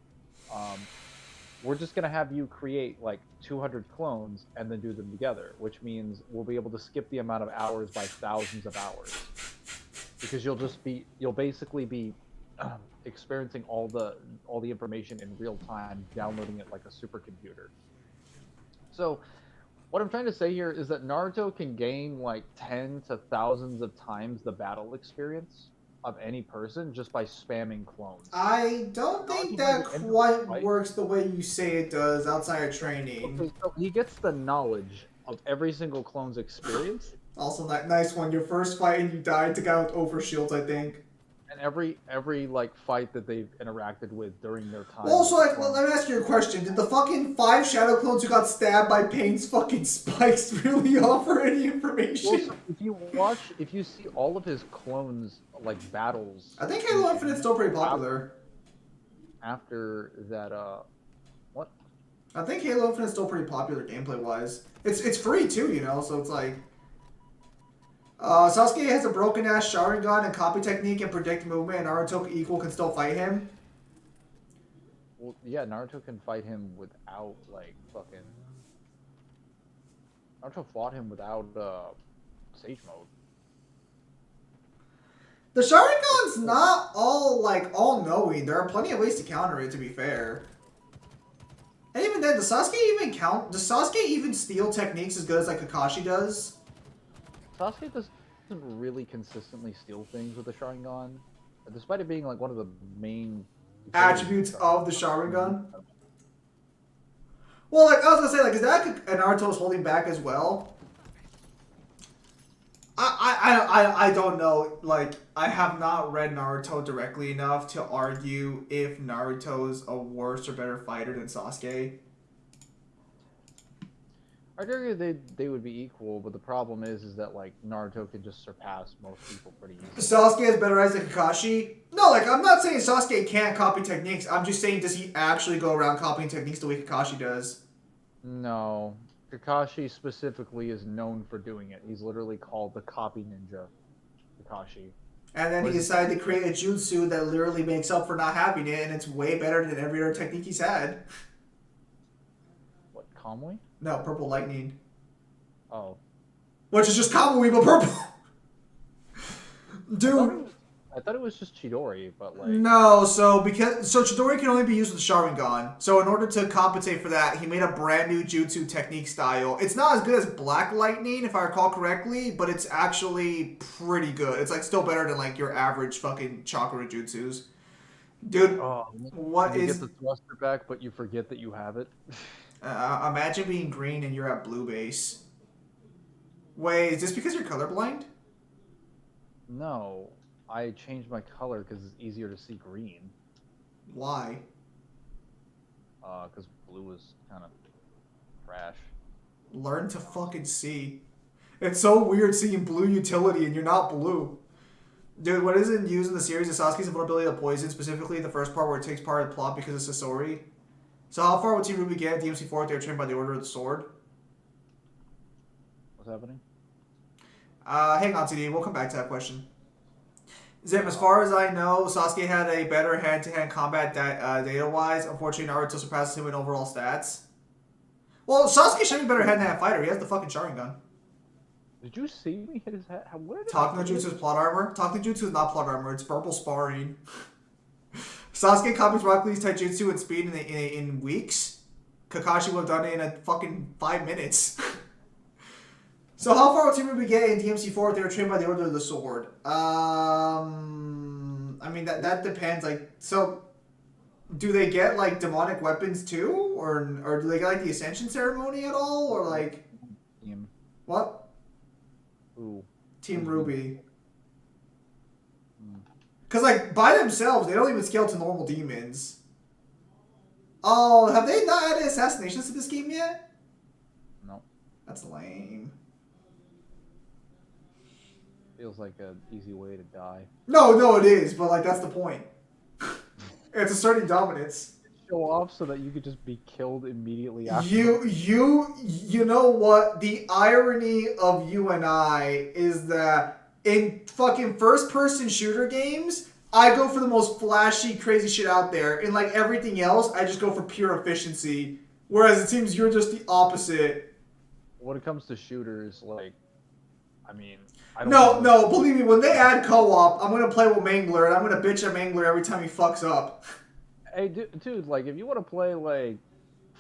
Speaker 1: we're just going to have you create like 200 clones and then do them together, which means we'll be able to skip the amount of hours by thousands of hours. Because you'll basically be experiencing all the information in real time, downloading it like a supercomputer. So what I'm trying to say here is that Naruto can gain like 10 to thousands of times the battle experience of any person just by spamming clones.
Speaker 2: I don't think that quite works the way you say it does outside of training.
Speaker 1: Okay, so he gets the knowledge of every single clone's experience.
Speaker 2: Also, that nice one. Your first fight and you died to guy with overshields, I think.
Speaker 1: And every like fight that they've interacted with during their time.
Speaker 2: Also, like, let me ask you a question. Did the fucking 5 shadow clones who got stabbed by Pain's fucking spikes really offer any information?
Speaker 1: Well, if you see all of his clones like battles.
Speaker 2: I think Halo Infinite's still pretty popular.
Speaker 1: After that, what?
Speaker 2: I think Halo Infinite's still pretty popular gameplay wise. It's free too, you know. So it's like. Sasuke has a broken ass Sharingan and copy technique and predict movement, and Naruto equal can still fight him.
Speaker 1: Well, yeah, Naruto can fight him without like fucking. Naruto fought him without Sage Mode.
Speaker 2: The Sharingan's not all knowing. There are plenty of ways to counter it. To be fair. And even then, does Sasuke even steal techniques as good as like Kakashi does?
Speaker 1: Sasuke doesn't really consistently steal things with the Sharingan, despite it being like one of the main
Speaker 2: attributes of the Sharingan. Well, like I was gonna say, like is that Naruto's holding back as well? I don't know. Like I have not read Naruto directly enough to argue if Naruto's a worse or better fighter than Sasuke.
Speaker 1: I'd argue they would be equal, but the problem is that like Naruto can just surpass most people pretty easily.
Speaker 2: Sasuke has better eyes than Kakashi? No, like I'm not saying Sasuke can't copy techniques. I'm just saying, does he actually go around copying techniques the way Kakashi does?
Speaker 1: No. Kakashi specifically is known for doing it. He's literally called the copy ninja, Kakashi.
Speaker 2: And then he decided to create a jutsu that literally makes up for not having it, and it's way better than every other technique he's had.
Speaker 1: What, Kamui?
Speaker 2: No, purple lightning.
Speaker 1: Oh.
Speaker 2: Which is just Kamui, but purple. Dude.
Speaker 1: I thought it was just Chidori, but like...
Speaker 2: No, so Chidori can only be used with Sharingan. So in order to compensate for that, he made a brand new jutsu technique style. It's not as good as Black Lightning, if I recall correctly, but it's actually pretty good. It's like still better than like your average fucking chakra jutsus. Dude,
Speaker 1: you get the thruster back, but you forget that you have it.
Speaker 2: Imagine being green and you're at blue base. Wait, is this because you're colorblind?
Speaker 1: No. I changed my color because it's easier to see green.
Speaker 2: Why?
Speaker 1: Because blue is kind of trash.
Speaker 2: Learn to fucking see. It's so weird seeing blue utility and you're not blue. Dude, what isn't used in the series is Sasuke's vulnerability to poison, specifically the first part where it takes part of the plot because of Sasori. So how far would Team Ruby get at DMC4 if they were trained by the Order of the Sword?
Speaker 1: What's happening?
Speaker 2: Hang on, CD. We'll come back to that question. Zim, as far as I know, Sasuke had a better hand-to-hand combat data-wise. Unfortunately, Naruto surpasses him in overall stats. Well, Sasuke should be a better hand-to-hand fighter. He has the fucking Sharingan.
Speaker 1: Did you see me hit his head?
Speaker 2: Talk no Jutsu is plot armor? Talk no Jutsu is not plot armor. It's verbal sparring. Sasuke copies Rock Lee's taijutsu and speed in weeks. Kakashi would have done it in a fucking 5 minutes. So how far would Team Ruby get in DMC4 if they were trained by the Order of the Sword? I mean, that depends. Like, so do they get like demonic weapons too, or do they get like the Ascension Ceremony at all, or like what?
Speaker 1: Ooh.
Speaker 2: Team Ruby. Because like by themselves, they don't even scale to normal demons. Oh, have they not added assassinations to this game yet?
Speaker 1: No.
Speaker 2: That's lame.
Speaker 1: Feels like an easy way to die.
Speaker 2: No, it is, but like that's the point. It's asserting dominance.
Speaker 1: Show off so that you could just be killed immediately after.
Speaker 2: You know what? The irony of you and I is that in fucking first-person shooter games, I go for the most flashy, crazy shit out there. In like everything else, I just go for pure efficiency. Whereas it seems you're just the opposite.
Speaker 1: When it comes to shooters, like, I mean, I don't
Speaker 2: No, believe me, when they add co-op, I'm gonna play with Mangler, and I'm gonna bitch at Mangler every time he fucks up.
Speaker 1: Hey, dude, like, if you want to play, like,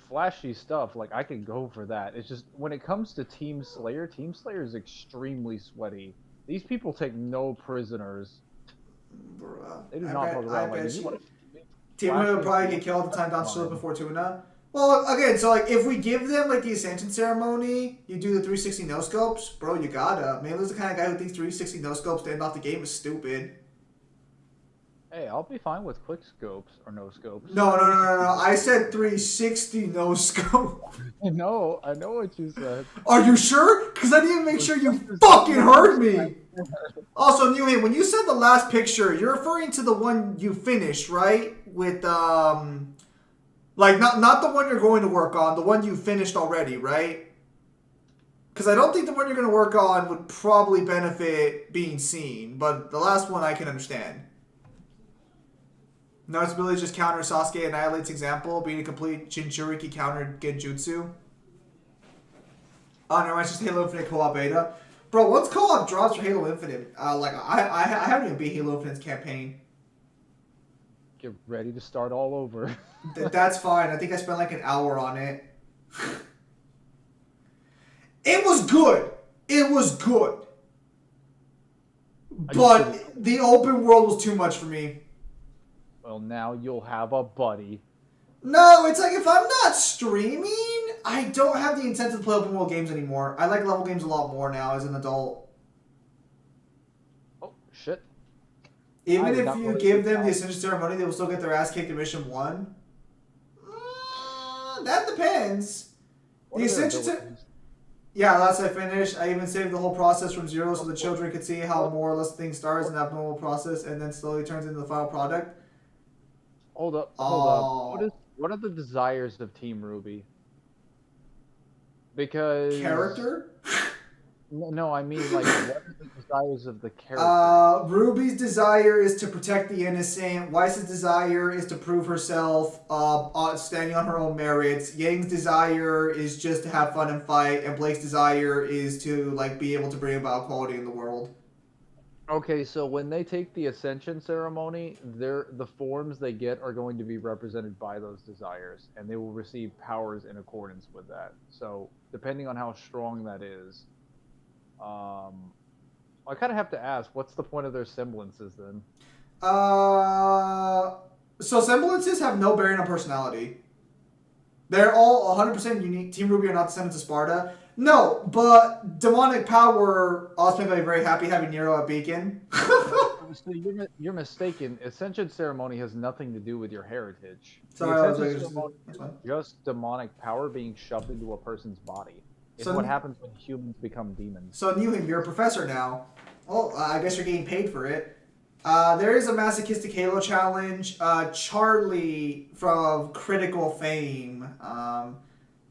Speaker 1: flashy stuff, like, I can go for that. It's just, when it comes to Team Slayer is extremely sweaty. These people take no prisoners.
Speaker 2: Bruh.
Speaker 1: They do not fuck around. Like,
Speaker 2: Team Slayer would probably get killed at the time Don shows up before Tuna. Well, again, so like if we give them like the Ascension Ceremony, you do the 360 no scopes, bro. You gotta. Mangler's the kind of guy who thinks 360 no scopes to end off the game is stupid.
Speaker 1: Hey, I'll be fine with quick scopes or no scopes.
Speaker 2: No. I said 360 no scope.
Speaker 1: I know what you said.
Speaker 2: Are you sure? Because I need to make sure you fucking heard me. Also, Newham, when you said the last picture, you're referring to the one you finished, right? With like not the one you're going to work on, the one you finished already, right? Because I don't think the one you're going to work on would probably benefit being seen, but the last one I can understand. Naruto's ability just counter Sasuke annihilates example, being a complete Jinchuriki counter Genjutsu. Oh, never mind, it's just Halo Infinite co-op beta. Bro, once co-op drops for Halo Infinite, like I haven't even beat Halo Infinite's campaign.
Speaker 1: Get ready to start all over.
Speaker 2: That's fine. I think I spent like an hour on it. It was good. But the open world was too much for me.
Speaker 1: Well, now you'll have a buddy.
Speaker 2: No, it's like if I'm not streaming, I don't have the incentive to play open world games anymore. I like level games a lot more now as an adult.
Speaker 1: Oh, shit.
Speaker 2: Even if you give them the Ascension Ceremony, they will still get their ass kicked in Mission 1? That depends. The Ascension Ceremony... Yeah, last I finished, I even saved the whole process from zero so the children could see how more or less the thing starts an abnormal process and then slowly turns into the final product.
Speaker 1: Hold up. What are the desires of Team Ruby? Because...
Speaker 2: Character?
Speaker 1: No, I mean, like, what are the desires of the character?
Speaker 2: Ruby's desire is to protect the innocent. Weiss's desire is to prove herself, standing on her own merits. Yang's desire is just to have fun and fight. And Blake's desire is to, like, be able to bring about equality in the world.
Speaker 1: Okay, so when they take the Ascension Ceremony, the forms they get are going to be represented by those desires, and they will receive powers in accordance with that. So, depending on how strong that is, I kind of have to ask, what's the point of their semblances then?
Speaker 2: So semblances have no bearing on personality. They're all 100% unique. Team Ruby are not descendants of Sparta. No, but demonic power also makes me very happy having Nero at Beacon.
Speaker 1: So you're mistaken. Ascension Ceremony has nothing to do with your heritage.
Speaker 2: Sorry,
Speaker 1: just demonic power being shoved into a person's body. It's what happens when humans become demons.
Speaker 2: So Newham, you're a professor now. Well, I guess you're getting paid for it. There is a masochistic Halo challenge. Charlie from Critical Fame.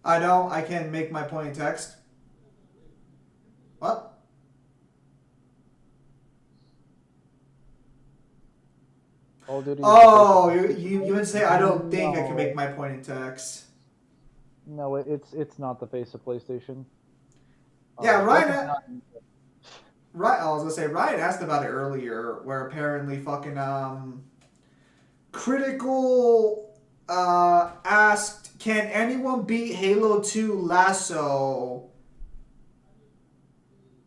Speaker 2: I know I can make my point in text. What? Oh, you would say I don't think I can make my point in text.
Speaker 1: No, it's not the face of PlayStation.
Speaker 2: Yeah, Ryan. Right, I was gonna say Ryan asked about it earlier, where apparently fucking Critical asked can anyone beat Halo 2 Lasso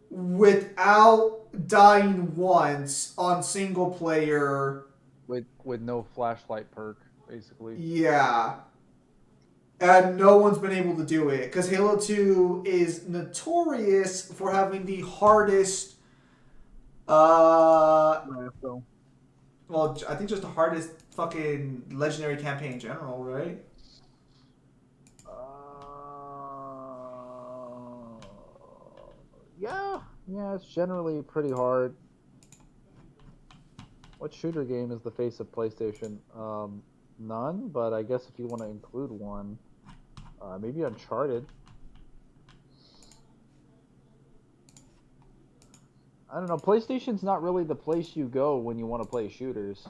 Speaker 2: without dying once on single player?
Speaker 1: With no flashlight perk, basically.
Speaker 2: Yeah. And no one's been able to do it because Halo 2 is notorious for having the hardest.
Speaker 1: So.
Speaker 2: Well, I think just the hardest fucking legendary campaign in general, right?
Speaker 1: Yeah, it's generally pretty hard. What shooter game is the face of PlayStation? None, but I guess if you want to include one, maybe Uncharted. I don't know. PlayStation's not really the place you go when you want to play shooters.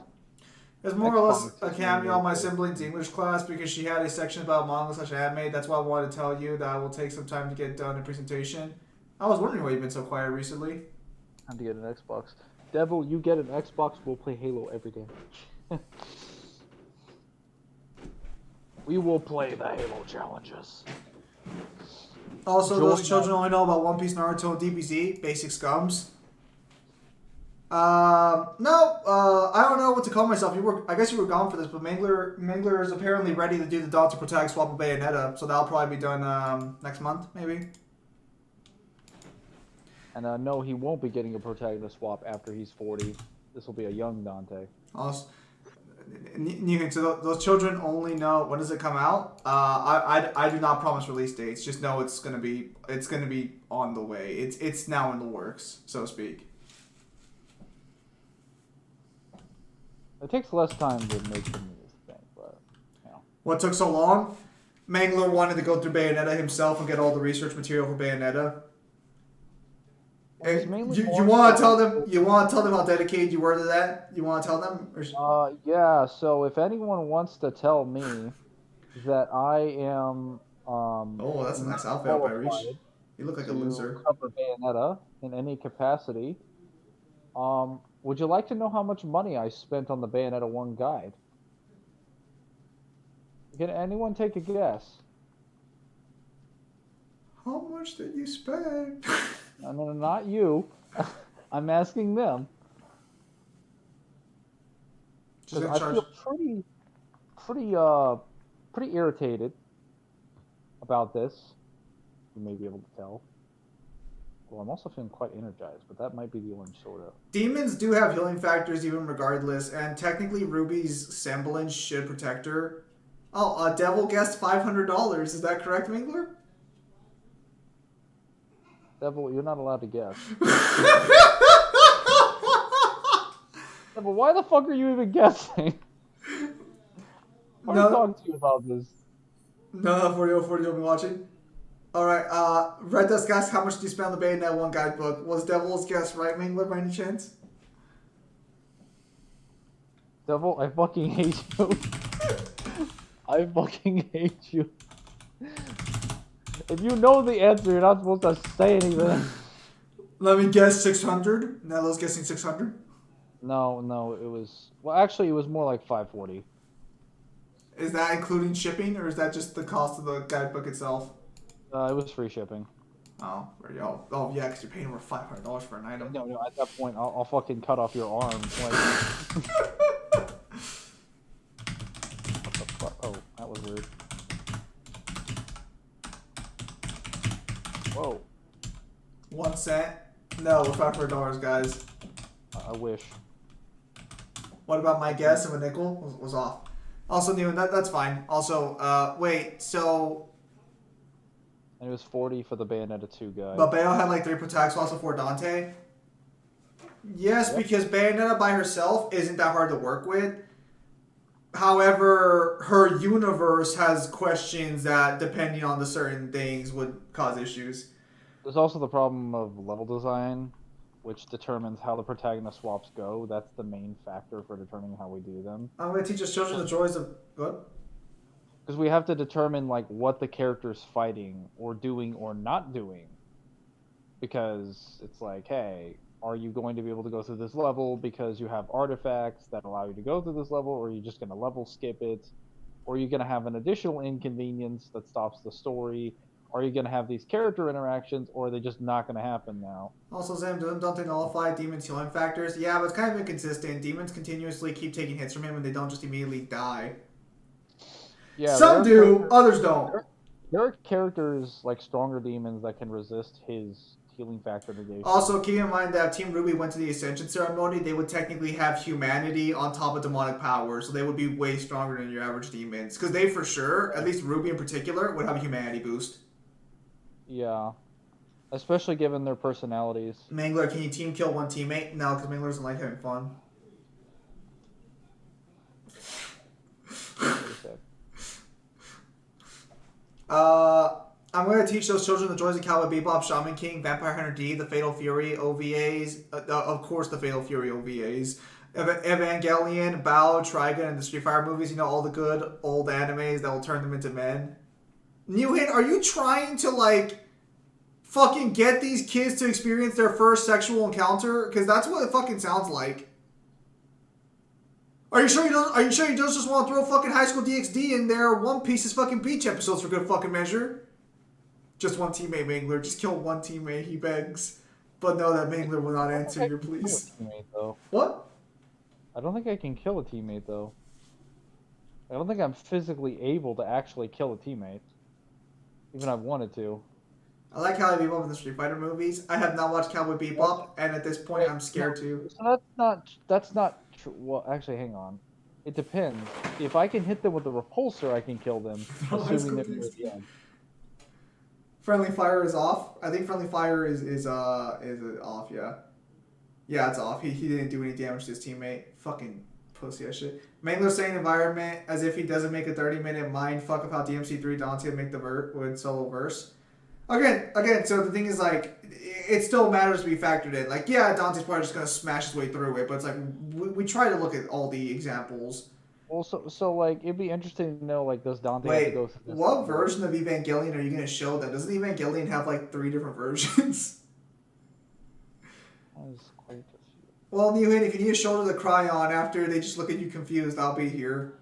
Speaker 2: It's more or less
Speaker 1: Xbox
Speaker 2: a
Speaker 1: is mainly
Speaker 2: cameo on my
Speaker 1: the-
Speaker 2: sibling's English class because she had a section about manga/anime. That's why I wanted to tell you that I will take some time to get done in presentation. I was wondering why you've been so quiet recently.
Speaker 1: Time to get an Xbox. Devil, you get an Xbox, we'll play Halo every day. We will play the Halo challenges.
Speaker 2: Also,
Speaker 1: Join
Speaker 2: those children
Speaker 1: up.
Speaker 2: only know about One Piece, Naruto, and DBZ, basic scums. No, I don't know what to call myself. I guess you were gone for this, but Mangler is apparently ready to do the Dot to Protect swap of Bayonetta, so that'll probably be done next month, maybe.
Speaker 1: And no, he won't be getting a protagonist swap after he's 40. This will be a young Dante.
Speaker 2: Also, so those children only know when does it come out. I do not promise release dates. Just know it's gonna be on the way. It's now in the works, so to speak.
Speaker 1: It takes less time to make the news thing, but you know.
Speaker 2: What took so long? Mangler wanted to go through Bayonetta himself and get all the research material for Bayonetta.
Speaker 1: Well, it's mainly
Speaker 2: You
Speaker 1: more
Speaker 2: want to
Speaker 1: so-
Speaker 2: tell them? You want to tell them how dedicated you were to that? You want to tell them?
Speaker 1: Yeah, so if anyone wants to tell me that I am
Speaker 2: Oh, that's a nice outfit by Reach.
Speaker 1: qualified
Speaker 2: You look like a
Speaker 1: to
Speaker 2: loser.
Speaker 1: cover Bayonetta in any capacity, would you like to know how much money I spent on the Bayonetta 1 guide? Can anyone take a guess?
Speaker 2: How much did you spend?
Speaker 1: No, not you. I'm asking them.
Speaker 2: Just
Speaker 1: Because
Speaker 2: in
Speaker 1: I
Speaker 2: charge.
Speaker 1: feel pretty irritated about this. You may be able to tell. Well, I'm also feeling quite energized, but that might be the orange soda.
Speaker 2: Demons do have healing factors even regardless, and technically Ruby's semblance should protect her. Oh, Devil guessed $500. Is that correct, Mingler?
Speaker 1: Devil, you're not allowed to guess. Devil, why the fuck are you even guessing? I
Speaker 2: No.
Speaker 1: talked to you about this.
Speaker 2: No, 40 you'll be watching. Alright, Red Dust asks how much did you spend on the Bayonetta 1 guidebook? Was Devil's guess right, Mingler, by any chance?
Speaker 1: Devil, I fucking hate you. I fucking hate you. If you know the answer, you're not supposed to say anything.
Speaker 2: Let me guess 600. Nello's guessing 600.
Speaker 1: No, it was... Well, actually, it was more like 540.
Speaker 2: Is that including shipping, or is that just the cost of the guidebook itself?
Speaker 1: It was free shipping.
Speaker 2: Oh, yeah, because you're paying over $500 for an item.
Speaker 1: No, at that point, I'll fucking cut off your arm. Like... What the fuck? Oh, that was weird. Whoa.
Speaker 2: 1 cent? No, we're $500, guys.
Speaker 1: I wish.
Speaker 2: What about my guess of a nickel? Was off. Also, Newen, that's fine. Also, wait, so...
Speaker 1: And it was 40 for the Bayonetta 2 guy.
Speaker 2: But Bayo had like 3 protects also for Dante? Yes,
Speaker 1: Yep.
Speaker 2: because Bayonetta by herself isn't that hard to work with. However, her universe has questions that, depending on the certain things, would cause issues.
Speaker 1: There's also the problem of level design, which determines how the protagonist swaps go. That's the main factor for determining how we do them.
Speaker 2: I'm going to teach us children the joys of... What?
Speaker 1: Because we have to determine like what the character's fighting or doing or not doing. Because it's like, hey, are you going to be able to go through this level because you have artifacts that allow you to go through this level, or are you just going to level skip it? Or are you going to have an additional inconvenience that stops the story? Are you going to have these character interactions, or are they just not going to happen now?
Speaker 2: Also, Zim, don't they nullify Demon's healing factors? Yeah, but it's kind of inconsistent. Demons continuously keep taking hits from him and they don't just immediately die.
Speaker 1: Yeah,
Speaker 2: Some do, others don't.
Speaker 1: There are characters like stronger demons that can resist his healing factor negation.
Speaker 2: Also, keep in mind that Team Ruby went to the Ascension Ceremony. They would technically have humanity on top of demonic power, so they would be way stronger than your average demons. Because they, for sure, at least Ruby in particular, would have a humanity boost.
Speaker 1: Yeah. Especially given their personalities.
Speaker 2: Mangler, can you team kill one teammate? No, because Mangler doesn't like having fun. I'm going to teach those children the joys of Cowboy Bebop, Shaman King, Vampire Hunter D, the Fatal Fury OVAs, of course the Fatal Fury OVAs, Evangelion, Bao, Trigun, and the Street Fighter movies, you know, all the good old animes that will turn them into men. Newhin, are you trying to, like, fucking get these kids to experience their first sexual encounter? Because that's what it fucking sounds like. Are you sure you don't? Are you sure you don't just want to throw fucking High School DxD in there? One Piece's fucking Beach episodes for good fucking measure. Just one teammate, Mangler. Just kill one teammate. He begs, but no, that Mangler will not answer your pleas. What?
Speaker 1: I don't think I can kill a teammate though. I don't think I'm physically able to actually kill a teammate, even if I wanted to.
Speaker 2: I like Cowboy Bebop in the Street Fighter movies. I have not watched Cowboy Bebop, and at this point, I'm scared to.
Speaker 1: So that's not true. Well, actually, hang on. It depends. If I can hit them with a repulsor, I can kill them, assuming they're near the end.
Speaker 2: Friendly fire is off. I think friendly fire is off. Yeah, yeah, it's off. He didn't do any damage to his teammate. Fucking pussy as shit. Mangler saying environment as if he doesn't make a 30-minute mind fuck of how DMC3 Dante would make the would solo verse. Again, so the thing is, like, it still matters to be factored in. Like, yeah, Dante's probably just gonna smash his way through it, but it's like we try to look at all the examples.
Speaker 1: Well, so like, it'd be interesting to know, like, does Dante have to go through this?
Speaker 2: What version of Evangelion are you gonna show them? Doesn't Evangelion have like 3 different versions?
Speaker 1: That is quite a few.
Speaker 2: Well, Newhin, if you need a shoulder to cry on after they just look at you confused, I'll be here.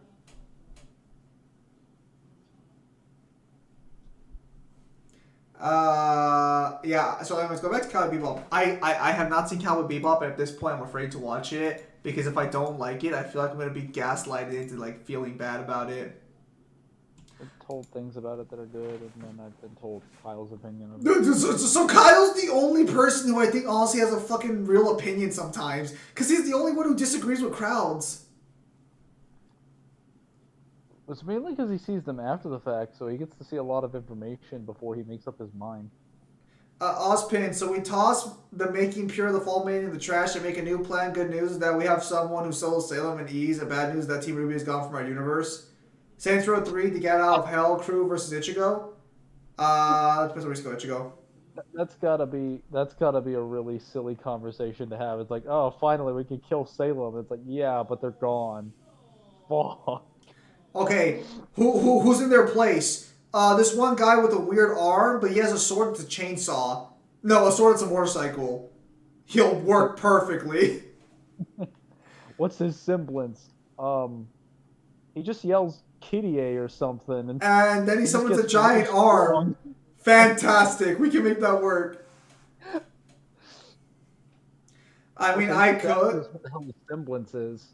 Speaker 2: Yeah, so anyways, go back to Cowboy Bebop. I have not seen Cowboy Bebop, and at this point I'm afraid to watch it, because if I don't like it, I feel like I'm going to be gaslighted into, like, feeling bad about it.
Speaker 1: I've told things about it that are good, and then I've been told Kyle's opinion of it.
Speaker 2: So Kyle's the only person who I think honestly has a fucking real opinion sometimes, because he's the only one who disagrees with crowds.
Speaker 1: It's mainly because he sees them after the fact, so he gets to see a lot of information before he makes up his mind.
Speaker 2: Ozpin, so we toss the making pure the Fall Maiden in the trash and make a new plan. Good news is that we have someone who solos Salem and Ease, and bad news is that Team Ruby is gone from our universe. Saints Row 3, the Get Out of Hell crew versus Ichigo. Depends on where we go, Ichigo.
Speaker 1: That's gotta be a really silly conversation to have. It's like, oh, finally we can kill Salem. It's like, yeah, but they're gone. Fuck.
Speaker 2: Okay, who's in their place? This one guy with a weird arm, but he has a sword that's a chainsaw. No, a sword that's a motorcycle. He'll work perfectly.
Speaker 1: What's his semblance? He just yells Kitty or something.
Speaker 2: And then he summons a giant arm. Fantastic. We can make that work. I mean, I could.
Speaker 1: What the hell the semblance is.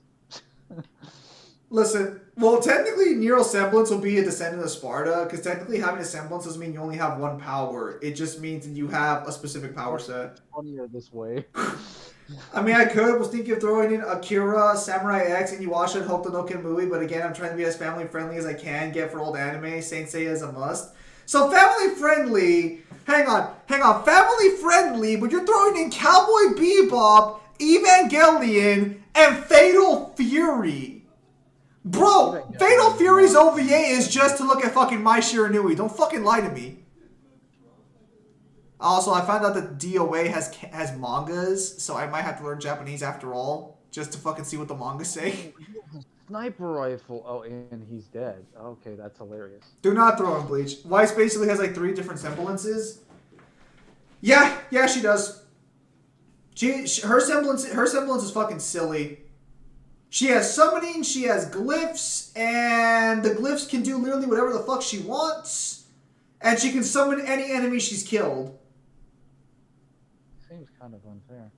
Speaker 2: Listen, well, technically, Nero Semblance will be a descendant of Sparta, because technically having a semblance doesn't mean you only have one power. It just means that you have a specific power set.
Speaker 1: It's funnier this way.
Speaker 2: I mean, I was thinking of throwing in Akira, Samurai X, Inuyasha, and Hokuto no Ken movie, but again, I'm trying to be as family-friendly as I can, get for old anime. Saint Seiya is a must. So family-friendly, hang on, family-friendly, but you're throwing in Cowboy Bebop, Evangelion, and Fatal Fury. Bro, Fatal Fury's OVA is just to look at fucking Mai Shiranui. Don't fucking lie to me. Also, I found out that DOA has mangas, so I might have to learn Japanese after all, just to fucking see what the mangas say.
Speaker 1: Sniper rifle. Oh, and he's dead. Okay, that's hilarious.
Speaker 2: Do not throw in Bleach. Weiss basically has like 3 different semblances. Yeah, she does. Her semblance is fucking silly. She has summoning, she has glyphs, and the glyphs can do literally whatever the fuck she wants. And she can summon any enemy she's killed.
Speaker 1: Seems kind of unfair.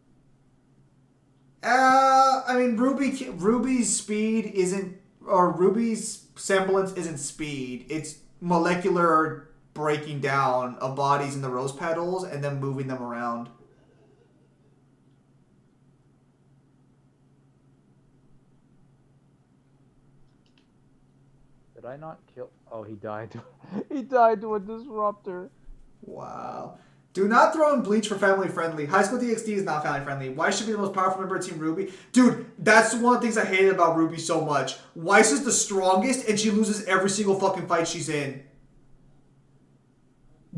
Speaker 2: I mean, Ruby's speed isn't, or Ruby's semblance isn't speed. It's molecular breaking down of bodies in the rose petals and then moving them around.
Speaker 1: Did I not kill? Oh, he died. He died to a disruptor.
Speaker 2: Wow. Do not throw in Bleach for family friendly. High School DxD is not family friendly. Weiss should be the most powerful member of Team Ruby. Dude, that's one of the things I hated about Ruby so much. Weiss is the strongest and she loses every single fucking fight she's in.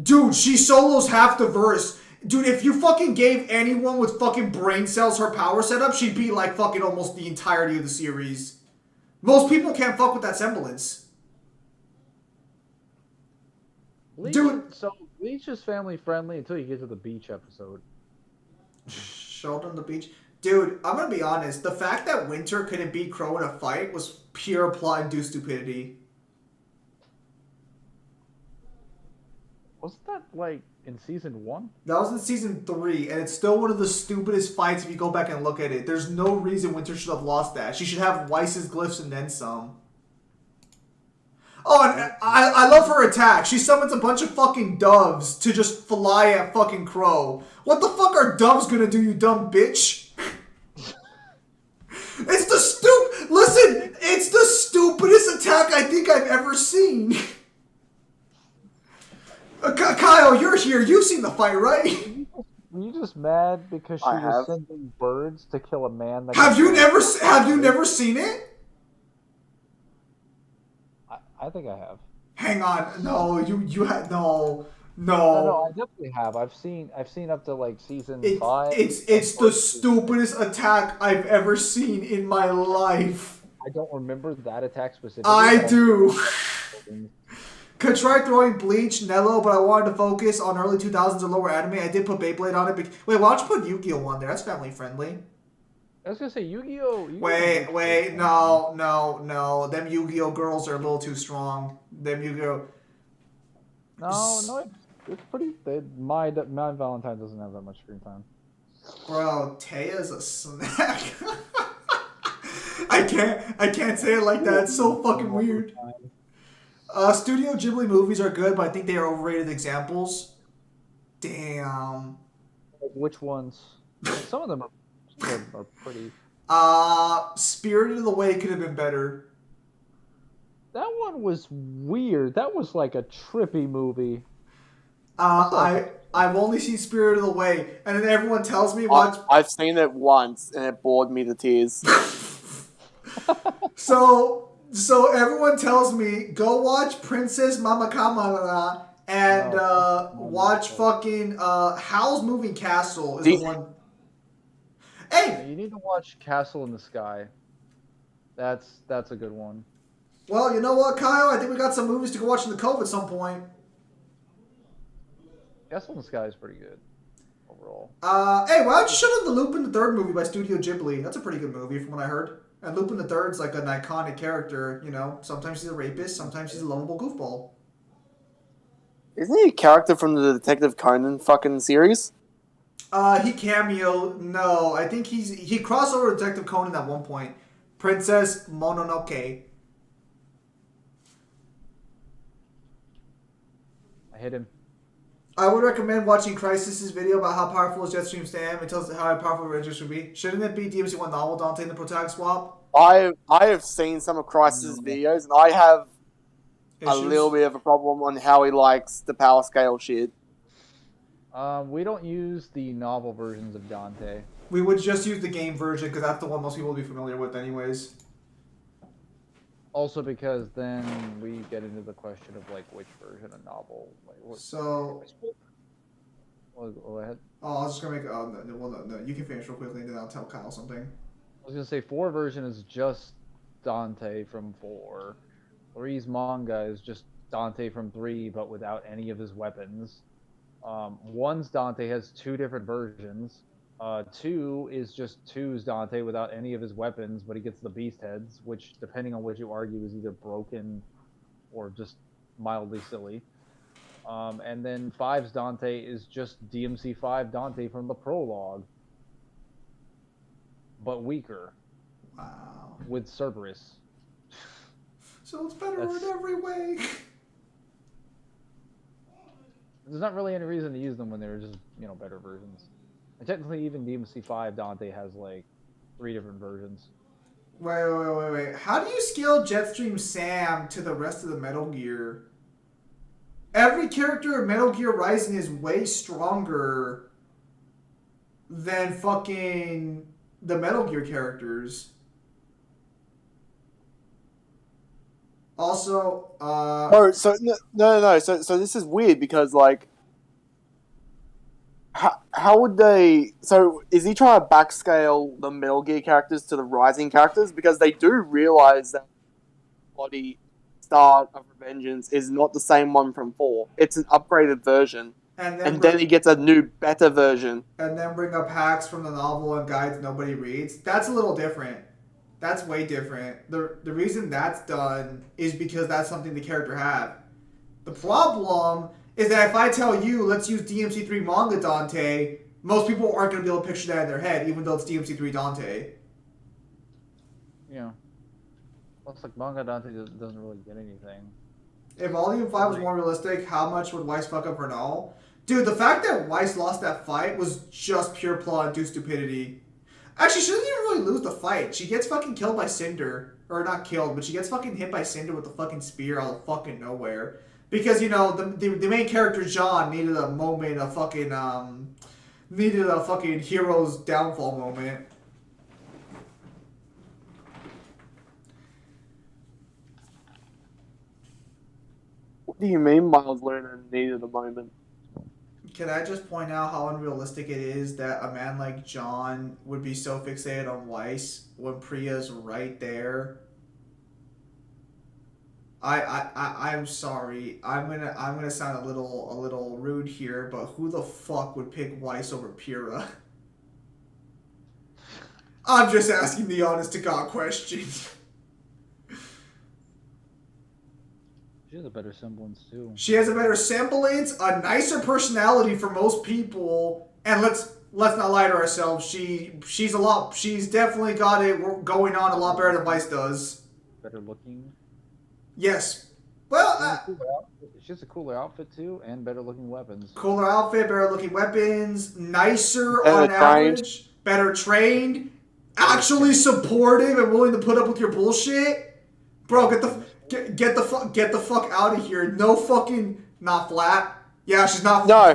Speaker 2: Dude, she solos half the verse. Dude, if you fucking gave anyone with fucking brain cells her power setup, she'd be like fucking almost the entirety of the series. Most people can't fuck with that semblance.
Speaker 1: Bleach,
Speaker 2: Dude.
Speaker 1: so Bleach is family friendly until you get to the beach episode.
Speaker 2: Shoulder on the beach. Dude, I'm gonna be honest. The fact that Winter couldn't beat Crow in a fight was pure plot-induced stupidity.
Speaker 1: Wasn't that like in season 1?
Speaker 2: That was in season 3, and it's still one of the stupidest fights if you go back and look at it. There's no reason Winter should have lost that. She should have Weiss's glyphs and then some. Oh, and I love her attack. She summons a bunch of fucking doves to just fly at fucking Crow. What the fuck are doves gonna do, you dumb bitch? It's the Listen, it's the stupidest attack I think I've ever seen. Kyle, you're here. You've seen the fight, right?
Speaker 1: Were you just mad because she was sending birds to kill a man? That
Speaker 2: Have you never seen it?
Speaker 1: I think I have.
Speaker 2: Hang on, no, you had no.
Speaker 1: No, I definitely have. I've seen up to like season 5.
Speaker 2: It's the stupidest attack I've ever seen in my life.
Speaker 1: I don't remember that attack specifically.
Speaker 2: I do. Could try throwing Bleach, Nello, but I wanted to focus on early 2000s or lower anime. I did put Beyblade on it. Wait, why don't you put Yu-Gi-Oh on there? That's family friendly.
Speaker 1: I was gonna say Yu-Gi-Oh.
Speaker 2: Wait, no. Them Yu-Gi-Oh girls are a little too strong. Them Yu-Gi-Oh.
Speaker 1: No, it's pretty. My Valentine doesn't have that much screen time.
Speaker 2: Bro, Taya's a snack. I can't say it like that. It's so fucking weird. Studio Ghibli movies are good, but I think they are overrated examples. Damn.
Speaker 1: Which ones? Some of them are pretty.
Speaker 2: Spirited Away could have been better.
Speaker 1: That one was weird. That was like a trippy movie.
Speaker 2: I've only seen Spirited Away, and then everyone tells me
Speaker 3: I've seen it once, and it bored me to tears.
Speaker 2: So everyone tells me go watch Princess Mamakamara and watch fucking Howl's Moving Castle is the one. Hey,
Speaker 1: you need to watch Castle in the Sky. That's a good one.
Speaker 2: Well, you know what, Kyle? I think we got some movies to go watch in the Cove at some point.
Speaker 1: Castle in the Sky is pretty good overall.
Speaker 2: Hey, why don't you shut up the Lupin the Third movie by Studio Ghibli? That's a pretty good movie from what I heard. And Lupin the Third's like an iconic character, you know. Sometimes he's a rapist, sometimes he's a lovable goofball.
Speaker 3: Isn't he a character from the Detective Conan fucking series?
Speaker 2: He cameo. No, I think he crossed over with Detective Conan at one point. Princess Mononoke.
Speaker 1: I hit him.
Speaker 2: I would recommend watching Crisis's video about how powerful his jet streams stand. It tells how powerful Rangers should be. Shouldn't it be DMC1 novel Dante and the protagonist swap?
Speaker 3: I have seen some of Crisis' videos, and I have a little bit of a problem on how he likes the power scale shit.
Speaker 1: We don't use the novel versions of Dante.
Speaker 2: We would just use the game version because that's the one most people will be familiar with anyways.
Speaker 1: Also because then we get into the question of like which version of novel. Like,
Speaker 2: so...
Speaker 1: Go ahead.
Speaker 2: Oh, I was just going to make... no, you can finish real quickly and then I'll tell Kyle something.
Speaker 1: I was going to say 4 version is just Dante from 4. 3's manga is just Dante from 3 but without any of his weapons. 1's Dante has 2 different versions. 2 is just 2's Dante without any of his weapons, but he gets the beast heads, which, depending on what you argue, is either broken or just mildly silly. And then 5's Dante is just DMC 5 Dante from the prologue, but weaker
Speaker 2: Wow.
Speaker 1: with Cerberus.
Speaker 2: So it's better
Speaker 1: That's-
Speaker 2: in every way.
Speaker 1: There's not really any reason to use them when they're just, better versions. And technically, even DMC 5 Dante has like 3 different versions.
Speaker 2: Wait. How do you scale Jetstream Sam to the rest of the Metal Gear? Every character in Metal Gear Rising is way stronger than fucking the Metal Gear characters. Also,
Speaker 3: Oh, so no. So this is weird because like, how would they? So is he trying to backscale the Metal Gear characters to the Rising characters because they do realize that body start of Revengeance is not the same one from 4. It's an upgraded version, and then he gets a new, better version.
Speaker 2: And then bring up hacks from the novel and guides nobody reads. That's a little different. That's way different. The reason that's done is because that's something the character have. The problem is that if I tell you, let's use DMC3 Manga Dante, most people aren't going to be able to picture that in their head, even though it's DMC3 Dante.
Speaker 1: Yeah. Looks like Manga Dante doesn't really get anything.
Speaker 2: If Volume 5 was more realistic, how much would Weiss fuck up Renault? Dude, the fact that Weiss lost that fight was just pure plot due stupidity. Actually, she doesn't even really lose the fight. She gets fucking killed by Cinder. Or not killed, but she gets fucking hit by Cinder with the fucking spear out of fucking nowhere. Because, the main character, John, needed a moment of fucking, needed a fucking hero's downfall moment.
Speaker 3: What do you mean Miles Lerner needed a moment?
Speaker 2: Can I just point out how unrealistic it is that a man like John would be so fixated on Weiss when Priya's right there? I'm sorry. I'm gonna sound a little rude here, but who the fuck would pick Weiss over Pyrrha? I'm just asking the honest to God question.
Speaker 1: She has a better semblance too.
Speaker 2: She has a better semblance, a nicer personality for most people, and let's not lie to ourselves. She's definitely got it going on a lot better than Weiss does.
Speaker 1: Better looking.
Speaker 2: Yes. Well,
Speaker 1: she has a cooler outfit too, and better looking weapons.
Speaker 2: cooler outfit, better looking weapons, nicer
Speaker 3: Better
Speaker 2: on
Speaker 3: trained.
Speaker 2: average, better trained, actually supportive and willing to put up with your bullshit. Bro, get the fuck out of here. No fucking not flat. Yeah, she's not.
Speaker 3: No.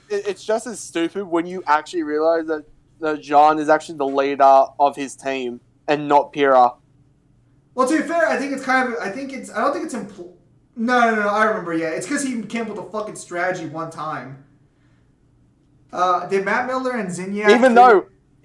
Speaker 3: It's just as stupid when you actually realize that John is actually the leader of his team and not Pyrrha.
Speaker 2: Well, to be fair, I think it's kind of. I don't think it's. No. I remember. Yeah, it's because he came up with a fucking strategy one time. Did Matt Miller and Zinyak?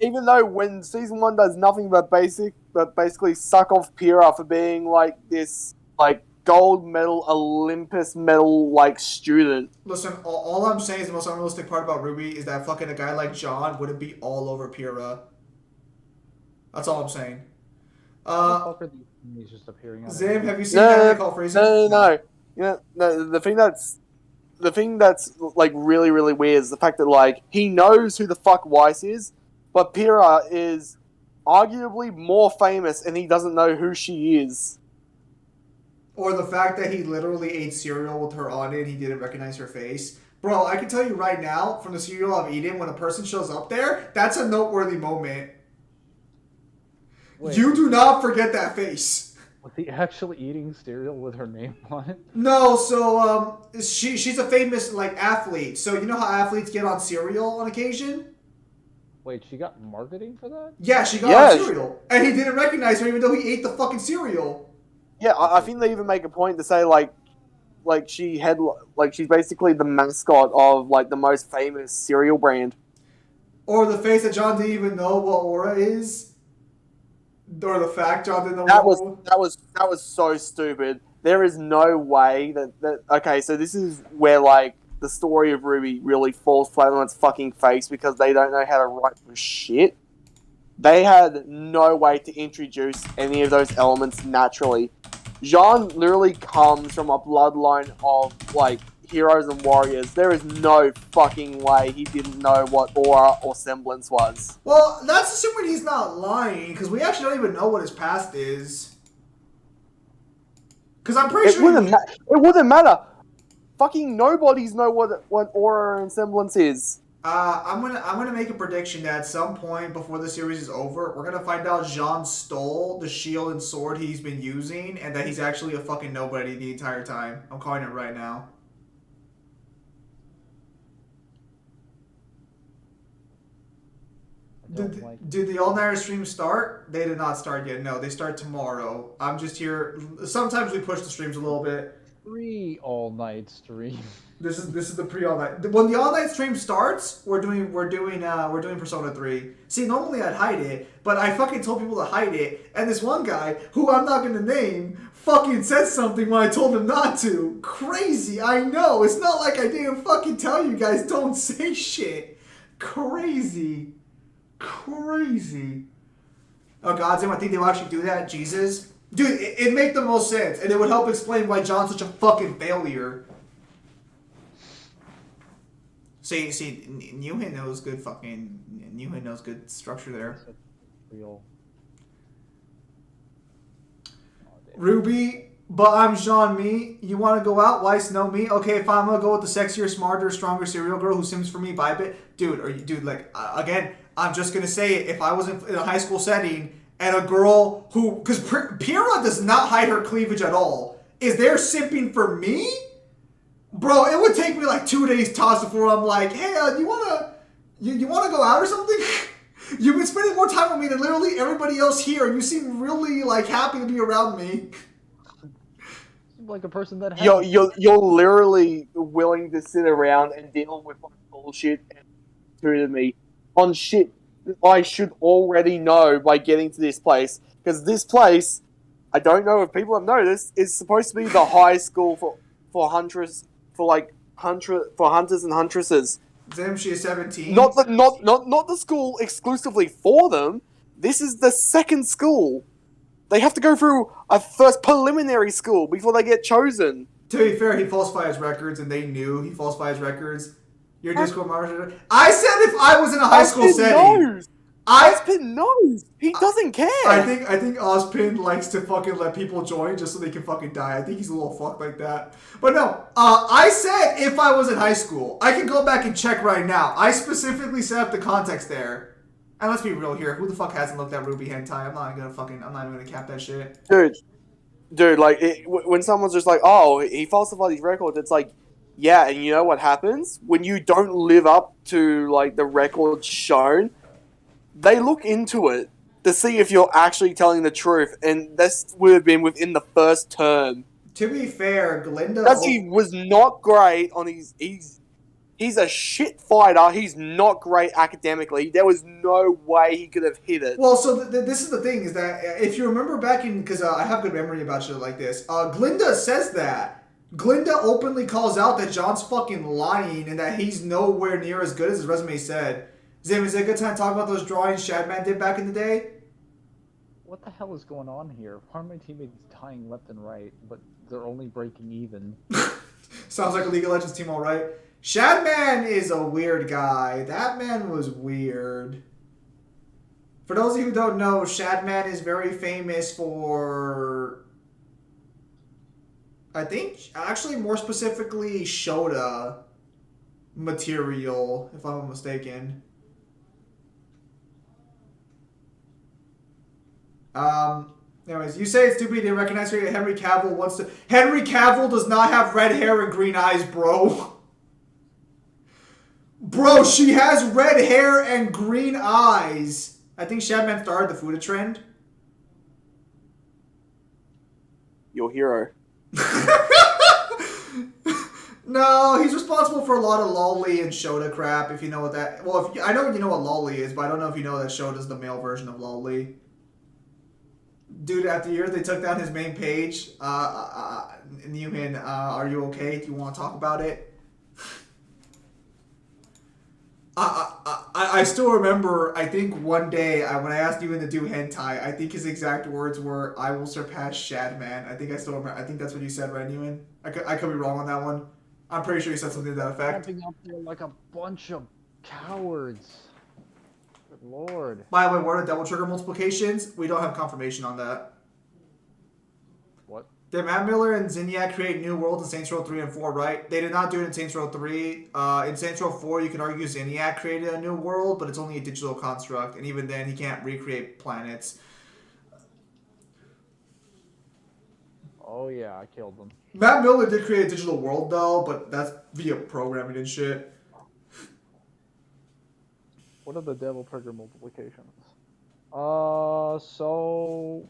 Speaker 3: Even though when season 1 does nothing but basically suck off Pyrrha for being like this like gold medal Olympus medal like student.
Speaker 2: Listen, all I'm saying is the most unrealistic part about Ruby is that fucking a guy like John wouldn't be all over Pyrrha. That's all I'm saying.
Speaker 1: He's just appearing on
Speaker 2: Zim, have you seen that call phrasing?
Speaker 3: No. The thing that's like really, really weird is the fact that like he knows who the fuck Weiss is, but Pyrrha is arguably more famous and he doesn't know who she is.
Speaker 2: Or the fact that he literally ate cereal with her on it and he didn't recognize her face. Bro, I can tell you right now, from the cereal I've eaten, when a person shows up there, that's a noteworthy moment.
Speaker 1: Wait,
Speaker 2: you do not forget that face.
Speaker 1: Was he actually eating cereal with her name on it?
Speaker 2: No, so she's a famous like athlete. So you know how athletes get on cereal on occasion?
Speaker 1: Wait, she got marketing for that?
Speaker 2: Yeah, she got on cereal. And he didn't recognize her even though he ate the fucking cereal.
Speaker 3: Yeah, I think they even make a point to say like she's basically the mascot of like the most famous cereal brand.
Speaker 2: Or the face that John didn't even know what aura is. Or the fact John didn't know
Speaker 3: that was so stupid. There is no way that okay, so this is where like the story of Ruby really falls flat on its fucking face because they don't know how to write for shit. They had no way to introduce any of those elements naturally. Jean literally comes from a bloodline of, like, heroes and warriors. There is no fucking way he didn't know what aura or semblance was.
Speaker 2: Well, that's assuming he's not lying, because we actually don't even know what his past is. Because I'm pretty sure...
Speaker 3: It wouldn't matter. Fucking nobodies know what aura and semblance is.
Speaker 2: I'm gonna make a prediction that at some point before the series is over, we're gonna find out Jean stole the shield and sword he's been using, and that he's actually a fucking nobody the entire time. I'm calling it right now. Did the all-nighter stream start? They did not start yet. No, they start tomorrow. I'm just here. Sometimes we push the streams a little bit.
Speaker 1: All-night stream.
Speaker 2: This is the pre-all-night. When the all-night stream starts, we're doing Persona 3. See, normally I'd hide it, but I fucking told people to hide it, and this one guy, who I'm not gonna name, fucking said something when I told him not to. Crazy, I know. It's not like I didn't fucking tell you guys don't say shit. Crazy. Oh god damn, I think they'll actually do that. Jesus. Dude, it'd make the most sense, and it would help explain why John's such a fucking failure. See, Newhan knows good structure there.
Speaker 1: Real.
Speaker 2: Ruby, but I'm Jean Me. You want to go out? Weiss, no me. Okay, fine. I'm gonna go with the sexier, smarter, stronger serial girl who sims for me. Vibe it, dude. Like again, I'm just gonna say it. If I was in a high school setting and a girl who, because Pyrrha does not hide her cleavage at all, is there simping for me? Bro, it would take me like 2 days toss before I'm like, hey, you wanna go out or something? You've been spending more time with me than literally everybody else here, and you seem really like happy to be around me.
Speaker 1: Like a person that
Speaker 3: you're literally willing to sit around and deal with bullshit and to me on shit that I should already know by getting to this place, because this place, I don't know if people have noticed, is supposed to be the high school for hunters and huntresses.
Speaker 2: Them, she is 17.
Speaker 3: Not the school exclusively for them. This is the second school. They have to go through a first preliminary school before they get chosen.
Speaker 2: To be fair, he falsified his records, and they knew he falsified his records. Your Discord moderator. I said if I was in a high school setting.
Speaker 3: Ozpin knows. He doesn't care.
Speaker 2: I think Ozpin likes to fucking let people join just so they can fucking die. I think he's a little fucked like that. But no, I said if I was in high school. I can go back and check right now. I specifically set up the context there. And let's be real here. Who the fuck hasn't looked at Ruby hentai? I'm not even gonna cap that shit.
Speaker 3: Dude, like when someone's just like, oh, he falsified his records, it's like, yeah, and you know what happens when you don't live up to like the records shown? They look into it to see if you're actually telling the truth, and this would have been within the first term.
Speaker 2: To be fair, Glinda...
Speaker 3: Because he was not great on his... He's a shit fighter. He's not great academically. There was no way he could have hit it.
Speaker 2: Well, so this is the thing, is that if you remember back in... Because I have good memory about shit like this. Glinda says that. Glinda openly calls out that John's fucking lying and that he's nowhere near as good as his resume said. Zim, is it a good time to talk about those drawings Shadman did back in the day?
Speaker 1: What the hell is going on here? Why are my teammates dying left and right, but they're only breaking even?
Speaker 2: Sounds like a League of Legends team, alright. Shadman is a weird guy. That man was weird. For those of you who don't know, Shadman is very famous for... I think, actually more specifically, Shota material, if I'm not mistaken. Anyways, you say it's stupid to recognize her. Henry Cavill wants to... Henry Cavill does not have red hair and green eyes, bro. Bro, she has red hair and green eyes. I think Shadman started the Fuda trend.
Speaker 3: Your hero.
Speaker 2: No, he's responsible for a lot of lolly and Shota crap, if you know what that... Well, I know you know what lolly is, but I don't know if you know that Shota's the male version of lolly. Dude, after years, they took down his main page. Newman, are you okay? Do you want to talk about it? I still remember. I think one day when I asked you to do hentai, I think his exact words were, "I will surpass Shadman." I think I still remember. I think that's what you said, right, Ewan? I could be wrong on that one. I'm pretty sure you said something to that effect.
Speaker 1: Camping up there like a bunch of cowards. Good lord.
Speaker 2: By the way, what are double trigger multiplications? We don't have confirmation on that.
Speaker 1: What?
Speaker 2: Did Matt Miller and Zinniac create new worlds in Saints Row 3 and 4, right? They did not do it in Saints Row 3. In Saints Row 4, you can argue Zinniac created a new world, but it's only a digital construct, and even then, he can't recreate planets.
Speaker 1: Oh yeah, I killed them.
Speaker 2: Matt Miller did create a digital world, though, but that's via programming and shit.
Speaker 1: What are the devil trigger multiplications? So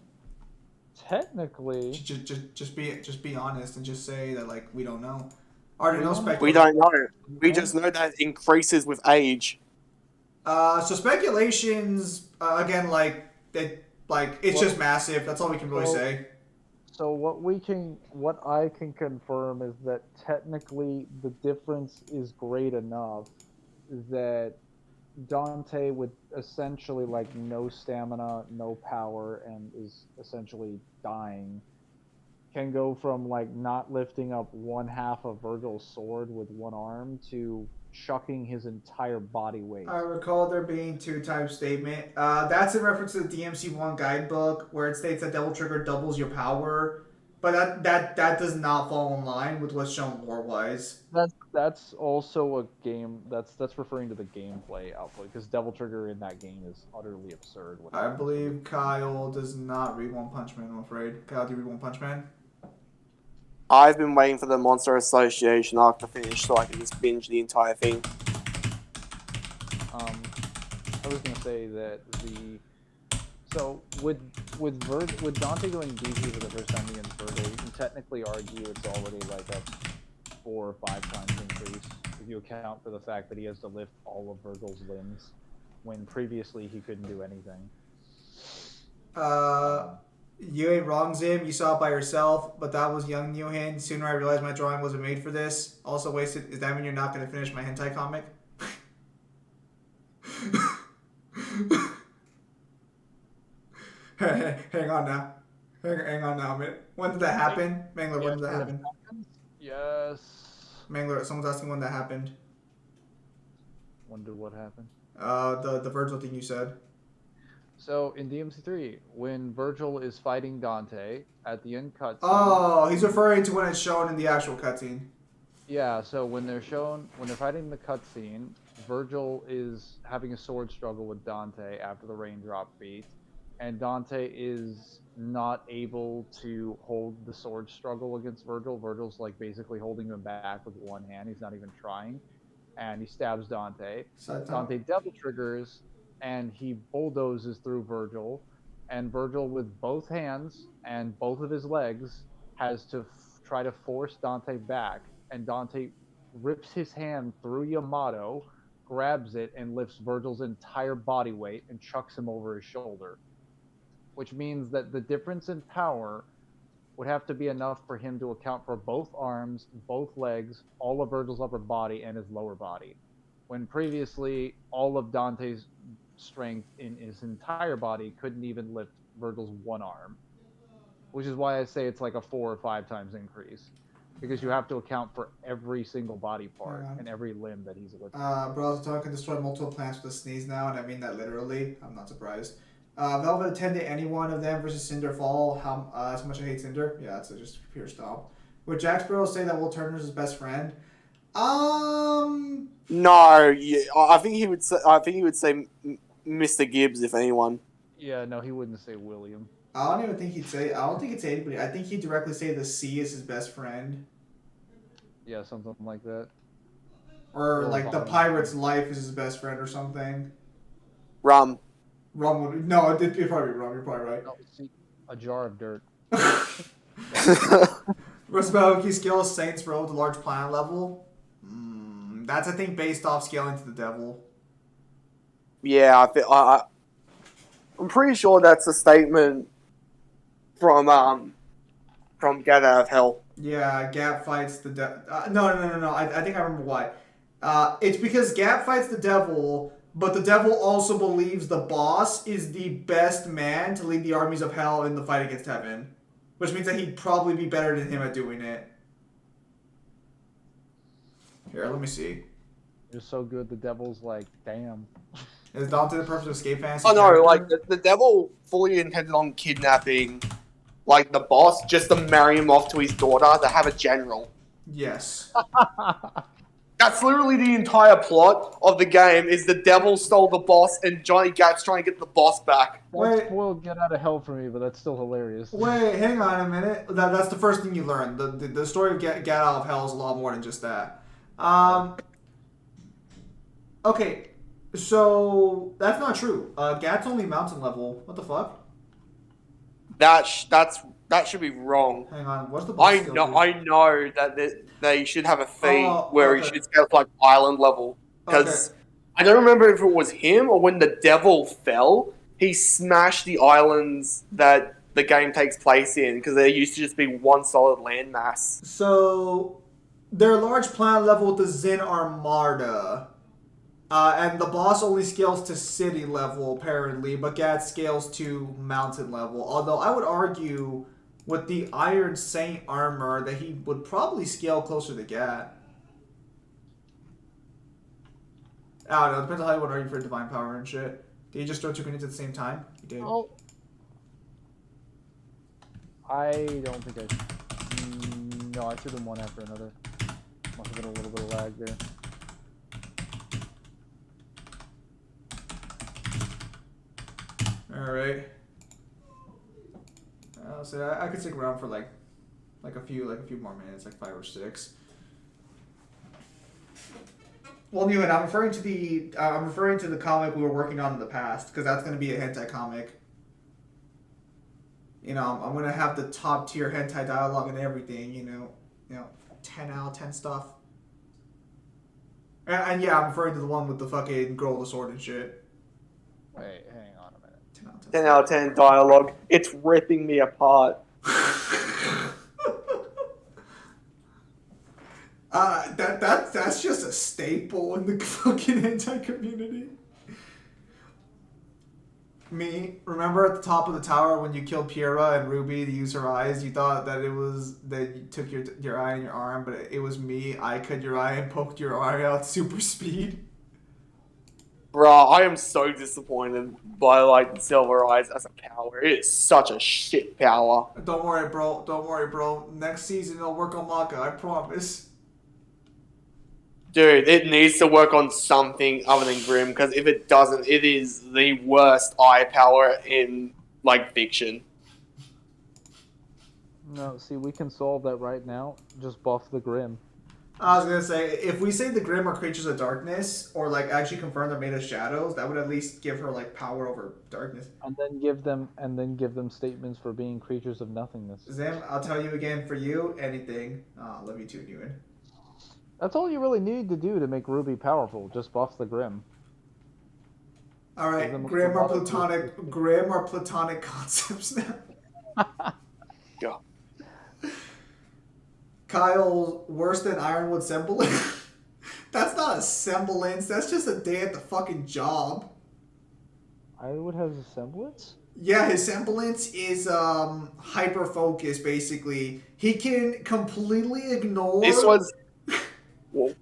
Speaker 1: technically,
Speaker 2: Just be honest and just say that, like, we don't know. Already know speculation.
Speaker 3: We don't know. We just know that it increases with age.
Speaker 2: So speculations, again, like it's just massive. That's all we can really say.
Speaker 1: So what I can confirm is that technically the difference is great enough that Dante with essentially like no stamina, no power, and is essentially dying, can go from like not lifting up one half of Virgil's sword with one arm to chucking his entire body weight.
Speaker 2: I recall there being 2-type statement. That's in reference to the DMC1 guidebook where it states that Devil Trigger doubles your power, but that does not fall in line with what's shown lore-wise.
Speaker 1: That's also a game that's referring to the gameplay output because Devil Trigger in that game is utterly absurd.
Speaker 2: I believe Kyle does not read One Punch Man, I'm afraid. Kyle, do you read One Punch Man?
Speaker 3: I've been waiting for the Monster Association arc to finish so I can just binge the entire thing.
Speaker 1: I was gonna say that with Dante going DP for the first time against Virgil, you can technically argue it's already like a 4 or 5 times increase if you account for the fact that he has to lift all of Virgil's limbs when previously he couldn't do anything.
Speaker 2: You ain't wrong, Zim. You saw it by yourself, but that was young Newhan. Sooner I realized my drawing wasn't made for this. Also wasted. Does that mean you're not going to finish my hentai comic? Hang on now. Hang on now a minute. When did that happen? Mangler, when did that happen?
Speaker 1: Yes.
Speaker 2: Mangler, someone's asking when that happened.
Speaker 1: When did what happen?
Speaker 2: The Virgil thing you said.
Speaker 1: So in DMC3, when Virgil is fighting Dante at the end cutscene.
Speaker 2: Oh, he's referring to when it's shown in the actual cutscene.
Speaker 1: Yeah, so when they're fighting the cutscene, Virgil is having a sword struggle with Dante after the raindrop beat, and Dante is not able to hold the sword struggle against Virgil. Virgil's like basically holding him back with one hand. He's not even trying, and he stabs Dante. Dante devil triggers, and he bulldozes through Virgil, and Virgil with both hands and both of his legs has to try to force Dante back, and Dante rips his hand through Yamato, grabs it, and lifts Virgil's entire body weight and chucks him over his shoulder, which means that the difference in power would have to be enough for him to account for both arms, both legs, all of Virgil's upper body, and his lower body, when previously all of Dante's strength in his entire body couldn't even lift Virgil's one arm, which is why I say it's like a 4 or 5 times increase, because you have to account for every single body part and every limb that he's lifting.
Speaker 2: Bro, can destroy multiple planets with a sneeze now, and I mean that literally. I'm not surprised. Velvet attended any one of them versus Cinder Fall. How much I hate Cinder? Yeah, it's just pure stop. Would Jack Sparrow say that Will Turner's his best friend?
Speaker 3: No, yeah, I think he would say Mr. Gibbs, if anyone.
Speaker 1: Yeah, no, he wouldn't say William.
Speaker 2: I don't even think he'd say. I don't think he'd say anybody. I think he'd directly say the sea is his best friend.
Speaker 1: Yeah, something like that.
Speaker 2: Or like the pirate's life is his best friend or something.
Speaker 3: Rum.
Speaker 2: Rum would no, it'd probably be rum. You're probably right.
Speaker 1: No, see, a jar of dirt.
Speaker 2: Respelki skill Saints Row to large planet level. That's I think based off scaling to the devil.
Speaker 3: Yeah, I'm pretty sure that's a statement from Get Out of Hell.
Speaker 2: Yeah, Gap fights the devil. No. I think I remember why. It's because Gap fights the devil, but the devil also believes the boss is the best man to lead the armies of hell in the fight against heaven. Which means that he'd probably be better than him at doing it. Here, let me see.
Speaker 1: You're so good, the devil's like, damn.
Speaker 2: Is Dante the perfect escape fantasy?
Speaker 3: Oh no,
Speaker 2: character?
Speaker 3: like the devil fully intended on kidnapping, like the boss, just to marry him off to his daughter to have a general.
Speaker 2: Yes.
Speaker 3: That's literally the entire plot of the game. Is the devil stole the boss and Johnny Gat's trying to get the boss back.
Speaker 1: That spoiled get out of hell for me, but that's still hilarious.
Speaker 2: Wait, hang on a minute. That's the first thing you learn. The story of Get Out of Hell is a lot more than just that. Okay, so that's not true. Gat's only mountain level. What the fuck?
Speaker 3: That should be wrong.
Speaker 2: Hang on, what's the boss
Speaker 3: I
Speaker 2: skill
Speaker 3: know
Speaker 2: do?
Speaker 3: that they should have a feat where he
Speaker 2: okay.
Speaker 3: should scale to like island level. Because I don't remember if it was him or when the devil fell, he smashed the islands that the game takes place in because there used to just be one solid landmass.
Speaker 2: So, they're large planet level with the Zen Armada. And the boss only scales to city level, apparently, but Gat scales to mountain level. Although I would argue with the Iron Saint armor that he would probably scale closer to Gat. I don't know, depends on how you want to argue for divine power and shit. Did you just throw two grenades at the same time? You did.
Speaker 1: Oh. I don't think I... No, I threw them one after another. Must have been a little bit of lag there.
Speaker 2: Alright. So I could stick around for like a few more minutes, like 5 or 6. Well, Newman, I'm referring to the comic we were working on in the past, because that's going to be a hentai comic. You know, I'm going to have the top tier hentai dialogue and everything. You know, 10 out of 10 stuff. And yeah, I'm referring to the one with the fucking girl with the sword and shit.
Speaker 1: Wait, hang on a minute.
Speaker 2: 10 out of 10.
Speaker 3: 10 out of 10 dialogue. It's ripping me apart.
Speaker 2: That's just a staple in the fucking hentai community. Me, remember at the top of the tower when you killed Piera and Ruby to use her eyes? You thought that it was that you took your eye and your arm, but it was me. I cut your eye and poked your eye out super speed.
Speaker 3: Bruh, I am so disappointed by like Silver Eyes as a power. It is such a shit power.
Speaker 2: Don't worry, bro. Don't worry, bro. Next season it'll work on Maka. I promise.
Speaker 3: Dude, it needs to work on something other than Grim, because if it doesn't, it is the worst eye power in, like, fiction.
Speaker 1: No, see, we can solve that right now. Just buff the Grim.
Speaker 2: I was gonna say, if we say the Grim are creatures of darkness, or like actually confirm they're made of shadows, that would at least give her like power over darkness.
Speaker 1: And then give them statements for being creatures of nothingness.
Speaker 2: Zim, I'll tell you again, for you, anything. Love you too, Ewan.
Speaker 1: That's all you really need to do to make Ruby powerful. Just buff the Grim.
Speaker 2: Alright, Grim are platonic concepts now.
Speaker 3: Yeah.
Speaker 2: Kyle's worse than Ironwood semblance. That's not a semblance, that's just a day at the fucking job.
Speaker 1: Ironwood has a semblance?
Speaker 2: Yeah, his semblance is hyper focused basically. He can completely ignore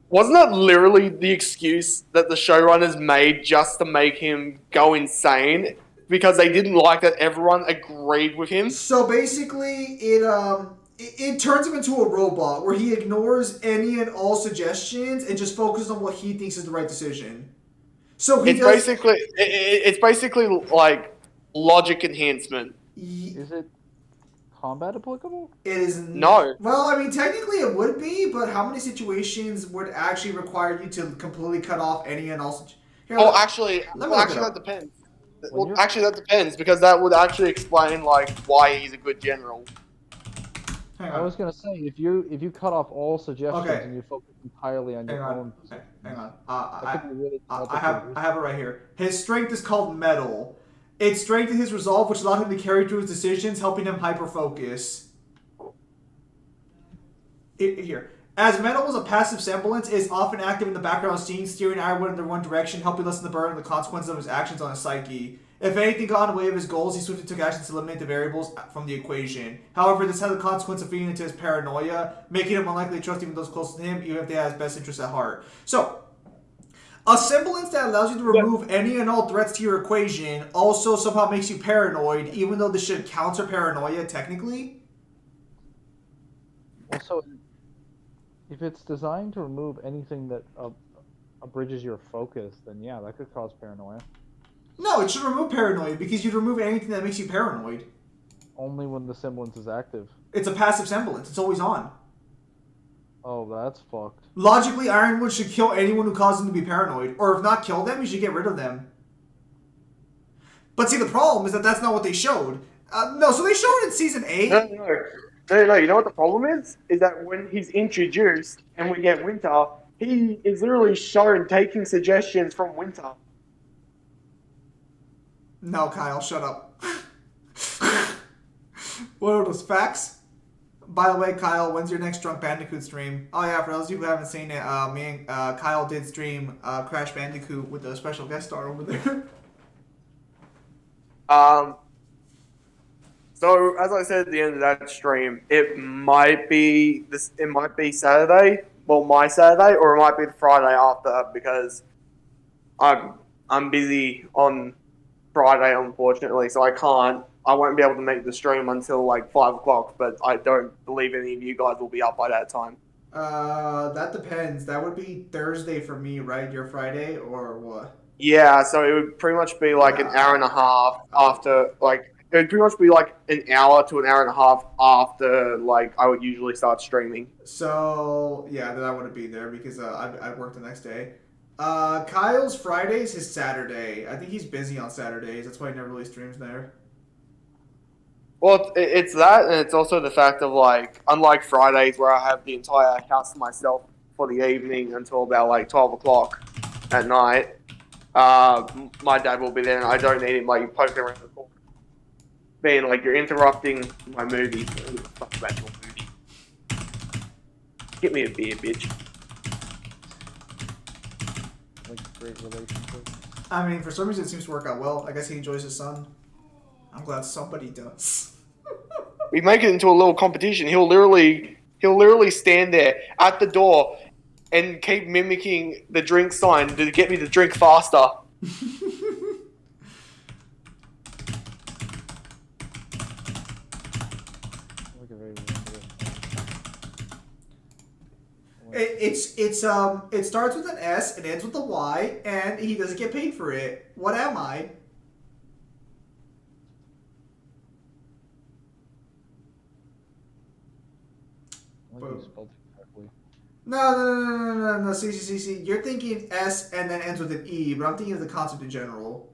Speaker 3: Wasn't that literally the excuse that the showrunners made just to make him go insane? Because they didn't like that everyone agreed with him?
Speaker 2: So basically, it turns him into a robot where he ignores any and all suggestions and just focuses on what he thinks is the right decision. So
Speaker 3: it's basically like logic enhancement.
Speaker 1: Is it combat applicable?
Speaker 2: It is
Speaker 3: No.
Speaker 2: Well, I mean, technically it would be, but how many situations would actually require you to completely cut off any and all?
Speaker 3: Actually, that depends. Well, actually, that depends because that would actually explain like why he's a good general.
Speaker 1: I was gonna say if you cut off all suggestions and you focus entirely on your own.
Speaker 2: Hang on.
Speaker 1: I
Speaker 2: have it right here. His strength is called metal. It strengthened his resolve, which allowed him to carry through his decisions, helping him hyper-focus. Here. As Metal was a passive semblance, it is often active in the background scene, steering Ironwood in one direction, helping lessen the burden and the consequences of his actions on his psyche. If anything got in the way of his goals, he swiftly took actions to eliminate the variables from the equation. However, this had the consequence of feeding into his paranoia, making him unlikely to trust even those close to him, even if they had his best interests at heart. So, a semblance that allows you to remove any and all threats to your equation also somehow makes you paranoid, even though this should counter paranoia technically.
Speaker 1: Well, so if it's designed to remove anything that abridges your focus, then yeah, that could cause paranoia.
Speaker 2: No, it should remove paranoia because you'd remove anything that makes you paranoid.
Speaker 1: Only when the semblance is active.
Speaker 2: It's a passive semblance. It's always on.
Speaker 1: Oh, that's fucked.
Speaker 2: Logically, Ironwood should kill anyone who causes him to be paranoid. Or if not kill them, you should get rid of them. But see, the problem is that that's not what they showed. No, so they showed it in Season 8.
Speaker 3: No, you know what the problem is? Is that when he's introduced and we get Winter, he is literally shown taking suggestions from Winter.
Speaker 2: No, Kyle, shut up. What are those facts? By the way, Kyle, when's your next Drunk Bandicoot stream? Oh yeah, for those of you who haven't seen it, me and Kyle did stream Crash Bandicoot with a special guest star over there.
Speaker 3: So as I said at the end of that stream, it might be Saturday, well my Saturday, or it might be the Friday after because I'm busy on Friday unfortunately, so I won't be able to make the stream until like 5 o'clock, but I don't believe any of you guys will be up by that time.
Speaker 2: That depends. That would be Thursday for me, right? Your Friday or what?
Speaker 3: Yeah, so it would pretty much be like an hour and a half after, like, it would pretty much be like an hour to an hour and a half after, like, I would usually start streaming.
Speaker 2: So, yeah, then I wouldn't be there because I'd work the next day. Kyle's Fridays is Saturday. I think he's busy on Saturdays. That's why he never really streams there.
Speaker 3: Well, it's that, and it's also the fact of, like, unlike Fridays where I have the entire house to myself for the evening until about, like, 12 o'clock at night, my dad will be there, and I don't need him, like, poking around the corner. Being like, you're interrupting my movie. Fuck about your movie. Get me a beer, bitch.
Speaker 1: Like a great relationship.
Speaker 2: I mean, for some reason it seems to work out well. I guess he enjoys his son. I'm glad somebody does.
Speaker 3: We make it into a little competition. He'll literally stand there at the door and keep mimicking the drink sign to get me to drink faster.
Speaker 2: It starts with an S and ends with a Y, and he doesn't get paid for it. What am I?
Speaker 1: You spelled it correctly.
Speaker 2: No. See. You're thinking S and then ends with an E, but I'm thinking of the concept in general.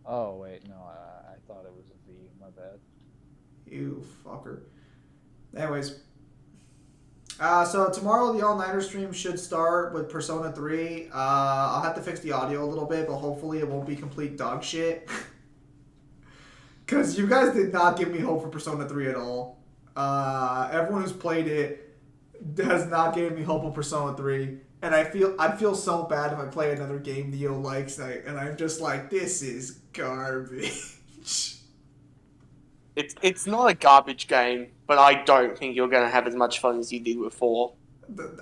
Speaker 1: Oh, wait, no, I thought it was a V. My bad.
Speaker 2: You fucker. Anyways. So tomorrow the all-nighter stream should start with Persona 3. I'll have to fix the audio a little bit, but hopefully it won't be complete dog shit. Because you guys did not give me hope for Persona 3 at all. Everyone who's played it has not given me hope for Persona 3. And I'd feel so bad if I play another game Neo likes, and I'm just like, this is garbage.
Speaker 3: It's not a garbage game, but I don't think you're going to have as much fun as you did with 4.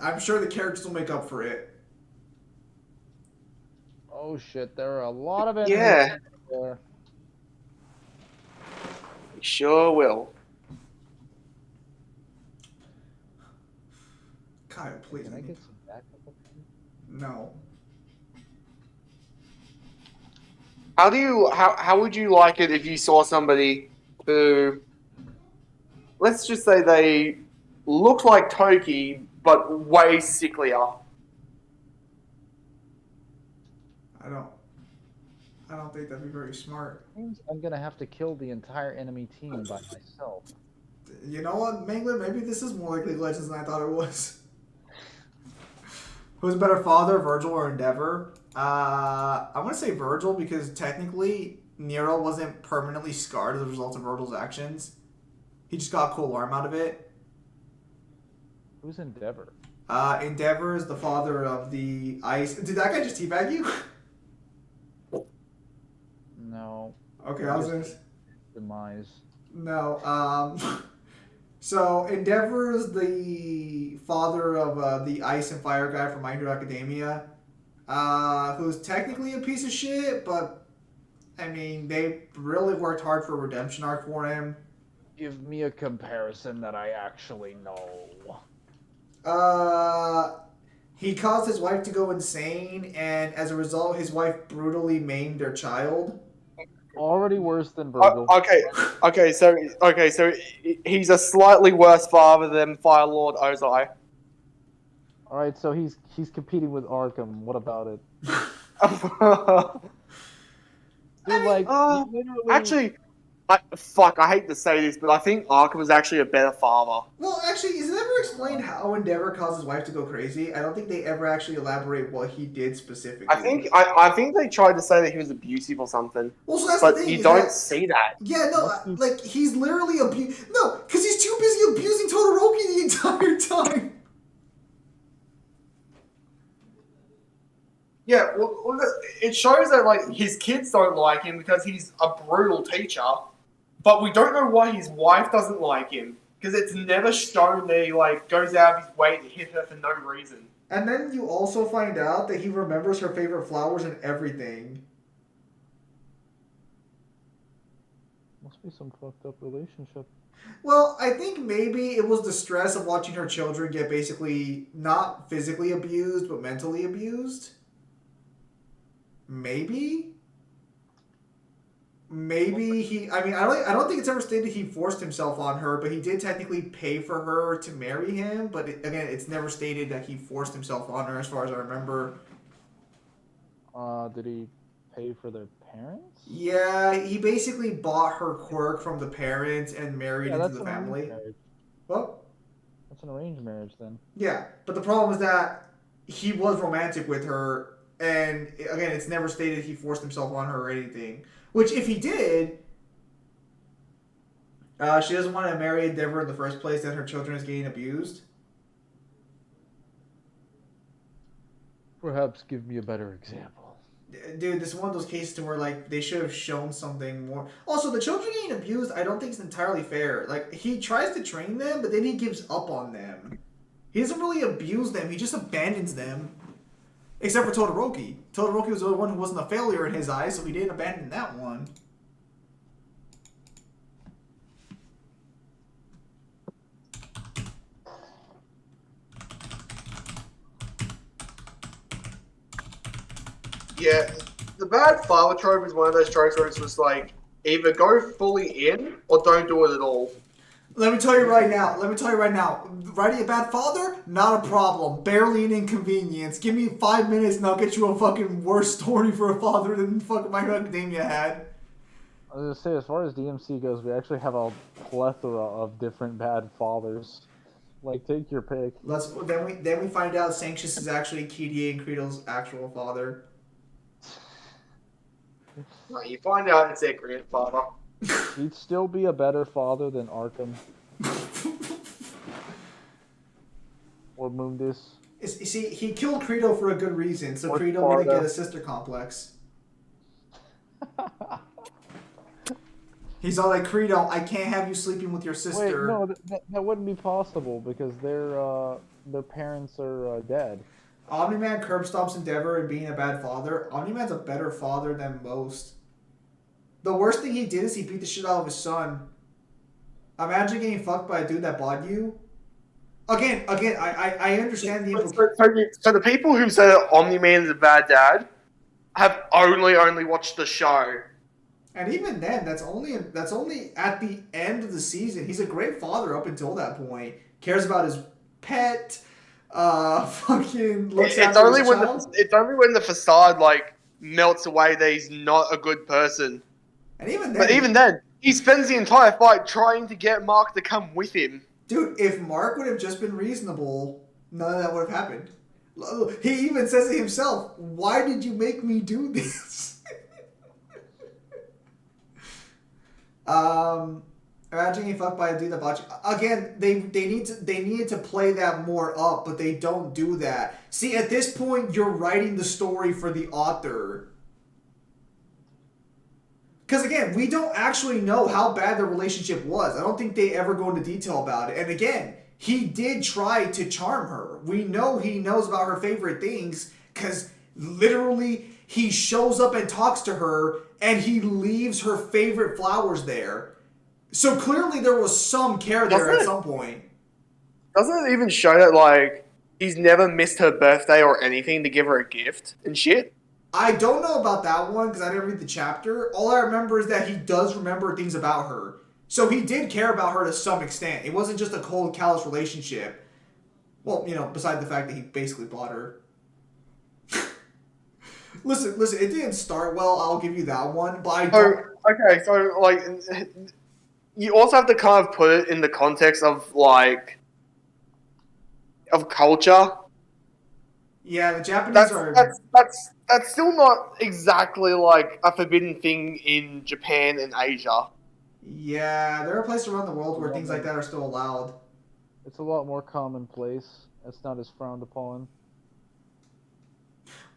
Speaker 2: I'm sure the characters will make up for it.
Speaker 1: Oh shit, there are a lot of enemies there.
Speaker 3: We sure will.
Speaker 2: Kyle, please.
Speaker 1: Can I get some backup up here?
Speaker 2: No.
Speaker 3: How would you like it if you saw somebody who, let's just say they look like Toki, but way sicklier?
Speaker 2: I don't think that'd be very smart.
Speaker 1: I'm gonna have to kill the entire enemy team by myself.
Speaker 2: You know what, Mangler? Maybe this is more like League of Legends than I thought it was. Who's a better father, Virgil or Endeavor? I'm gonna say Virgil because technically Nero wasn't permanently scarred as a result of Virgil's actions. He just got a cool arm out of it.
Speaker 1: Who's Endeavor?
Speaker 2: Endeavor is the father of the ice. Did that guy just teabag you?
Speaker 1: No.
Speaker 2: Okay, I was gonna.
Speaker 1: Demise.
Speaker 2: No. So Endeavor is the father of the ice and fire guy from My Hero Academia, who's technically a piece of shit, but I mean they really worked hard for a redemption arc for him.
Speaker 1: Give me a comparison that I actually know.
Speaker 2: He caused his wife to go insane, and as a result, his wife brutally maimed their child.
Speaker 1: Already worse than Virgil.
Speaker 3: So he's a slightly worse father than Fire Lord Ozai.
Speaker 1: All right, so he's competing with Arkham. What about it? Dude, like, literally...
Speaker 3: Actually, I hate to say this, but I think Arkham is actually a better father.
Speaker 2: Well, actually, is it ever explained how Endeavor caused his wife to go crazy? I don't think they ever actually elaborate what he did specifically.
Speaker 3: I think they tried to say that he was abusive or something.
Speaker 2: Well, so that's
Speaker 3: but
Speaker 2: the thing,
Speaker 3: you don't see that.
Speaker 2: Yeah, no, like he's literally No, because he's too busy abusing Todoroki the entire time.
Speaker 3: Yeah, well, it shows that like his kids don't like him because he's a brutal teacher, but we don't know why his wife doesn't like him because it's never shown that he like goes out of his way to hit her for no reason.
Speaker 2: And then you also find out that he remembers her favorite flowers and everything.
Speaker 1: Must be some fucked up relationship.
Speaker 2: Well, I think maybe it was the stress of watching her children get basically not physically abused, but mentally abused. Maybe he. I mean, I don't think it's ever stated he forced himself on her, but he did technically pay for her to marry him. But again, it's never stated that he forced himself on her, as far as I remember.
Speaker 1: Did he pay for their parents?
Speaker 2: Yeah, he basically bought her quirk from the parents and married into the family. Well,
Speaker 1: that's an arranged marriage then.
Speaker 2: Yeah, but the problem is that he was romantic with her. And again, it's never stated he forced himself on her or anything. Which, if he did, she doesn't want to marry Endeavor in the first place, then her children is getting abused.
Speaker 1: Perhaps give me a better example.
Speaker 2: Dude, this is one of those cases to where, like, they should have shown something more. Also, the children getting abused, I don't think is entirely fair. Like, he tries to train them, but then he gives up on them. He doesn't really abuse them, he just abandons them. Except for Todoroki. Todoroki was the only one who wasn't a failure in his eyes, so he didn't abandon that one.
Speaker 3: Yeah, the bad father trope is one of those tropes where it's just like, either go fully in or don't do it at all.
Speaker 2: Let me tell you right now. Writing a bad father, not a problem. Barely an inconvenience. Give me 5 minutes and I'll get you a fucking worse story for a father than fucking My Hero Academia had.
Speaker 1: I was gonna say, as far as DMC goes, we actually have a plethora of different bad fathers. Like, take your pick.
Speaker 2: Then we find out Sanctius is actually Kirie and Creedle's actual father.
Speaker 3: No, you find out it's their grandfather.
Speaker 1: He'd still be a better father than Arkham. Or Mundus.
Speaker 2: You see, he killed Credo for a good reason, so Credo wouldn't get a sister complex. He's all like, Credo, I can't have you sleeping with your sister.
Speaker 1: Wait, no, that wouldn't be possible because their parents are dead.
Speaker 2: Omni-Man curb stomps Endeavor and being a bad father. Omni-Man's a better father than most. The worst thing he did is he beat the shit out of his son. Imagine getting fucked by a dude that bought you. Again, I understand the implication.
Speaker 3: So the people who say that Omni-Man is a bad dad have only watched the show.
Speaker 2: And even then, that's only at the end of the season. He's a great father up until that point. Cares about his pet. Fucking looks after his child.
Speaker 3: It's only when the facade like melts away that he's not a good person.
Speaker 2: And even then,
Speaker 3: but even then, he spends the entire fight trying to get Mark to come with him.
Speaker 2: Dude, if Mark would have just been reasonable, none of that would have happened. He even says it himself. Why did you make me do this? Imagine getting fucked by a dude that bought you. Again, they needed to play that more up, but they don't do that. See, at this point, you're writing the story for the author. Because again, we don't actually know how bad the relationship was. I don't think they ever go into detail about it. And again, he did try to charm her. We know he knows about her favorite things because literally he shows up and talks to her and he leaves her favorite flowers there. So clearly there was some care there at some point.
Speaker 3: Doesn't it even show that, like, he's never missed her birthday or anything to give her a gift and shit?
Speaker 2: I don't know about that one because I didn't read the chapter. All I remember is that he does remember things about her. So he did care about her to some extent. It wasn't just a cold, callous relationship. Well, beside the fact that he basically bought her. listen, it didn't start well, I'll give you that one. But I don't...
Speaker 3: Okay, so, like, you also have to kind of put it in the context of, like, of culture.
Speaker 2: Yeah, the Japanese are...
Speaker 3: That's still not exactly, like, a forbidden thing in Japan and Asia.
Speaker 2: Yeah, there are places around the world where things like that are still allowed.
Speaker 1: It's a lot more commonplace. It's not as frowned upon.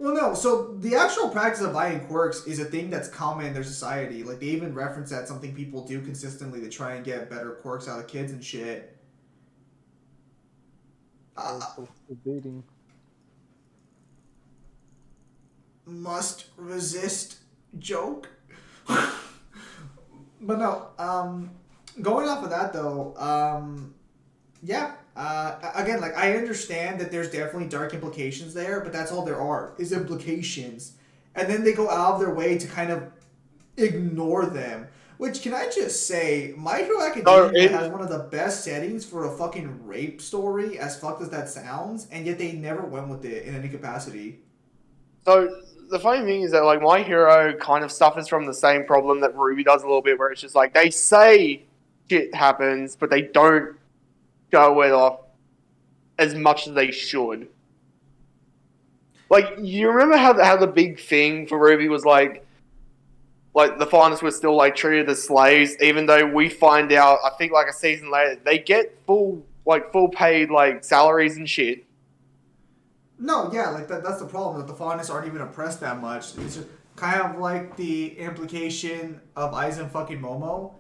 Speaker 2: Well, no, so the actual practice of buying quirks is a thing that's common in their society. Like, they even reference that something people do consistently to try and get better quirks out of kids and shit.
Speaker 1: Debating.
Speaker 2: Must resist joke. But no, going off of that though, yeah. Again, like I understand that there's definitely dark implications there, but that's all there are is implications, and then they go out of their way to kind of ignore them. Which can I just say, My Hero Academia has one of the best settings for a fucking rape story, as fucked as that sounds, and yet they never went with it in any capacity.
Speaker 3: So the funny thing is that, like, My Hero kind of suffers from the same problem that Ruby does a little bit, where it's just like they say shit happens, but they don't go it off as much as they should. Like, you remember how the big thing for Ruby was like the finalists were still like treated as slaves, even though we find out, I think like a season later, they get full paid like salaries and shit.
Speaker 2: No, yeah, like that's the problem, that the finalists aren't even oppressed that much. It's just kind of like the implication of Aizen fucking Momo.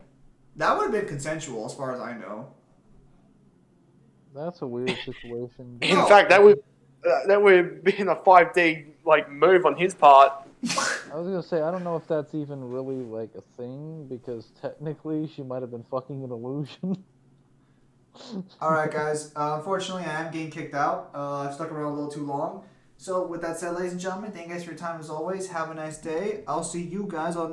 Speaker 2: That would have been consensual as far as I know.
Speaker 1: That's a weird situation.
Speaker 3: In fact, that would have been a 5D like move on his part.
Speaker 1: I was gonna say, I don't know if that's even really like a thing, because technically she might have been fucking an illusion.
Speaker 2: Alright guys, unfortunately I am getting kicked out. I've stuck around a little too long. So with that said, ladies and gentlemen, thank you guys for your time as always. Have a nice day. I'll see you guys on